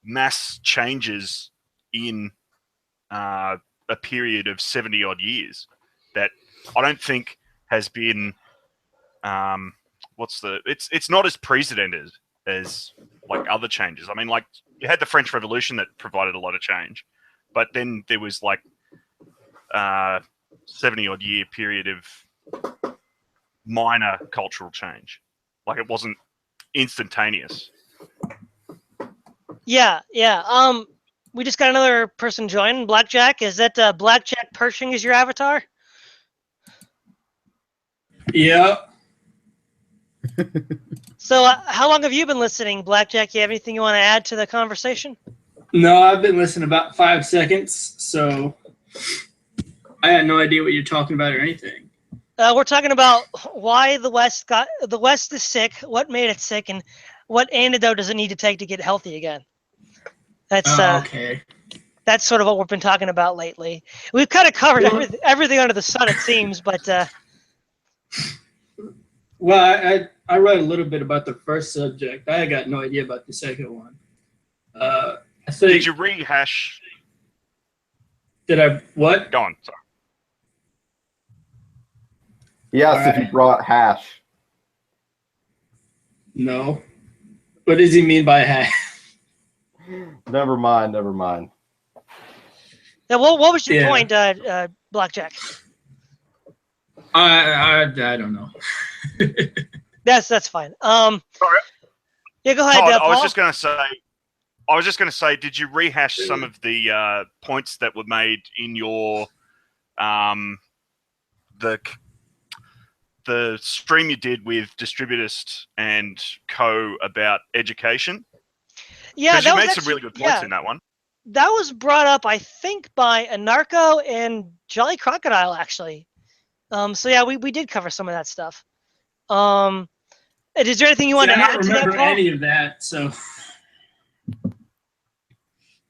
G: mass changes in a period of 70 odd years that I don't think has been it's not as precedented as like other changes. I mean, like you had the French Revolution that provided a lot of change, but then there was like 70 odd year period of minor cultural change. Like it wasn't instantaneous.
A: Yeah. We just got another person join. Blackjack. Is that Blackjack Pershing is your avatar?
H: Yeah.
A: So how long have you been listening, Blackjack? You have anything you want to add to the conversation?
H: No, I've been listening about 5 seconds, so I had no idea what you're talking about or anything.
A: We're talking about why the West is sick, what made it sick, and what antidote does it need to take to get healthy again. That's
H: okay.
A: That's sort of what we've been talking about lately. We've kind of covered everything under the sun, it seems, but
H: well, I read a little bit about the first subject. I got no idea about the second one. I think.
G: Did you rehash?
H: Did I what?
G: Go on. Sorry.
B: Yes, if you brought hash.
H: No. What does he mean by hash?
B: Never mind. Never mind.
A: Yeah, what was your point, Blackjack?
H: I don't know.
A: That's fine.
G: Sorry.
A: Yeah, go ahead.
G: Todd,
A: Paul.
G: I was just going to say, did you rehash some of the points that were made in your the stream you did with Distributist and Co about education?
A: Yeah,
G: because you made some really good points in that one.
A: That was brought up, I think, by Anarcho and Jolly Crocodile, actually. So yeah, we did cover some of that stuff. Is there anything you want to add to that, Paul?
H: I don't remember any of that, so.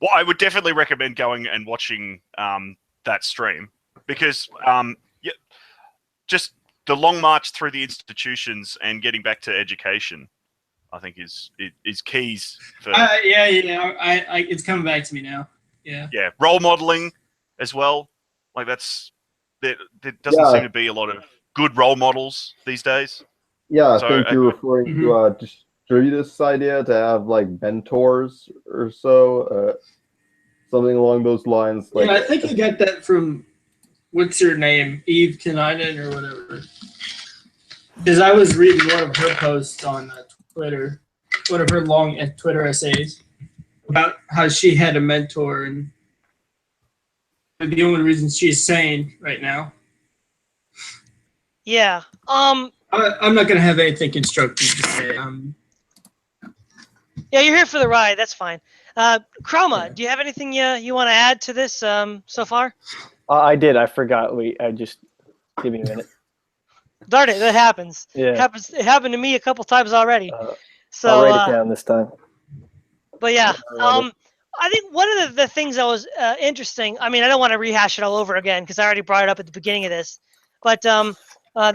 G: Well, I would definitely recommend going and watching that stream because just the long march through the institutions and getting back to education, I think is keys for.
H: It's coming back to me now. Yeah.
G: Yeah, role modeling as well. Like there doesn't seem to be a lot of good role models these days.
B: Yeah, I
G: So,
B: think you're referring to Distributist's idea to have like mentors or so, something along those lines. Like,
H: yeah, I think I got that from what's her name, Eve Kaninen or whatever. Because I was reading one of her posts on Twitter, one of her long Twitter essays about how she had a mentor and the only reason she's sane right now.
A: Yeah.
H: I'm not going to have anything constructive to say.
A: Yeah, you're here for the ride. That's fine. Chroma, do you have anything you want to add to this so far?
F: I did. I forgot. I just give me a minute.
A: Darn it, that happens.
F: Yeah.
A: It happened to me a couple times already. So
F: I'll write it down this time.
A: But yeah, I think one of the things that was interesting. I mean, I don't want to rehash it all over again because I already brought it up at the beginning of this. But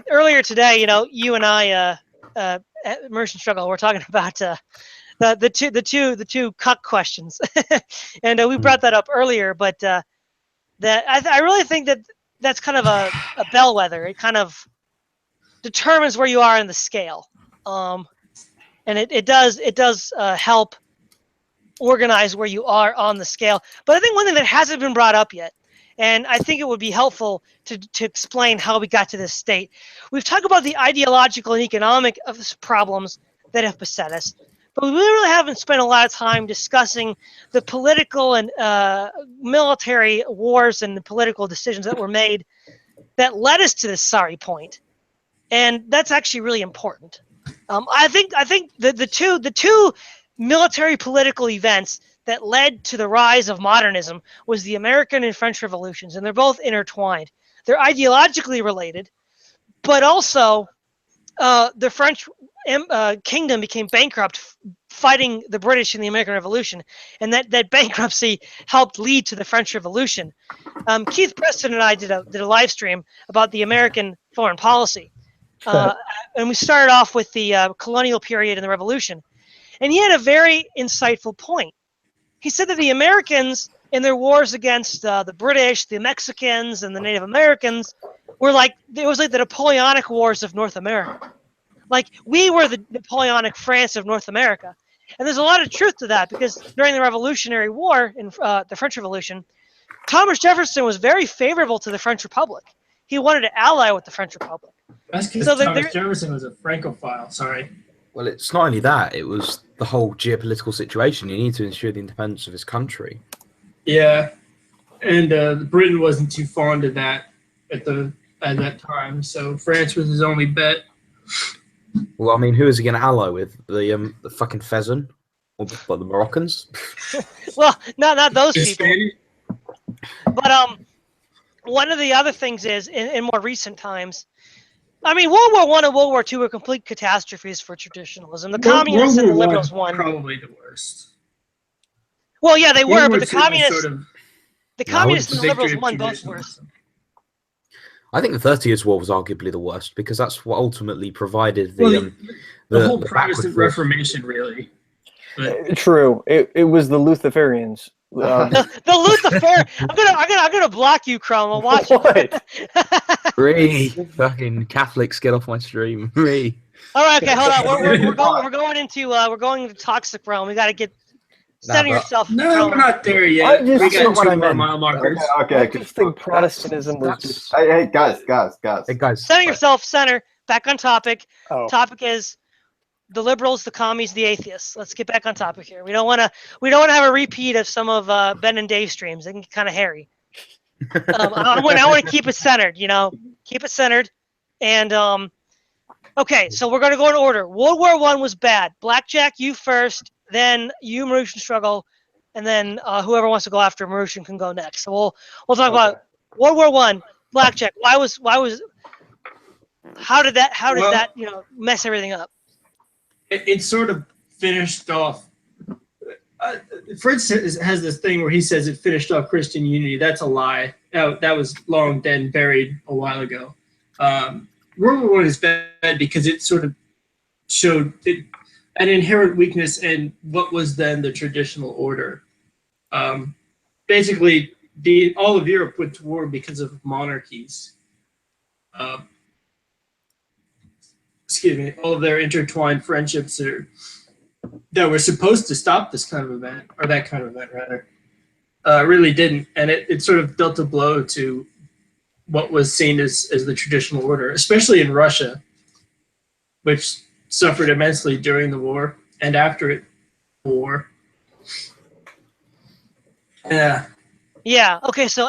A: earlier today, you and I, at Immersion Struggle, we're talking about the two cuck questions, and we brought that up earlier. But that I really think that's kind of a bellwether. It kind of determines where you are in the scale, and it does help organize where you are on the scale. But I think one thing that hasn't been brought up yet, and I think it would be helpful to explain how we got to this state. We've talked about the ideological and economic problems that have beset us, but we really haven't spent a lot of time discussing the political and military wars and the political decisions that were made that led us to this sorry point. And that's actually really important. I think the two military political events that led to the rise of modernism was the American and French revolutions, and they're both intertwined. They're ideologically related, but also the French kingdom became bankrupt fighting the British in the American Revolution, and that bankruptcy helped lead to the French Revolution. Keith Preston and I did a live stream about the American foreign policy, and we started off with the colonial period and the Revolution, and he had a very insightful point. He said that the Americans in their wars against the British, the Mexicans, and the Native Americans were like the Napoleonic Wars of North America. Like we were the Napoleonic France of North America, and there's a lot of truth to that because during the Revolutionary War in the French Revolution, Thomas Jefferson was very favorable to the French Republic. He wanted to ally with the French Republic.
H: That's because
A: So
H: Thomas Jefferson was a Francophile. Sorry.
E: Well, it's not only that; it was the whole geopolitical situation. You need to ensure the independence of his country.
H: Yeah, and Britain wasn't too fond of that at that time, so France was his only bet.
E: Well, I mean, who is he going to ally with? The fucking pheasant, or the Moroccans?
A: well, not those
H: The
A: people.
H: Spanish-
A: But one of the other things is in more recent times. I mean, World War I and World War II were complete catastrophes for traditionalism. The communists and the
H: World War
A: liberals
H: I
A: won.
H: probably the worst.
A: Well, yeah, they were,
H: World
A: but
H: War
A: the
H: II was
A: communists,
H: sort of
A: the
E: No, I wouldn't
A: communists and
H: the
A: the liberals
H: victory of
A: won both wars.
H: traditionalism.
E: I think the 30 Years' War was arguably the worst because that's what ultimately provided
H: Well,
E: the
H: whole
E: the
H: Protestant
E: backward force.
H: Reformation, really. But
F: True. It was the Luciferians.
A: The Lucifer. I'm gonna block you, Chrome. I'll watch
F: What?
A: it.
E: Free fucking Catholics, get off my stream. Free.
A: All right, okay, hold on. We're going into toxic realm. We got to get center
E: but-
A: yourself.
H: no, we're
A: Chrome.
H: not there yet.
F: I just-
H: We
E: That's not
H: got
E: what I
H: 2 more
E: meant.
H: mile markers.
B: Okay,
F: I
B: okay.
F: just think Protestantism was
E: That's-
F: just.
B: Hey, guys.
E: Hey guys,
A: Center yourself. Center. Back on topic.
F: Oh.
A: Topic is the liberals, the commies, the atheists. Let's get back on topic here. We don't want to have a repeat of some of Ben and Dave's streams. They can get kind of hairy. I want to keep it centered. Keep it centered. And okay, so we're gonna go in order. World War I was bad. Blackjack, you first. Then you, Marushan, struggle, and then whoever wants to go after Marushan can go next. So we'll talk about World War I. Blackjack. How did that mess everything up?
H: It sort of finished off. Fritz has this thing where he says it finished off Christian unity. That's a lie. That was long dead and buried a while ago. World War I is bad because it sort of showed an inherent weakness in what was then the traditional order. Basically, all of Europe went to war because of monarchies. Excuse me, all of their intertwined friendships that were supposed to stop this kind of event, or that kind of event rather, really didn't, and it sort of dealt a blow to what was seen as the traditional order, especially in Russia, which suffered immensely during the war and after it, the war. Yeah,
A: Yeah. Okay. So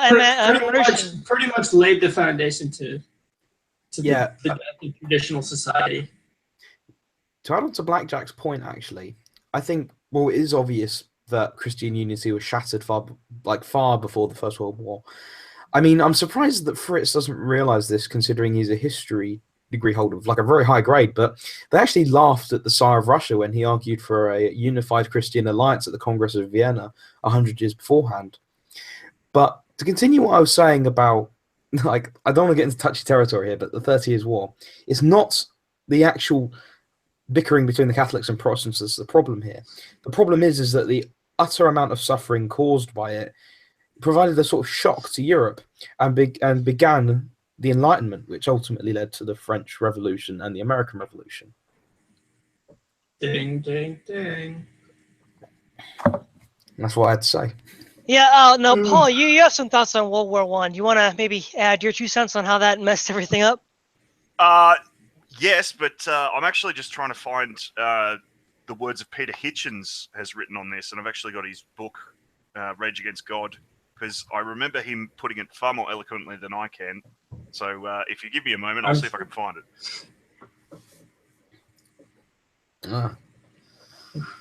H: pretty much laid the foundation to
E: Yeah.
H: the death of traditional society.
E: To add on to Blackjack's point, actually, I think it is obvious that Christian unity was shattered far before the First World War. I mean, I'm surprised that Fritz doesn't realize this, considering he's a history degree holder of a very high grade. But they actually laughed at the Tsar of Russia when he argued for a unified Christian alliance at the Congress of Vienna 100 years beforehand. But to continue what I was saying about, I don't want to get into touchy territory here, but the 30 Years' War, it's not the actual bickering between the Catholics and Protestants that's the problem here. The problem is that the utter amount of suffering caused by it provided a sort of shock to Europe and began the Enlightenment, which ultimately led to the French Revolution and the American Revolution.
H: Ding, ding, ding.
E: That's what I had to say.
A: Yeah. No, Paul, you have some thoughts on World War I. Do you want to maybe add your 2 cents on how that messed everything up?
G: Yes, but I'm actually just trying to find the words of Peter Hitchens has written on this, and I've actually got his book, Rage Against God, because I remember him putting it far more eloquently than I can. So if you give me a moment, I'll see if I can find it.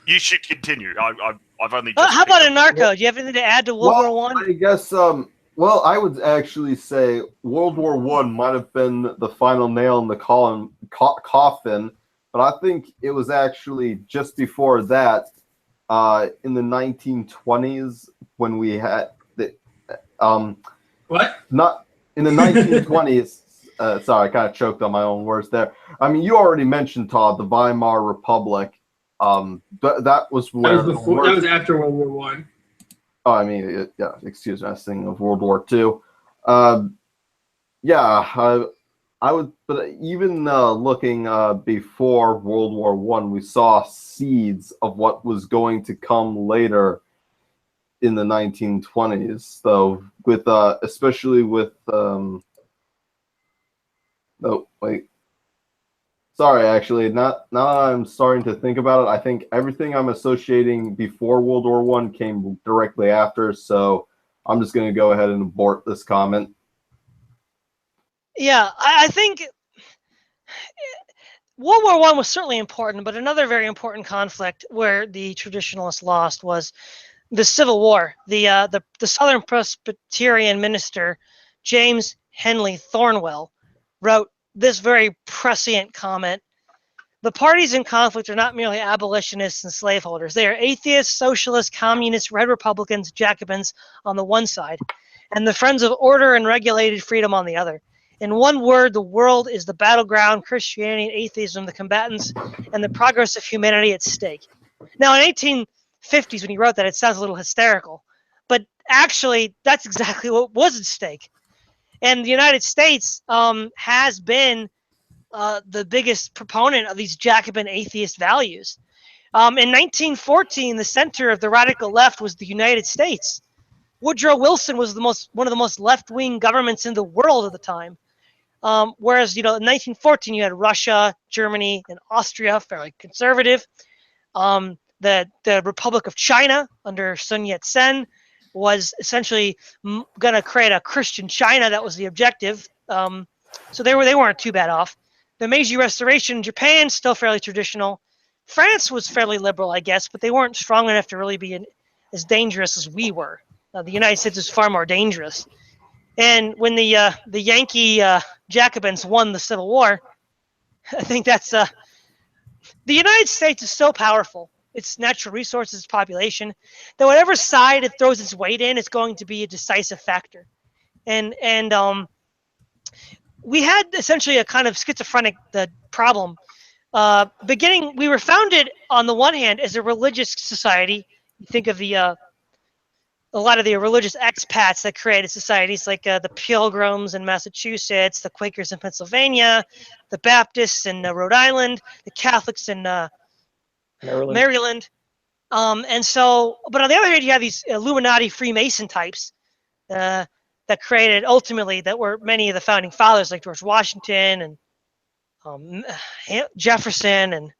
G: You should continue. I've only just
A: How about
G: picked
A: in
G: up-
A: Narco? Do you have anything to add to World War I?
B: I guess. Well, I would actually say World War I might have been the final nail in the coffin, but I think it was actually just before that, in the 1920s, when we had the
H: What?
B: not in the 1920s. Sorry, I kind of choked on my own words there. I mean, you already mentioned, Todd, the Weimar Republic. That was where
H: That was after World War One.
B: Oh, I mean, yeah. Excuse me. I was thinking of World War II. Yeah, I would. But even looking before World War I, we saw seeds of what was going to come later in the 1920s. So, with especially with Sorry, actually, not now I'm starting to think about it. I think everything I'm associating before World War One came directly after, so I'm just going to go ahead and abort this comment.
A: Yeah, I think World War One was certainly important, but another very important conflict where the traditionalists lost was the Civil War. The Southern Presbyterian minister James Henley Thornwell wrote this very prescient comment. The parties in conflict are not merely abolitionists and slaveholders. They are atheists, socialists, communists, red Republicans, Jacobins on the one side, and the friends of order and regulated freedom on the other. In one word, the world is the battleground, Christianity and atheism, the combatants, and the progress of humanity at stake. Now, in 1850s, when he wrote that, it sounds a little hysterical, but actually, that's exactly what was at stake. And the United States has been the biggest proponent of these Jacobin atheist values. In 1914, the center of the radical left was the United States. Woodrow Wilson was one of the most left-wing governments in the world at the time. Whereas, in 1914, you had Russia, Germany, and Austria, fairly conservative. The Republic of China under Sun Yat-sen was essentially going to create a Christian China. That was the objective. So they weren't too bad off. The Meiji Restoration in Japan, still fairly traditional. France was fairly liberal, I guess, but they weren't strong enough to really be as dangerous as we were. The United States is far more dangerous. And when the Yankee Jacobins won the Civil War, I think that's the United States is so powerful, its natural resources, its population, that whatever side it throws its weight in, it's going to be a decisive factor. And we had essentially a kind of schizophrenic problem. We were founded on the one hand as a religious society. You think of a lot of the religious expats that created societies, like the Pilgrims in Massachusetts, the Quakers in Pennsylvania, the Baptists in Rhode Island, the Catholics in Maryland. And so, but on the other hand, you have these Illuminati Freemason types that created ultimately that were many of the founding fathers, like George Washington and Jefferson and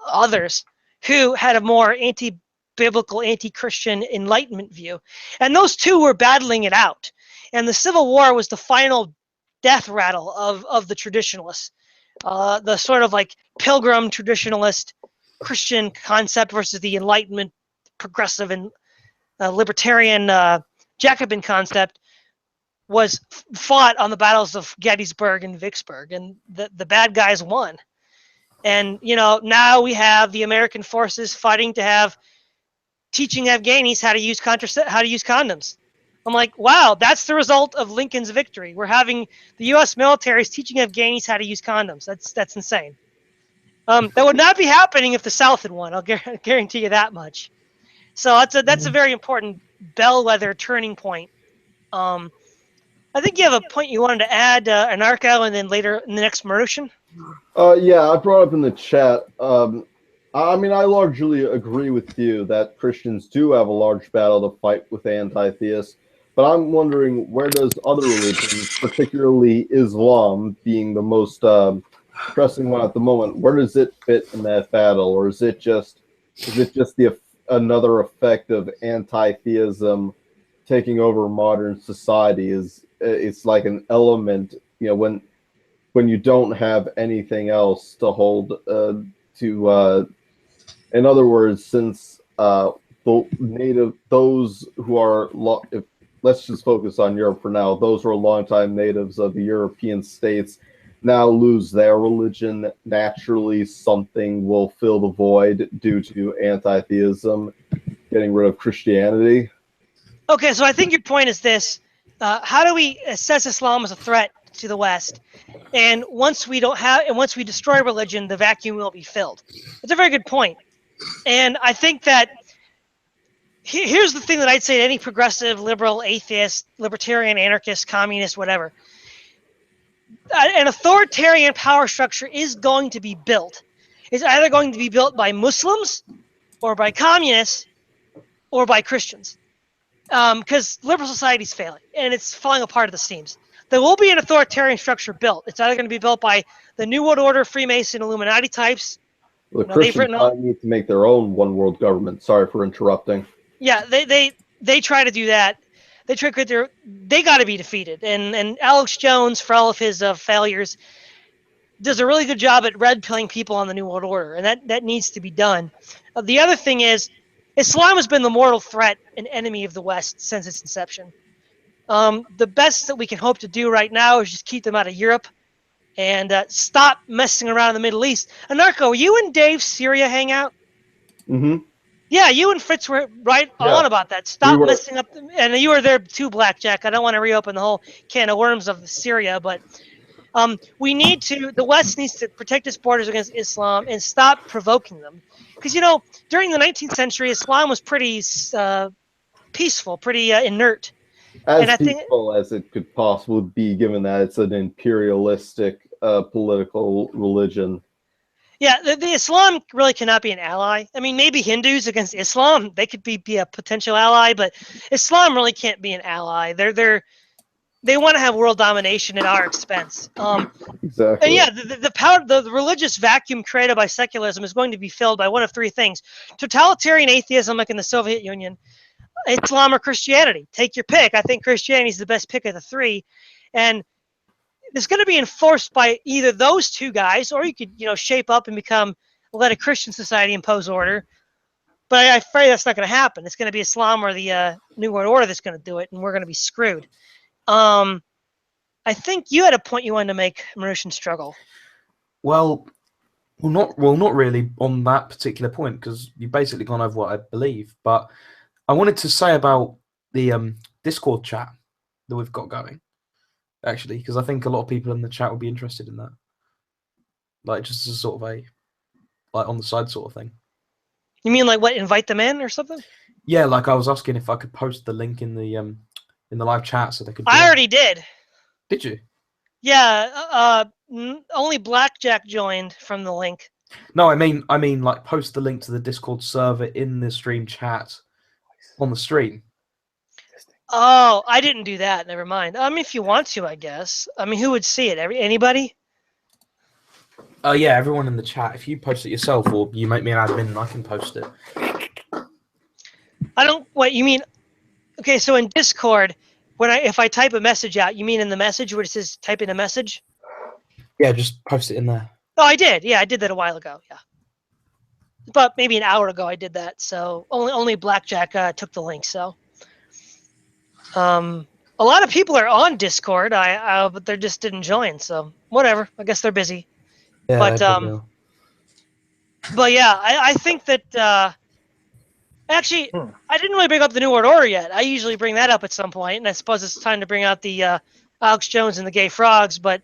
A: others, who had a more anti-biblical, anti-Christian Enlightenment view. And those two were battling it out. And the Civil War was the final death rattle of the traditionalists. The sort of like pilgrim traditionalist Christian concept versus the Enlightenment, progressive and libertarian Jacobin concept was fought on the battles of Gettysburg and Vicksburg, and the bad guys won. And now we have the American forces fighting to have teaching Afghanis how to use condoms. I'm like, wow, that's the result of Lincoln's victory. We're having the U.S. military is teaching Afghanis how to use condoms. That's insane. That would not be happening if the South had won. I'll guarantee you that much. So that's a very important bellwether turning point. I think you have a point you wanted to add, Anarcho, and then later in the next Mauritian.
B: Yeah, I brought up in the chat. I mean, I largely agree with you that Christians do have a large battle to fight with anti-theists, but I'm wondering, where does other religions, particularly Islam, being the most pressing one at the moment, where does it fit in that battle, or is it just another effect of anti-theism taking over modern society? It's like an element, when you don't have anything else to hold to. In other words, since those who are, let's just focus on Europe for now, those who are longtime natives of the European states now lose their religion, naturally something will fill the void due to anti-theism, getting rid of Christianity.
A: Okay, so I think your point is this. How do we assess Islam as a threat to the West? And once we destroy religion, the vacuum will be filled. It's a very good point. And I think that here's the thing that I'd say to any progressive, liberal, atheist, libertarian, anarchist, communist, whatever. An authoritarian power structure is going to be built. It's either going to be built by Muslims or by communists or by Christians. Because liberal society is failing, and it's falling apart at the seams. there will be an authoritarian structure built. It's either going to be built by the New World Order, Freemason, Illuminati types.
B: The
A: They've
B: Christians
A: written all,
B: need to make their own one world government. Sorry for interrupting.
A: yeah, they try to do that. They try to they got to be defeated. And Alex Jones, for all of his failures, does a really good job at red pilling people on the New World Order, and that needs to be done. The other thing is, Islam has been the mortal threat and enemy of the West since its inception. The best that we can hope to do right now is just keep them out of Europe and stop messing around in the Middle East. Anarcho, you and Dave Syria hang out?
B: Mm-hmm.
A: Yeah, you and Fritz were right on about that. Stop messing up. And you were there too, Blackjack. I don't want to reopen the whole can of worms of Syria, but we need to, the West needs to protect its borders against Islam and stop provoking them. Because, during the 19th century, Islam was pretty peaceful, pretty inert.
B: As peaceful as it could possibly be, given that it's an imperialistic political religion.
A: Yeah, the Islam really cannot be an ally. I mean, maybe Hindus against Islam, they could be a potential ally, but Islam really can't be an ally. They want to have world domination at our expense.
B: Exactly.
A: And yeah, the power, the religious vacuum created by secularism is going to be filled by one of three things: totalitarian atheism, like in the Soviet Union, Islam, or Christianity. Take your pick. I think Christianity is the best pick of the three, and it's going to be enforced by either those two guys, or you could, shape up and let a Christian society impose order. But I'm afraid that's not going to happen. It's going to be Islam or the New World Order that's going to do it, and we're going to be screwed. I think you had a point you wanted to make, Mauritian Struggle.
E: Well, not really on that particular point, because you've basically gone over what I believe. But I wanted to say about the Discord chat that we've got going, actually, because I think a lot of people in the chat will be interested in that. Like, just as sort of on the side sort of thing.
A: You mean like what? Invite them in or something?
E: Yeah, like I was asking if I could post the link in the live chat so they could.
A: I already did.
E: Did you?
A: Yeah. Only Blackjack joined from the link.
E: No, I mean like post the link to the Discord server in the stream chat on the stream.
A: Oh, I didn't do that. Never mind. If you want to, I guess. Who would see it? Anybody?
E: Yeah, everyone in the chat. If you post it yourself, or you make me an admin, and I can post it.
A: I don't. What you mean? Okay, so in Discord, if I type a message out, you mean in the message where it says type in a message?
E: Yeah, just post it in there.
A: Oh, I did. Yeah, I did that a while ago. Yeah, but maybe an hour ago I did that. So only Blackjack took the link. So, a lot of people are on Discord. But they just didn't join. So whatever. I guess they're busy.
E: Yeah,
A: but yeah, I think that actually I didn't really bring up the New World Order yet. I usually bring that up at some point, and I suppose it's time to bring out the Alex Jones and the gay frogs. But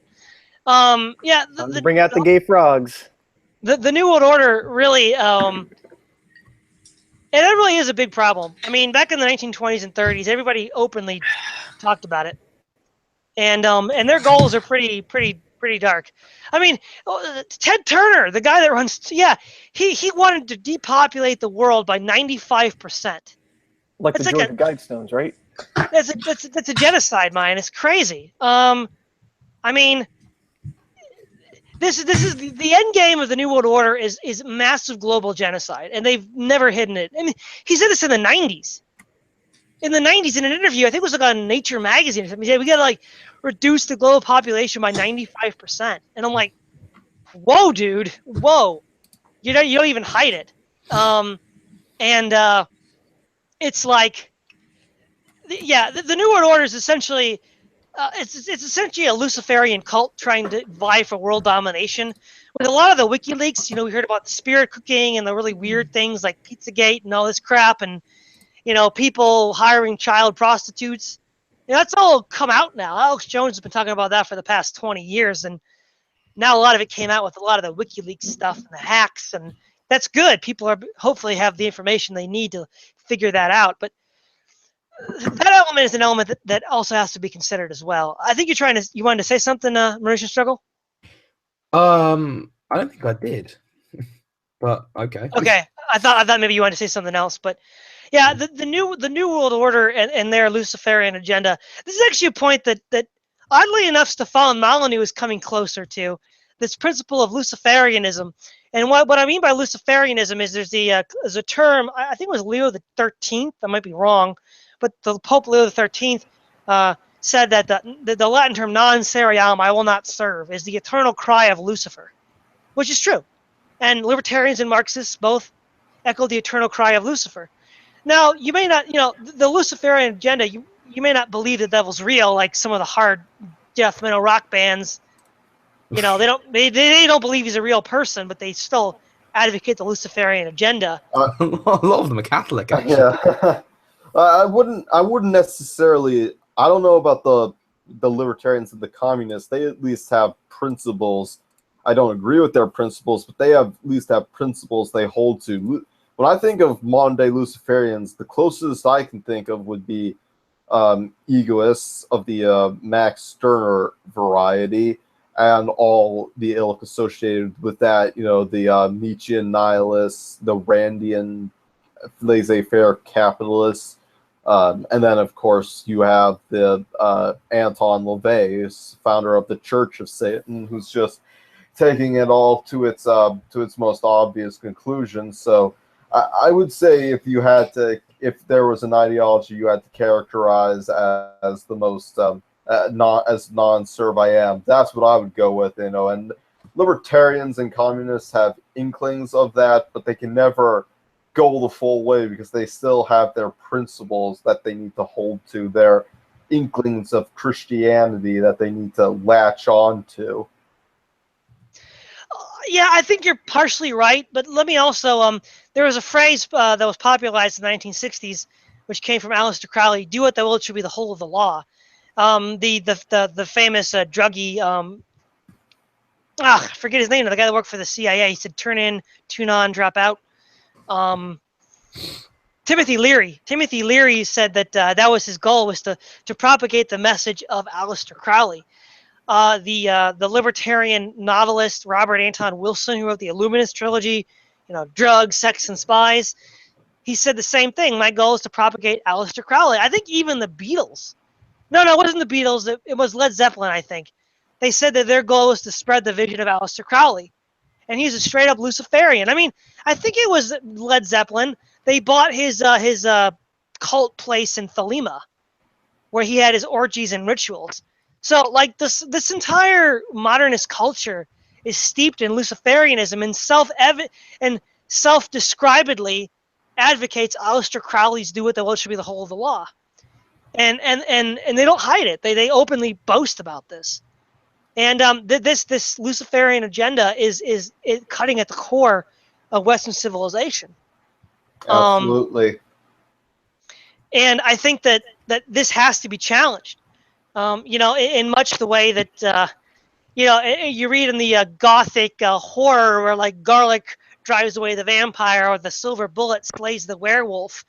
A: yeah,
F: bring out the gay frogs.
A: The New World Order really, and that really is a big problem. Back in the 1920s and 30s, everybody openly talked about it, and their goals are pretty dark. Ted Turner, the guy that runs, he wanted to depopulate the world by 95%.
F: Like the Georgia Guidestones, right?
A: That's a genocide, man. It's crazy. This is the end game of the New World Order is massive global genocide, and they've never hidden it. He said this in the 90s. In the 90s, in an interview, I think it was like on Nature magazine or something, he said we gotta reduce the global population by 95%. And I'm like, whoa, dude, whoa. You don't even hide it. It's like, yeah, the New World Order is essentially, it's essentially a Luciferian cult trying to vie for world domination. With a lot of the WikiLeaks, we heard about the spirit cooking and the really weird things like Pizzagate and all this crap, and people hiring child prostitutes. That's all come out now. Alex Jones has been talking about that for the past 20 years, and now a lot of it came out with a lot of the WikiLeaks stuff and the hacks, and that's good. People are hopefully have the information they need to figure that out. But that element is an element that also has to be considered as well. I think you wanted to say something, Mauritian Struggle?
E: I don't think I did, but okay.
A: Okay, I thought maybe you wanted to say something else, but yeah, the new World Order and their Luciferian agenda. This is actually a point that oddly enough, Stefan Molyneux is coming closer to this principle of Luciferianism. And what I mean by Luciferianism is there's a term, I think it was Leo the 13th, I might be wrong, but the Pope Leo the 13th said that the Latin term non seriam, I will not serve, is the eternal cry of Lucifer, which is true. And libertarians and Marxists both echo the eternal cry of Lucifer. Now, you may not, the Luciferian agenda, you may not believe the devil's real, like some of the hard death metal rock bands. They don't believe he's a real person, but they still advocate the Luciferian agenda.
E: A lot of them are Catholic, actually.
B: Yeah. I wouldn't necessarily. I don't know about the libertarians and the communists. They at least have principles. I don't agree with their principles, but they at least have principles they hold to. When I think of modern day Luciferians, the closest I can think of would be egoists of the Max Stirner variety, and all the ilk associated with that. The Nietzschean nihilists, the Randian laissez-faire capitalists, and then of course you have the Anton LaVey, founder of the Church of Satan, who's just taking it all to its most obvious conclusion. So I would say if there was an ideology you had to characterize as the most non-serviam, that's what I would go with. And libertarians and communists have inklings of that, but they can never go the full way because they still have their principles that they need to hold to, their inklings of Christianity that they need to latch on to.
A: Yeah, I think you're partially right, but let me also there was a phrase that was popularized in the 1960s, which came from Aleister Crowley: "Do what thou wilt shall be the whole of the law." The famous druggie, I forget his name, the guy that worked for the CIA. He said, "Turn in, tune on, drop out." Timothy Leary said that that was his goal, was to propagate the message of Aleister Crowley. The libertarian novelist Robert Anton Wilson, who wrote the Illuminist trilogy, Drugs, Sex, and Spies, he said the same thing. My goal is to propagate Aleister Crowley. I think even the Beatles, no, it wasn't the Beatles, it was Led Zeppelin, I think. They said that their goal was to spread the vision of Aleister Crowley. And he's a straight up Luciferian. I mean, I think it was Led Zeppelin. They bought his cult place in Thelema, where he had his orgies and rituals. So, like, this entire modernist culture is steeped in Luciferianism and self-describedly advocates Aleister Crowley's "do what thou wilt shall be the whole of the law," and they don't hide it. They openly boast about this. And this Luciferian agenda is cutting at the core of Western civilization.
B: Absolutely.
A: And I think that this has to be challenged. In much the way that you read in the Gothic horror, where like garlic drives away the vampire or the silver bullet slays the werewolf.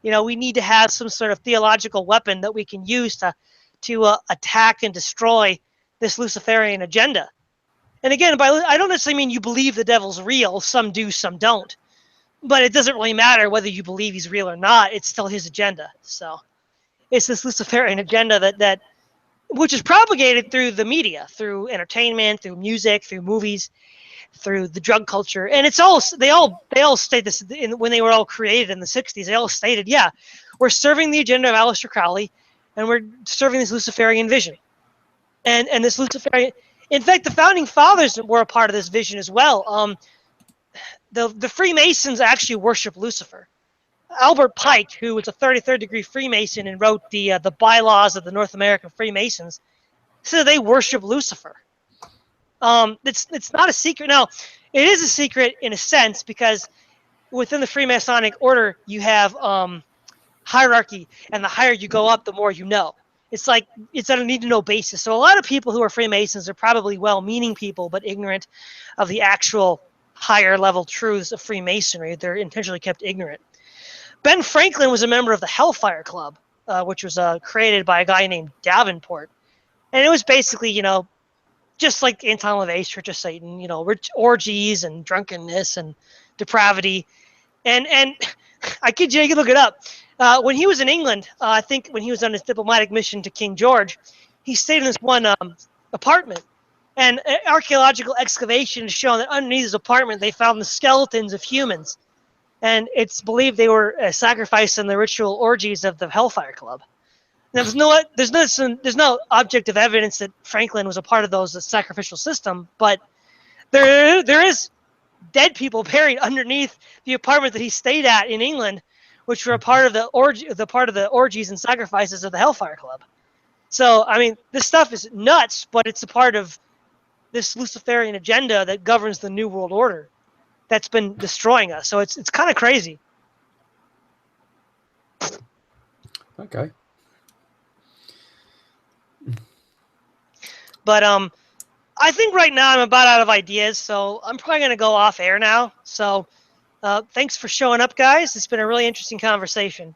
A: We need to have some sort of theological weapon that we can use to attack and destroy this Luciferian agenda. And again, I don't necessarily mean you believe the devil's real. Some do, some don't. But it doesn't really matter whether you believe he's real or not. It's still his agenda. So it's this Luciferian agenda that which is propagated through the media, through entertainment, through music, through movies, through the drug culture. And it's all they all state this when they were all created in the 60s. They all stated, yeah, we're serving the agenda of Aleister Crowley, and we're serving this Luciferian vision. And this Luciferian, in fact, the founding fathers were a part of this vision as well. The Freemasons actually worship Lucifer. Albert Pike, who was a 33rd degree Freemason and wrote the bylaws of the North American Freemasons, said they worship Lucifer. It's not a secret. Now, it is a secret in a sense because within the Freemasonic order you have hierarchy, and the higher you go up, the more you know. It's like it's on a need-to-know basis. So a lot of people who are Freemasons are probably well-meaning people, but ignorant of the actual higher-level truths of Freemasonry. They're intentionally kept ignorant. Ben Franklin was a member of the Hellfire Club, which was created by a guy named Davenport. And it was basically, just like Anton LaVey's Church of Satan, rich orgies and drunkenness and depravity. And I kid you, you can look it up. When he was in England, I think when he was on his diplomatic mission to King George, he stayed in this one apartment. And archaeological excavation has shown that underneath his apartment, they found the skeletons of humans. And it's believed they were sacrificed in the ritual orgies of the Hellfire Club. Now, there's no objective evidence that Franklin was a part of those sacrificial system, but there is dead people buried underneath the apartment that he stayed at in England, which were a part of the orgies and sacrifices of the Hellfire Club. So, I mean, this stuff is nuts, but it's a part of this Luciferian agenda that governs the New World Order that's been destroying us. So it's kind of crazy.
E: Okay.
A: But I think right now I'm about out of ideas, so I'm probably going to go off air now. So thanks for showing up, guys. It's been a really interesting conversation.